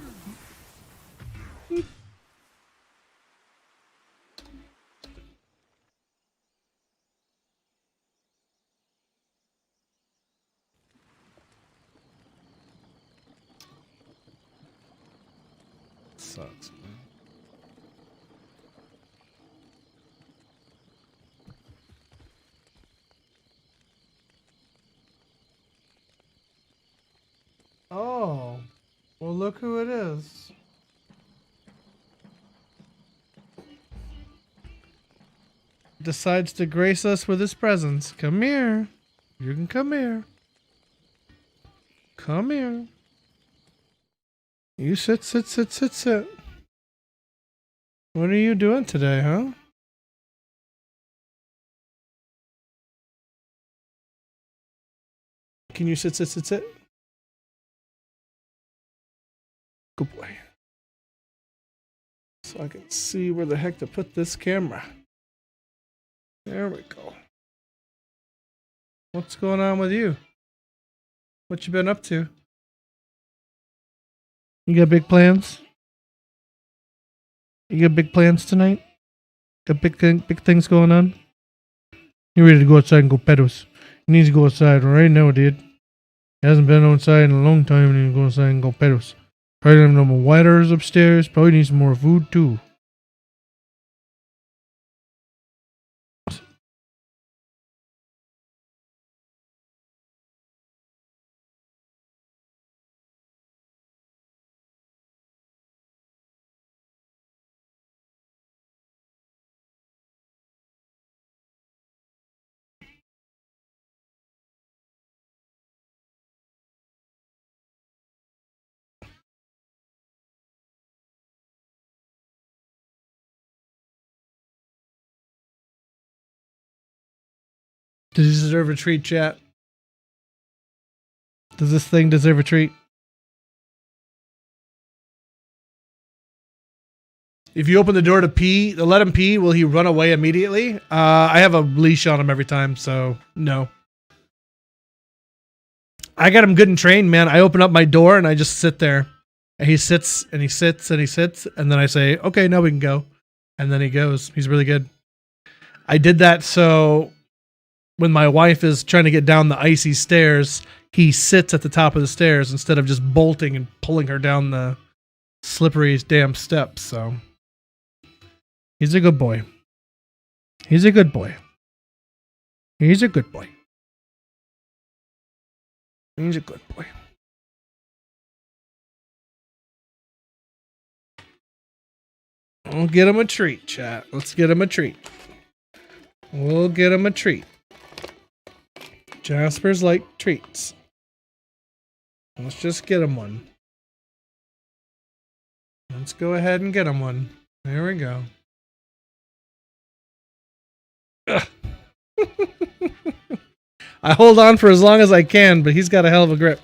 Sucks, man. Oh, well, look who it is. Decides to grace us with his presence. Come here. You can come here. Come here. You sit. What are you doing today, huh? Can you sit? Good boy. So I can see where the heck to put this camera. There we go. What's going on with you? What you been up to? You got big plans? You got big plans tonight? Got big things going on? You ready to go outside and go pedals? You need to go outside right now, dude. He hasn't been outside in a long time and he's go outside and go pedals. Probably have no more waters upstairs. Probably need some more food too. Does he deserve a treat, chat? Does this thing deserve a treat? If you open the door to pee, to let him pee, will he run away immediately? I have a leash on him every time, so no. I got him good and trained, man. I open up my door and I just sit there. And he sits and he sits and he sits. And then I say, okay, now we can go. And then he goes. He's really good. I did that so when my wife is trying to get down the icy stairs, he sits at the top of the stairs instead of just bolting and pulling her down the slippery damn steps. So he's a good boy. He's a good boy. He's a good boy. He's a good boy. We'll get him a treat, chat. Let's get him a treat. We'll get him a treat. Jasper's like treats. Let's just get him one. Let's go ahead and get him one. There we go. I hold on for as long as I can, but he's got a hell of a grip.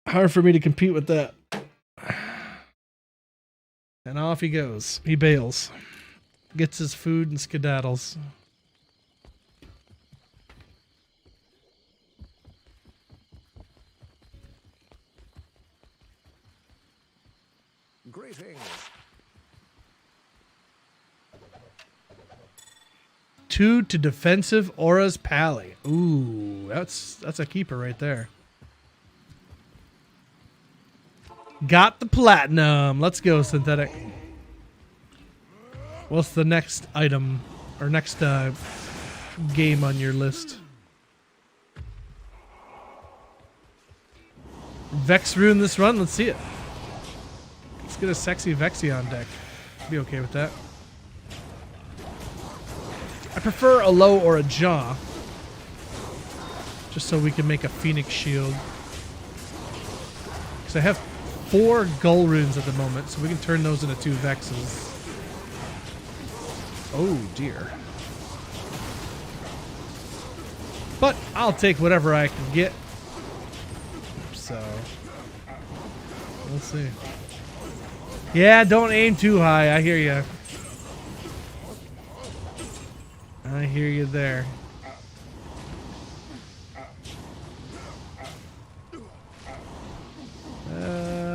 Hard for me to compete with that. And off he goes. He bails. Gets his food and skedaddles. Greetings. 2 to defensive Aura's Pally. Ooh, that's a keeper right there. Got the platinum. Let's go, Synthetic. What's the next item or next game on your list? Vex rune this run. Let's see it. Let's get a sexy Vexy on deck. Be okay with that. I prefer a low or a jaw. Just so we can make a Phoenix shield. Because I have 4 Gull runes at the moment, so we can turn those into 2 Vexes. Oh dear. But I'll take whatever I can get. So, we'll see. Yeah, don't aim too high. I hear you. I hear you there.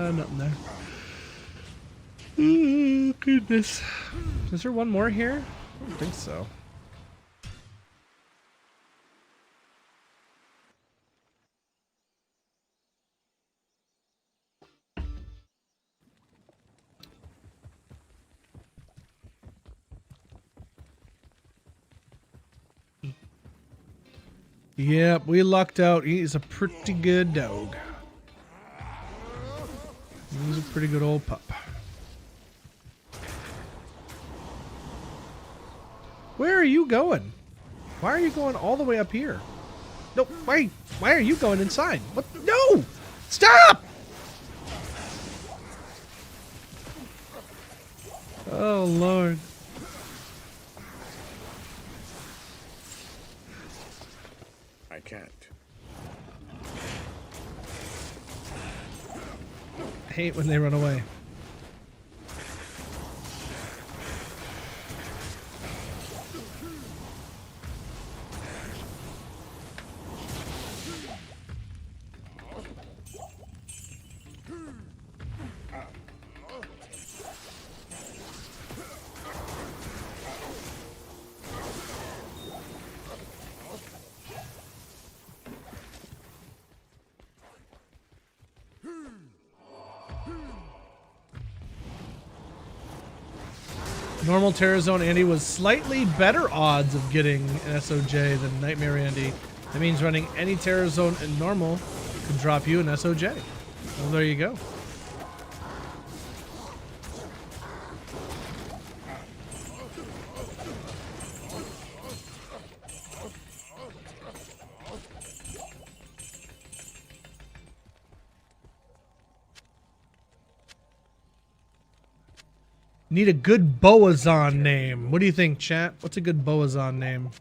Nothing there. Oh, goodness. Is there one more here? I don't think so. Yep, we lucked out. He's a pretty good dog. He's a pretty good old pup. Where are you going? Why are you going all the way up here? No, why are you going inside? What? No! Stop! Oh, Lord. I can't. I hate when they run away. Normal Terrazone Andy was slightly better odds of getting an SOJ than Nightmare Andy. That means running any Terrazone in normal can drop you an SOJ. Well, there you go. Need a good Boazon name. What do you think, chat? What's a good Boazon name?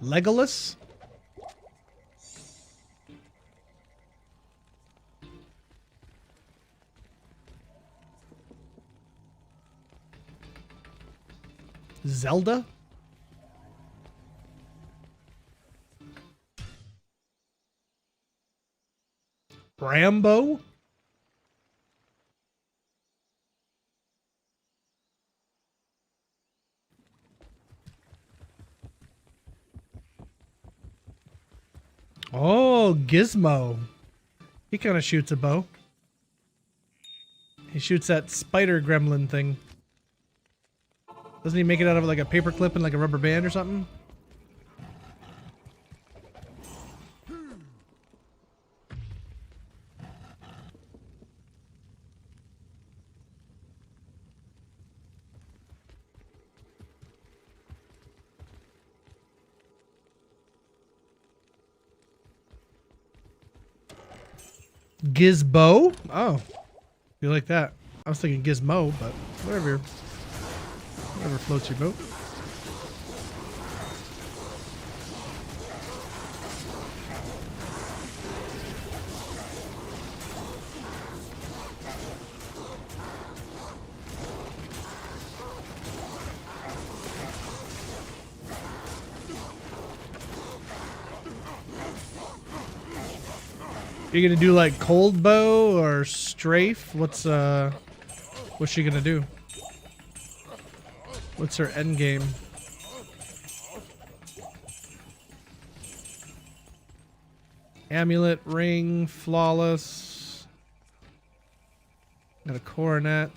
Legolas? Zelda? Rambo? Oh, Gizmo. He kind of shoots a bow. He shoots that spider gremlin thing. Doesn't he make it out of like a paper clip and like a rubber band or something? Gizbo? Oh. You like that? I was thinking Gizmo, but whatever. Whatever floats your boat. You gonna do like cold bow or strafe? What's she gonna do? What's her end game? Amulet, ring, flawless. Got a coronet.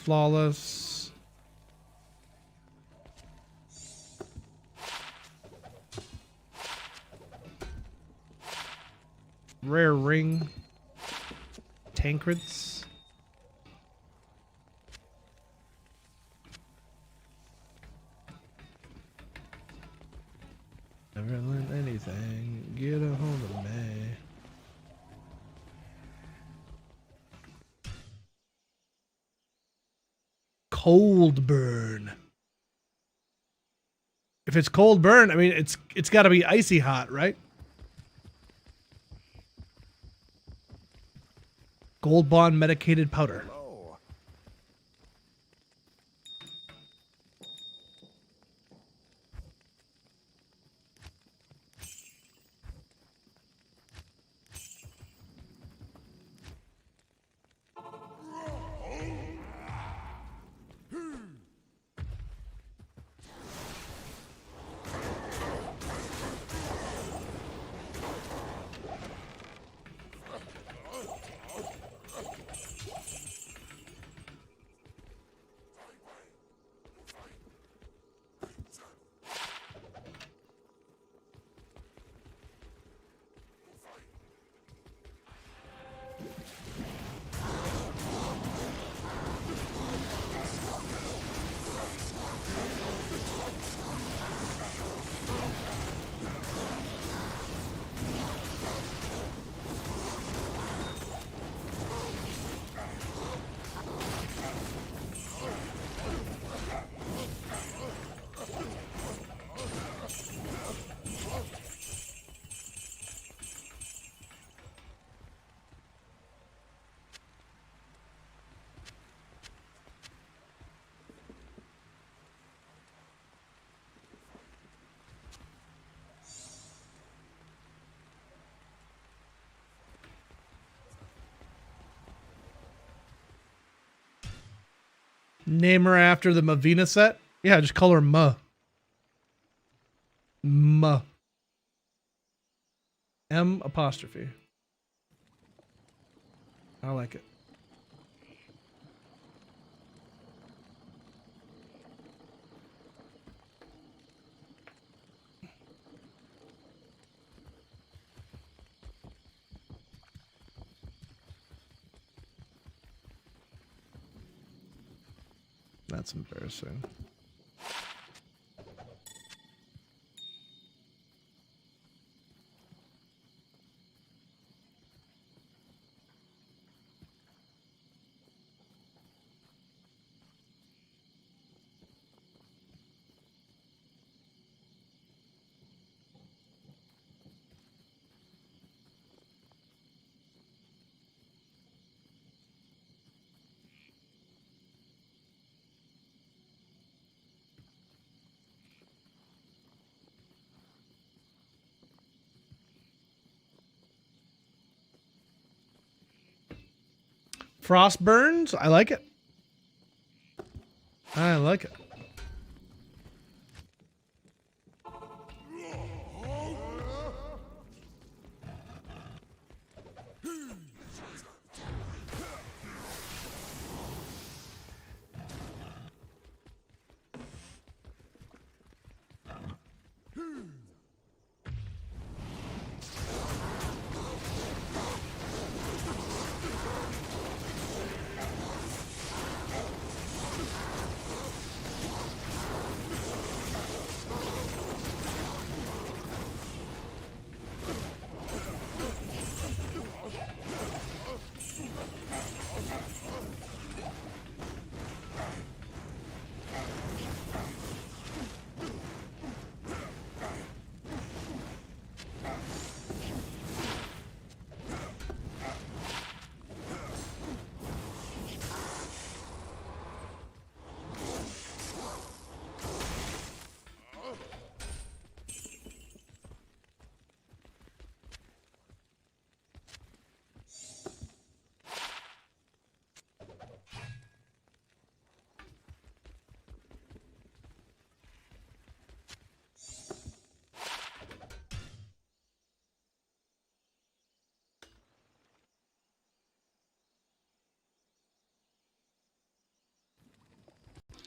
flawless. Rare ring. Tankreds. Never learned anything. Get a hold of me. Cold burn. If it's cold burn, I mean it's got to be icy hot, right? Gold bond medicated powder. Oh, Name her after the Mavina set? Yeah, just call her Ma. Ma. M apostrophe. I like it. That's embarrassing. Frost burns? I like it. I like it.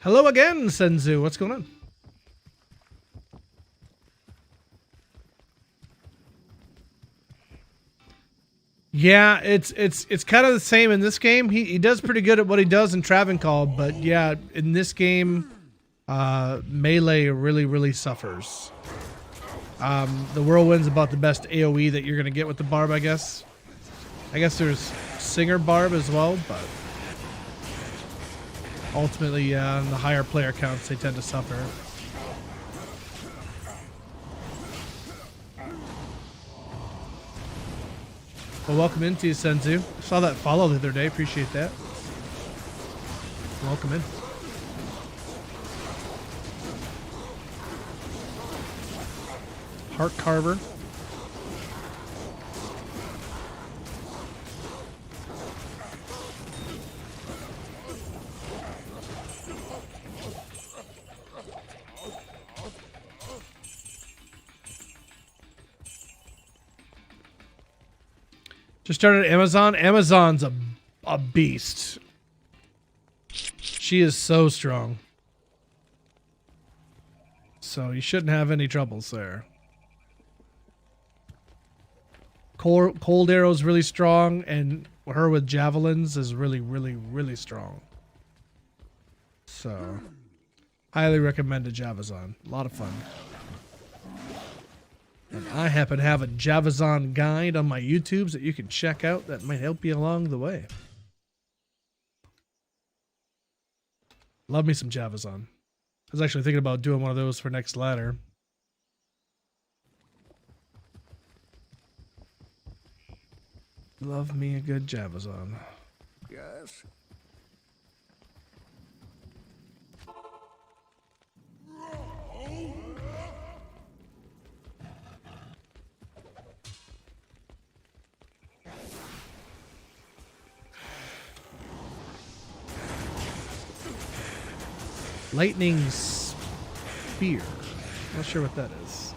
Hello again, Senzu. What's going on? Yeah, it's kind of the same in this game. He does pretty good at what he does in Travancore, but yeah, in this game, melee really suffers. The Whirlwind's about the best AoE that you're gonna get with the Barb, I guess. I guess there's Singer Barb as well, but ultimately, in the higher player counts, they tend to suffer. Well, welcome into you, Senzu. Saw that follow the other day. Appreciate that. Welcome in. Heart Carver. Just started Amazon. Amazon's a beast. She is so strong. So you shouldn't have any troubles there. Cold Arrow's really strong, and her with javelins is really strong. So, highly recommend a Javazon. A lot of fun. And I happen to have a Javazon guide on my YouTubes that you can check out that might help you along the way. Love me some Javazon. I was actually thinking about doing one of those for next ladder. Love me a good Javazon. Yes. Lightning Spear. Not sure what that is.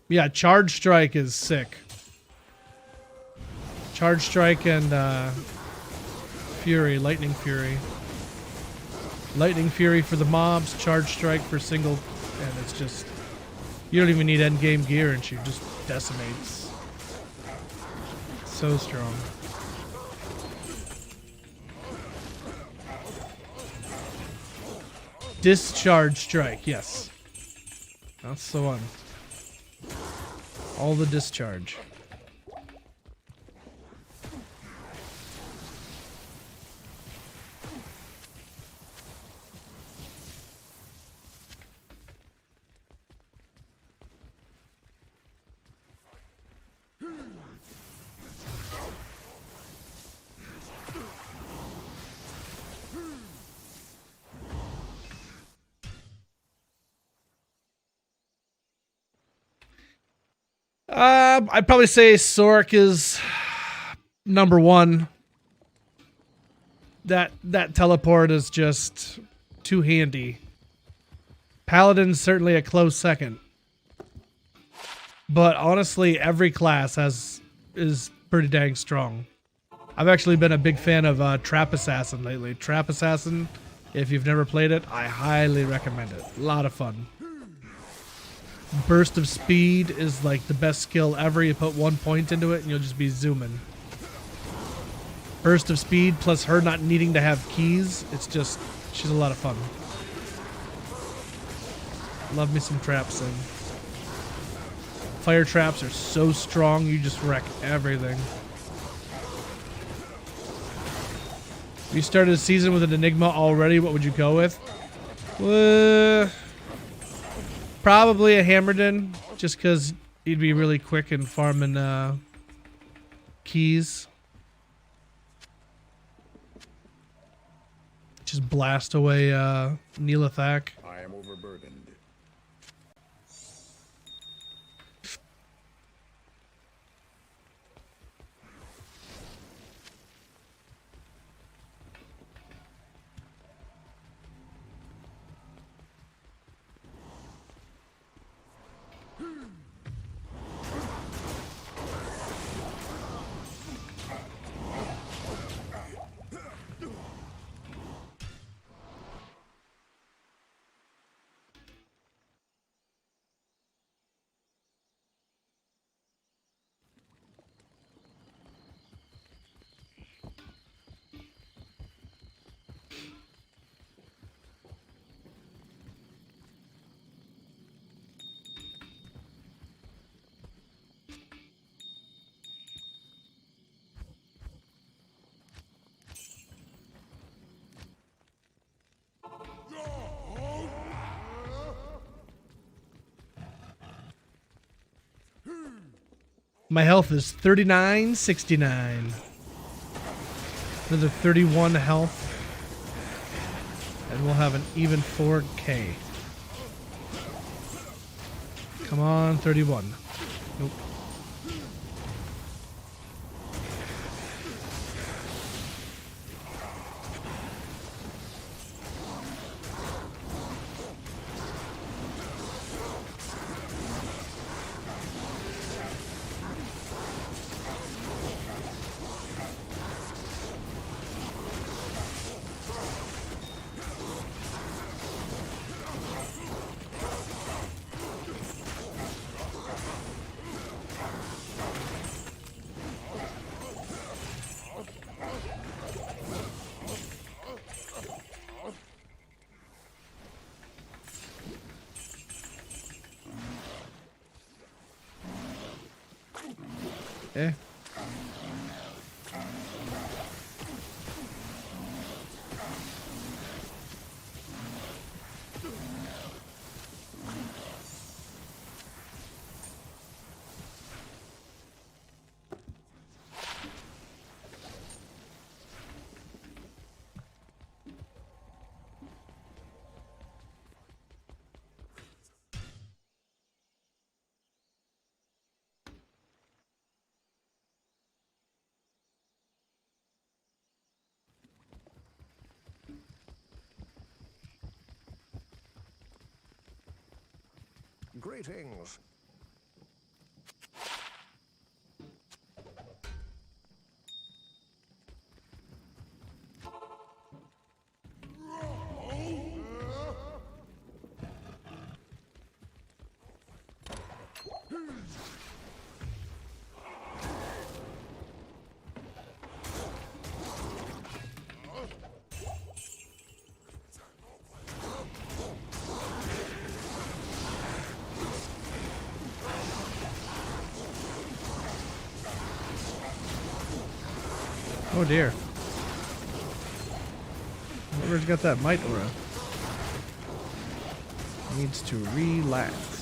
Yeah, Charge Strike is sick. Charge Strike and Fury, Lightning Fury. Lightning Fury for the mobs, Charge Strike for single, and it's just, you don't even need endgame gear and she just decimates. So strong. Discharge Strike, yes. That's the one. All the discharge. I'd probably say Sork is number one. That teleport is just too handy. Paladin's certainly a close second. But honestly, every class is pretty dang strong. I've actually been a big fan of Trap Assassin lately. Trap Assassin, if you've never played it, I highly recommend it. A lot of fun. Burst of Speed is like the best skill ever. You put 1 point into it and you'll just be zooming. Burst of Speed plus her not needing to have keys. It's just, she's a lot of fun. Love me some traps in. Fire traps are so strong, you just wreck everything. You started a season with an Enigma already, what would you go with? Probably a Hammerden, just because he'd be really quick in farming keys. just blast away Neelathak. I am overburdened. My health is 3969. Another 31 health. And we'll have an even 4K. Come on, 31. Nope. Eh. Greetings. Oh dear. Whoever's got that might aura needs to relax.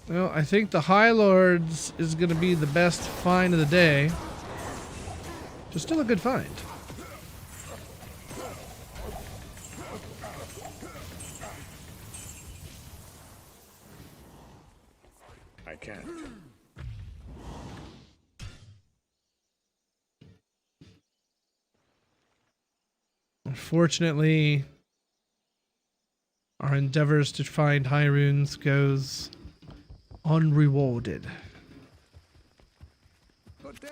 Well, I think the High Lords is going to be the best find of the day. Just still a good find. I can't. Unfortunately, our endeavors to find high runes goes unrewarded. Good day.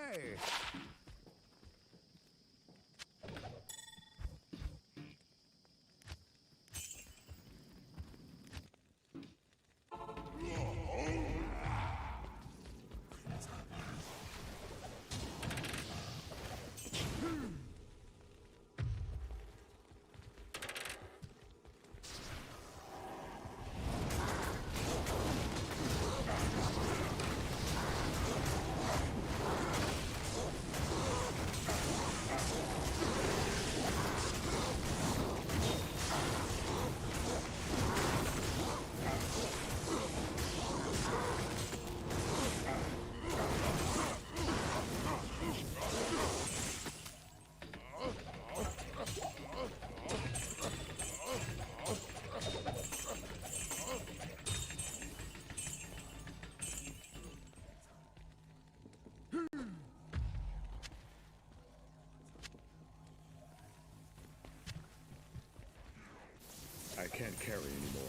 carry anymore.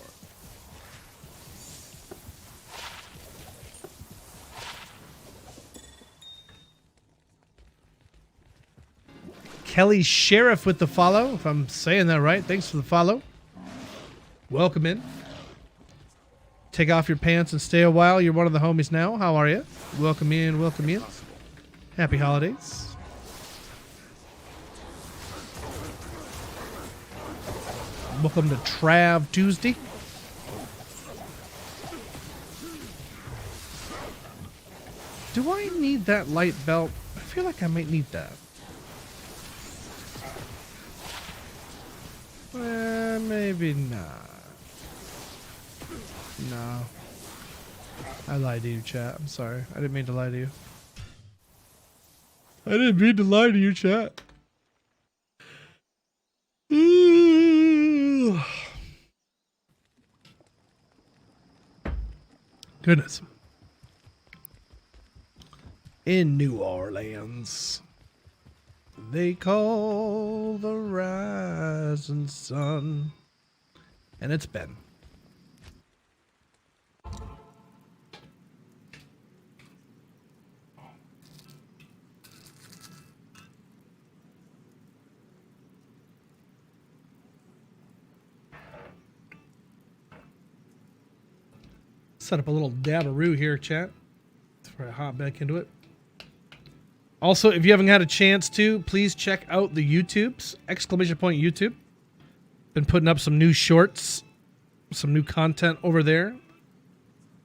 Kelly Sheriff with the follow, if I'm saying that right. Thanks for the follow. Welcome in. Take off your pants and stay a while. You're one of the homies now. How are you? Welcome in, welcome in. Happy holidays. Welcome to Trav Tuesday. Do I need that light belt? I feel like I might need that. Maybe not. No. I lied to you, chat. I'm sorry. I didn't mean to lie to you. I didn't mean to lie to you, chat. Ooh. Goodness. In New Orleans, they call the rising sun. And it's Ben. Set up a little dabaroo here, chat. Before I hop back into it. Also, if you haven't had a chance to, please check out the YouTubes. Exclamation point YouTube. Been putting up some new shorts, some new content over there.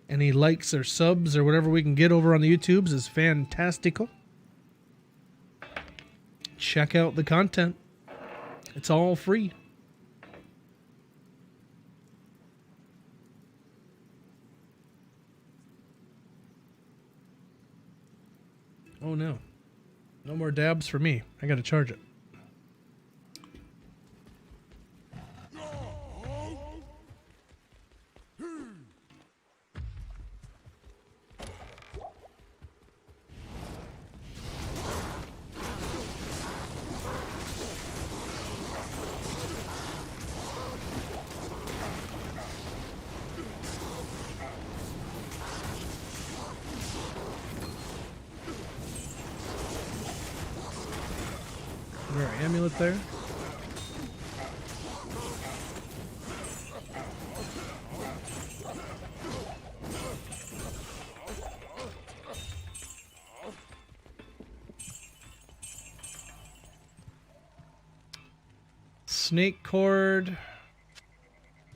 Any likes or subs or whatever we can get over on the YouTubes is fantastical. Check out the content. It's all free. Oh no. No more dabs for me. I gotta charge it. Our amulet there. Snake cord,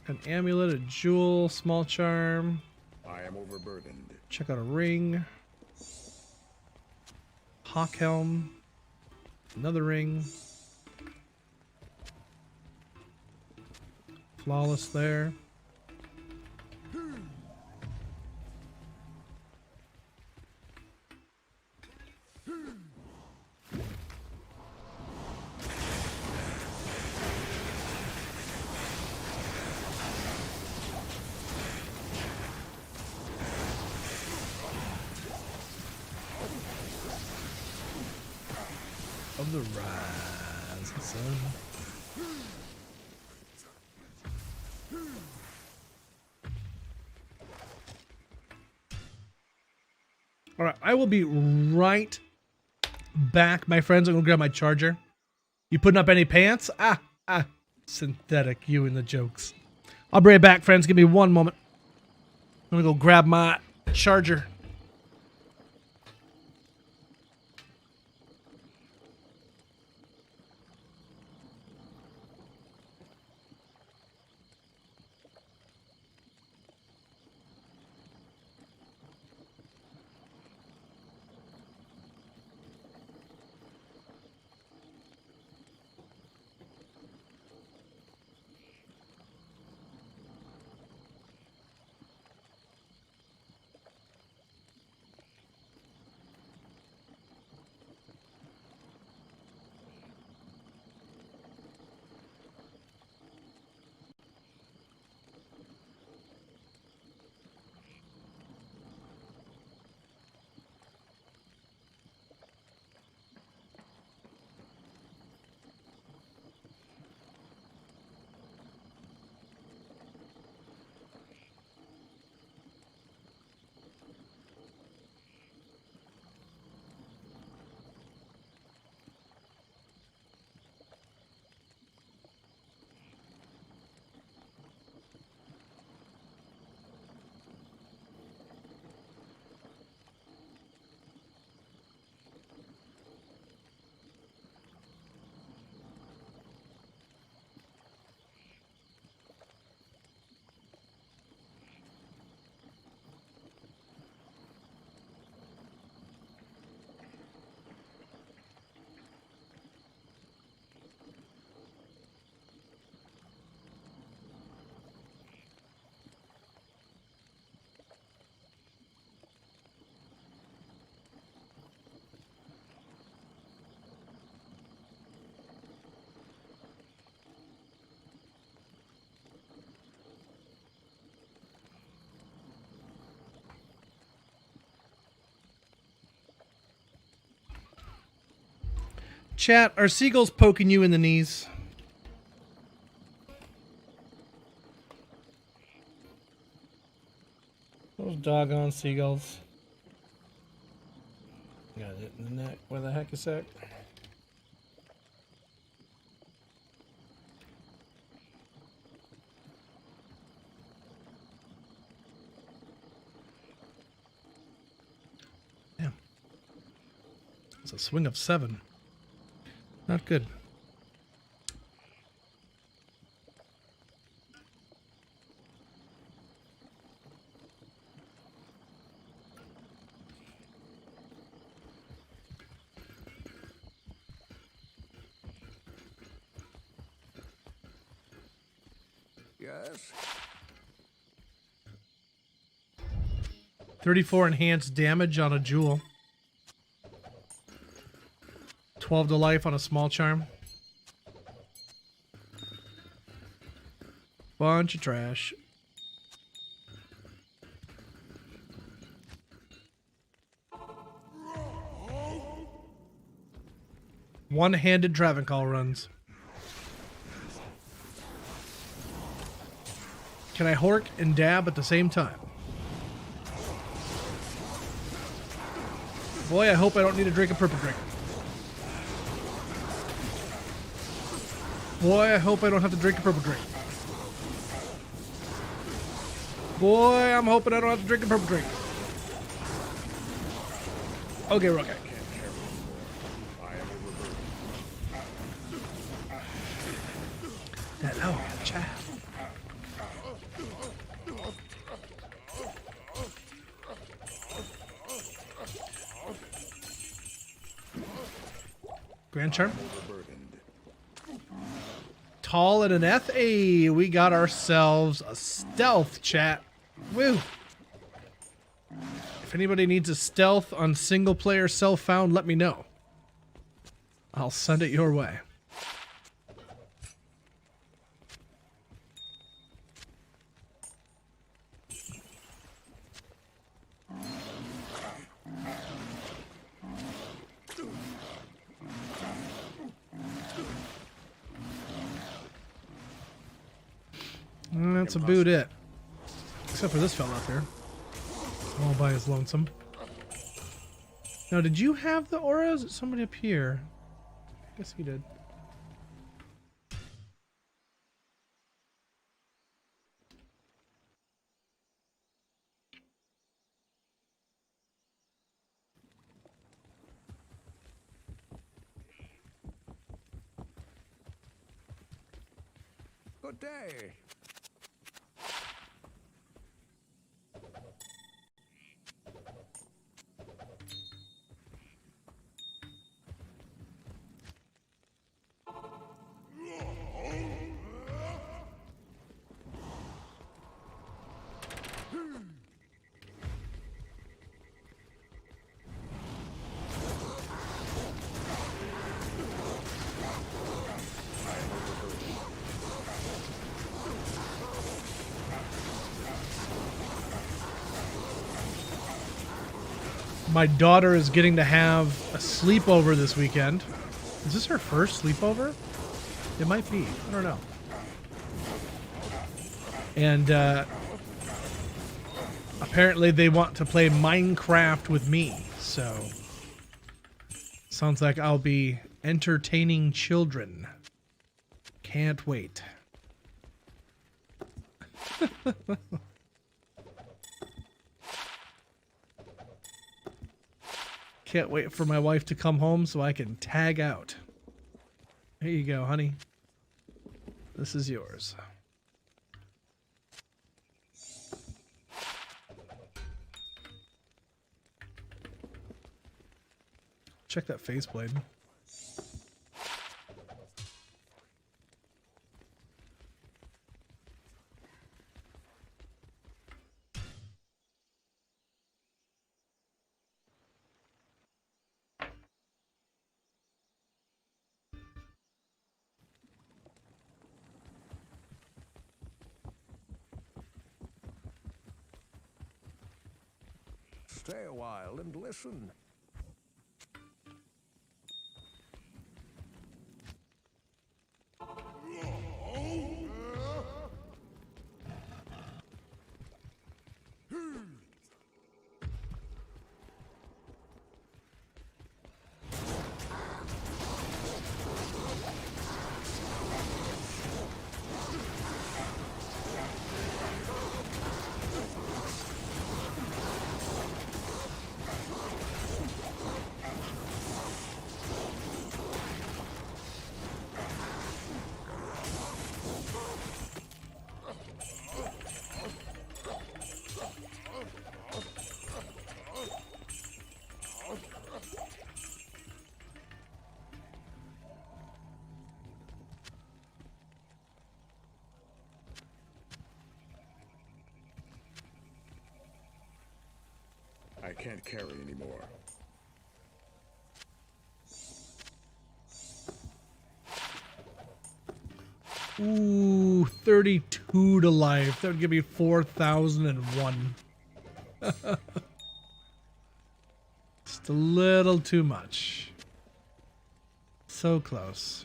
an amulet, a jewel, small charm. I am overburdened. Check out a ring. Hawk helm. Another ring. Flawless there. Of the rising sun. All right, I will be right back, my friends. I'm gonna grab my charger. You putting up any pants? Synthetic, you and the jokes. I'll be right back, friends. Give me one moment. I'm gonna go grab my charger. Chat, are seagulls poking you in the knees? Those doggone seagulls. Got it in the neck. Where the heck is that? Damn. It's a swing of 7. Not good. Yes. 34 enhanced damage on a jewel. 12 to life on a small charm. Bunch of trash. One-handed Travencall runs. Can I hork and dab at the same time? Boy, I hope I don't need to drink a purple drink. Boy, I hope I don't have to drink a purple drink. Boy, I'm hoping I don't have to drink a purple drink. Okay, we're okay. That, oh, chat. Grand Charm. Tall and an Eth. Hey, we got ourselves a stealth, chat. Woo. If anybody needs a stealth on single player self-found, let me know. I'll send it your way. And that's about it. Except for this fella up here. All by his lonesome. Now, did you have the aura? Is it somebody up here? I guess he did. Good day. My daughter is getting to have a sleepover this weekend. Is this her first sleepover? It might be. I don't know. And apparently they want to play Minecraft with me. So sounds like I'll be entertaining children. Can't wait. Can't wait for my wife to come home so I can tag out. Here you go, honey. This is yours. Check that faceblade. Stay a while and listen. I can't carry anymore. Ooh, 32 to life. That would give me 4,001. Just a little too much. So close.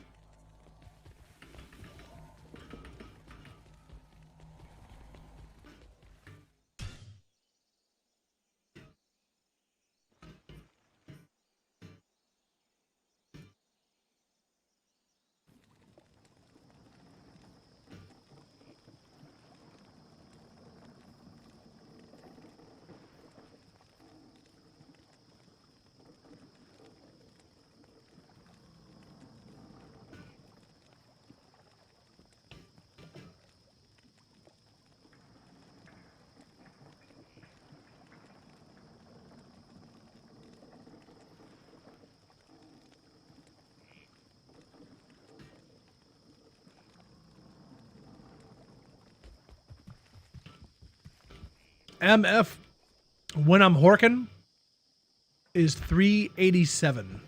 MF when I'm horking is 387.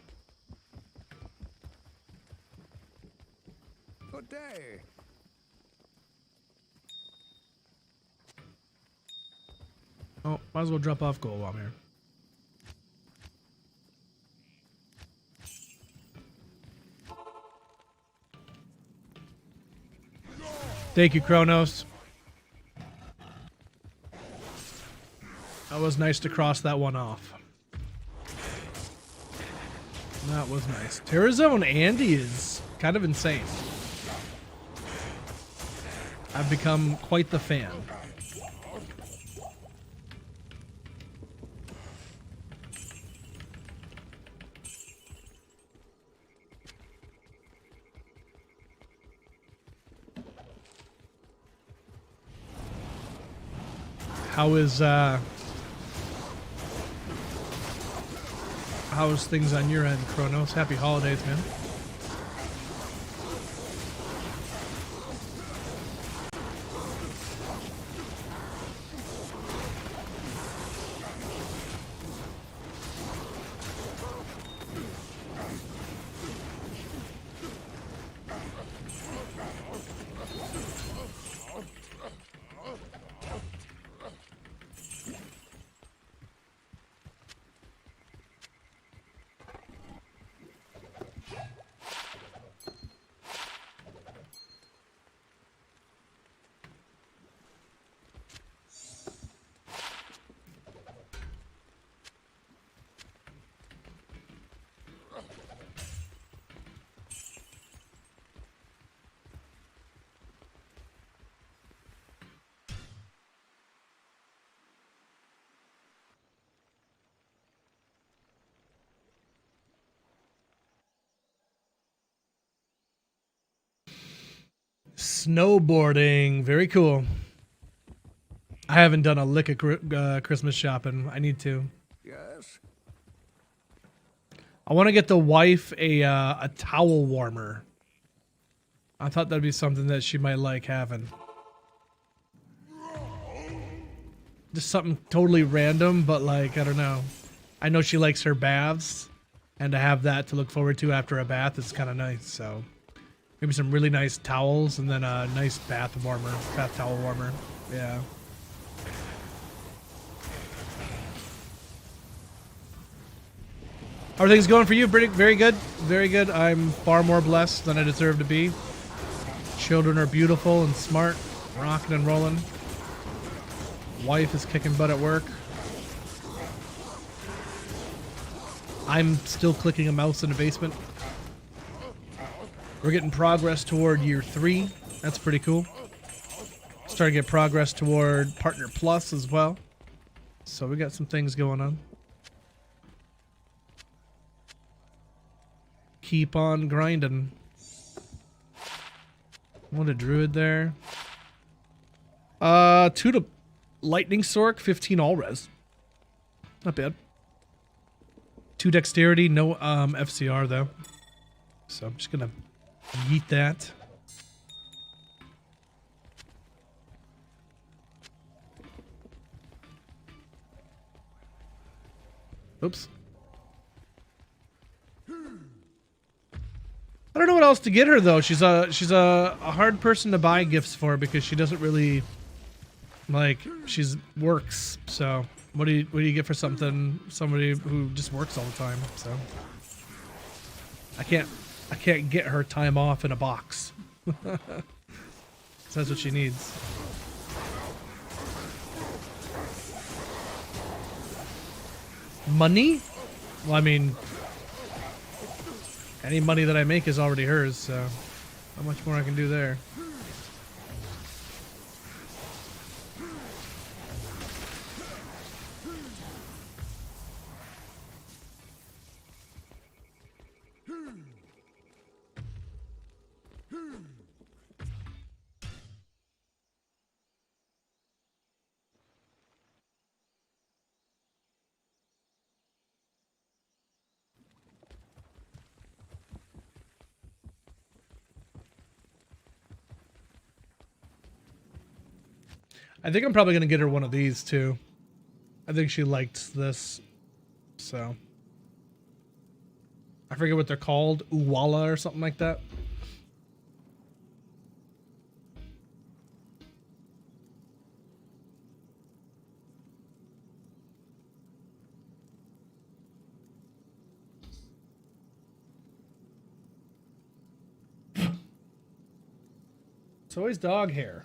Good day. Oh, might as well drop off gold while I'm here. Thank you, Kronos. That was nice to cross that one off. That was nice. Terrazone Andy is kind of insane. I've become quite the fan. How's things on your end, Kronos? Happy holidays, man. Snowboarding, very cool. I haven't done a lick of Christmas shopping. I need to. Yes. I want to get the wife a towel warmer. I thought that'd be something that she might like having. Just something totally random, but like, I don't know. I know she likes her baths, and to have that to look forward to after a bath is kind of nice, so. Maybe some really nice towels and then a nice bath towel warmer. Yeah. How are things going for you? Very good. Very good. I'm far more blessed than I deserve to be. Children are beautiful and smart, rocking and rolling. Wife is kicking butt at work. I'm still clicking a mouse in the basement. We're getting progress toward year 3. That's pretty cool. Starting to get progress toward Partner Plus as well. So we got some things going on. Keep on grinding. What a druid there. 2 to Lightning Sork, 15 all res. Not bad. 2 dexterity, no FCR though. So I'm just gonna yeet that. Oops. I don't know what else to get her though. She's a hard person to buy gifts for because she doesn't really like she's works. So what do you get for somebody who just works all the time? So I can't get her time off in a box. So that's what she needs. Money? Well, I mean, any money that I make is already hers, so how much more I can do there? I think I'm probably going to get her one of these too. I think she liked this. So. I forget what they're called. Uwala or something like that. It's always dog hair.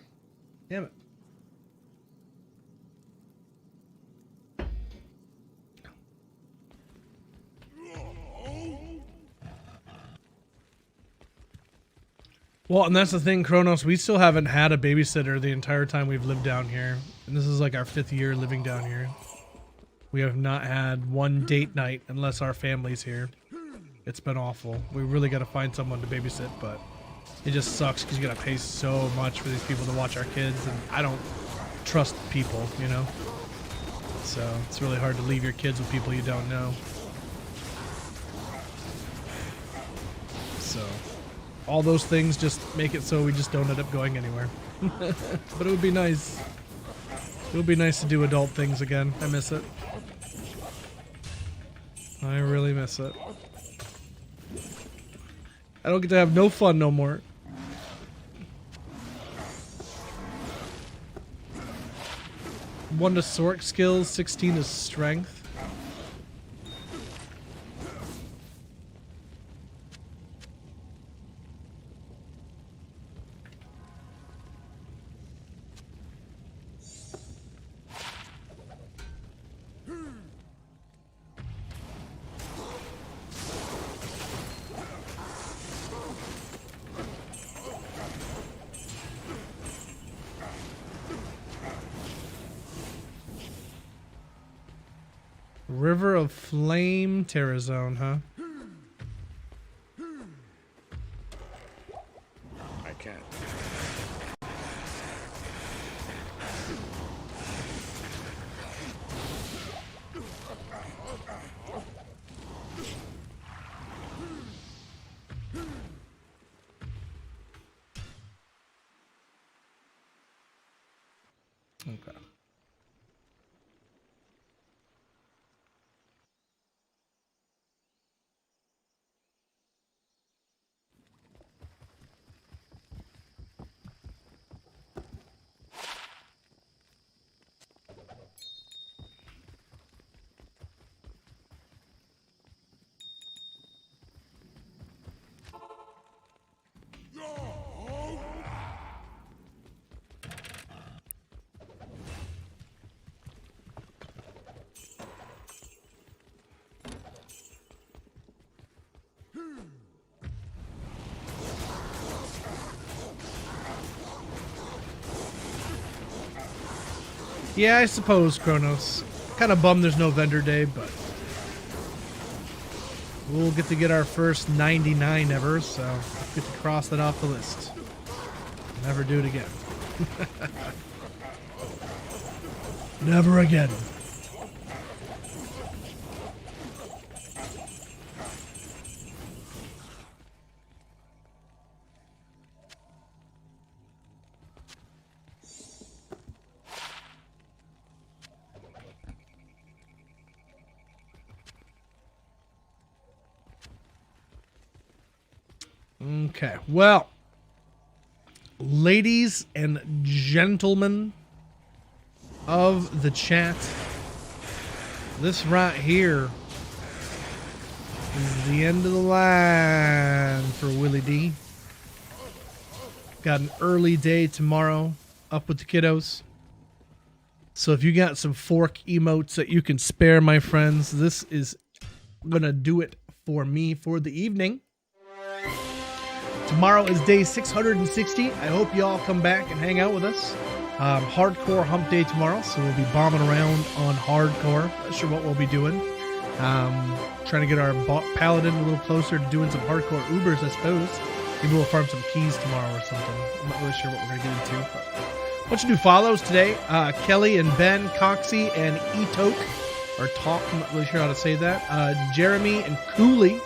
Damn it. Well, and that's the thing, Kronos, we still haven't had a babysitter the entire time we've lived down here. And this is like our 5th year living down here. We have not had one date night unless our family's here. It's been awful. We really got to find someone to babysit, but it just sucks because you got to pay so much for these people to watch our kids, and I don't trust people, you know? So it's really hard to leave your kids with people you don't know. So all those things just make it so we just don't end up going anywhere. But it would be nice. It would be nice to do adult things again. I miss it. I really miss it. I don't get to have no fun no more. One to sort skills, 16 to strength. River of Flame Terror Zone, huh? I can't. Okay. Yeah, I suppose, Kronos. Kind of bummed there's no vendor day, but we'll get our first 99 ever, so get to cross that off the list. Never do it again. Never again. Okay, well, ladies and gentlemen of the chat, this right here is the end of the line for Willie D. Got an early day tomorrow, up with the kiddos. So if you got some fork emotes that you can spare, my friends, this is gonna do it for me for the evening. Tomorrow is day 660. I hope you all come back and hang out with us. Hardcore hump day tomorrow, so we'll be bombing around on hardcore. Not sure what we'll be doing. Trying to get our paladin a little closer to doing some hardcore Ubers, I suppose. Maybe we'll farm some keys tomorrow or something. I'm not really sure what we're going to get into. But bunch of new follows today. Kelly and Ben, Coxie and Etok, or Talk, I'm not really sure how to say that. Jeremy and Cooley.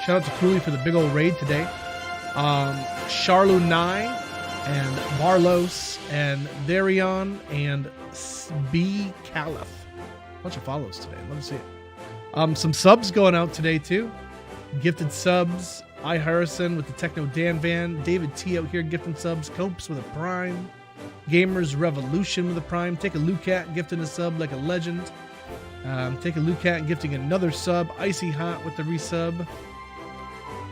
Shout out to Cooley for the big old raid today. Charlu 9 and Barlos and Darion and B Caliph. Bunch of follows today. Let me see it. Some subs going out today too. Gifted subs. I Harrison with the Techno Dan Van. David T out here gifting subs. Copes with a prime. Gamers Revolution with a prime. Take a Lucat gifting a sub like a legend. Take a Lucat gifting another sub. Icy Hot with the resub.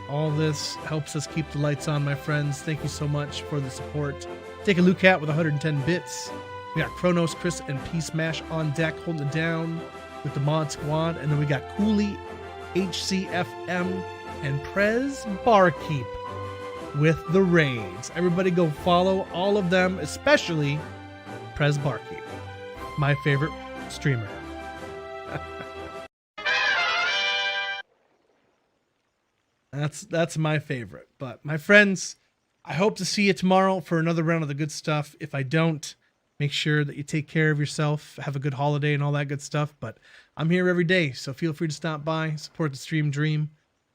All this helps us keep the lights on, my friends. Thank you so much for the support. Take a Lucat with 110 bits. We got Kronos, Chris, and P-Smash on deck holding it down with the mod squad. And then we got Cooley, HCFM, and Prez Barkeep with the raids. Everybody go follow all of them, especially Prez Barkeep, my favorite streamer. That's my favorite. But my friends, I hope to see you tomorrow for another round of the good stuff. If I don't, make sure that you take care of yourself, have a good holiday and all that good stuff. But I'm here every day, so feel free to stop by, support the stream dream.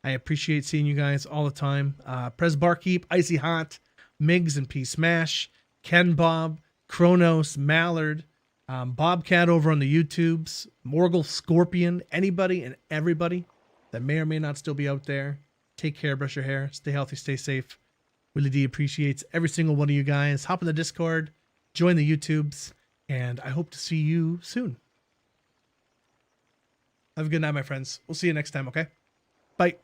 I appreciate seeing you guys all the time. Prez Barkeep, Icy Hot, Migs and P Smash, Ken Bob, Kronos, Mallard, Bobcat over on the YouTubes, Morgul, Scorpion, anybody and everybody that may or may not still be out there. Take care, brush your hair, stay healthy, stay safe. Willie D appreciates every single one of you guys. Hop in the Discord, join the YouTubes, and I hope to see you soon. Have a good night, my friends. We'll see you next time, okay? Bye.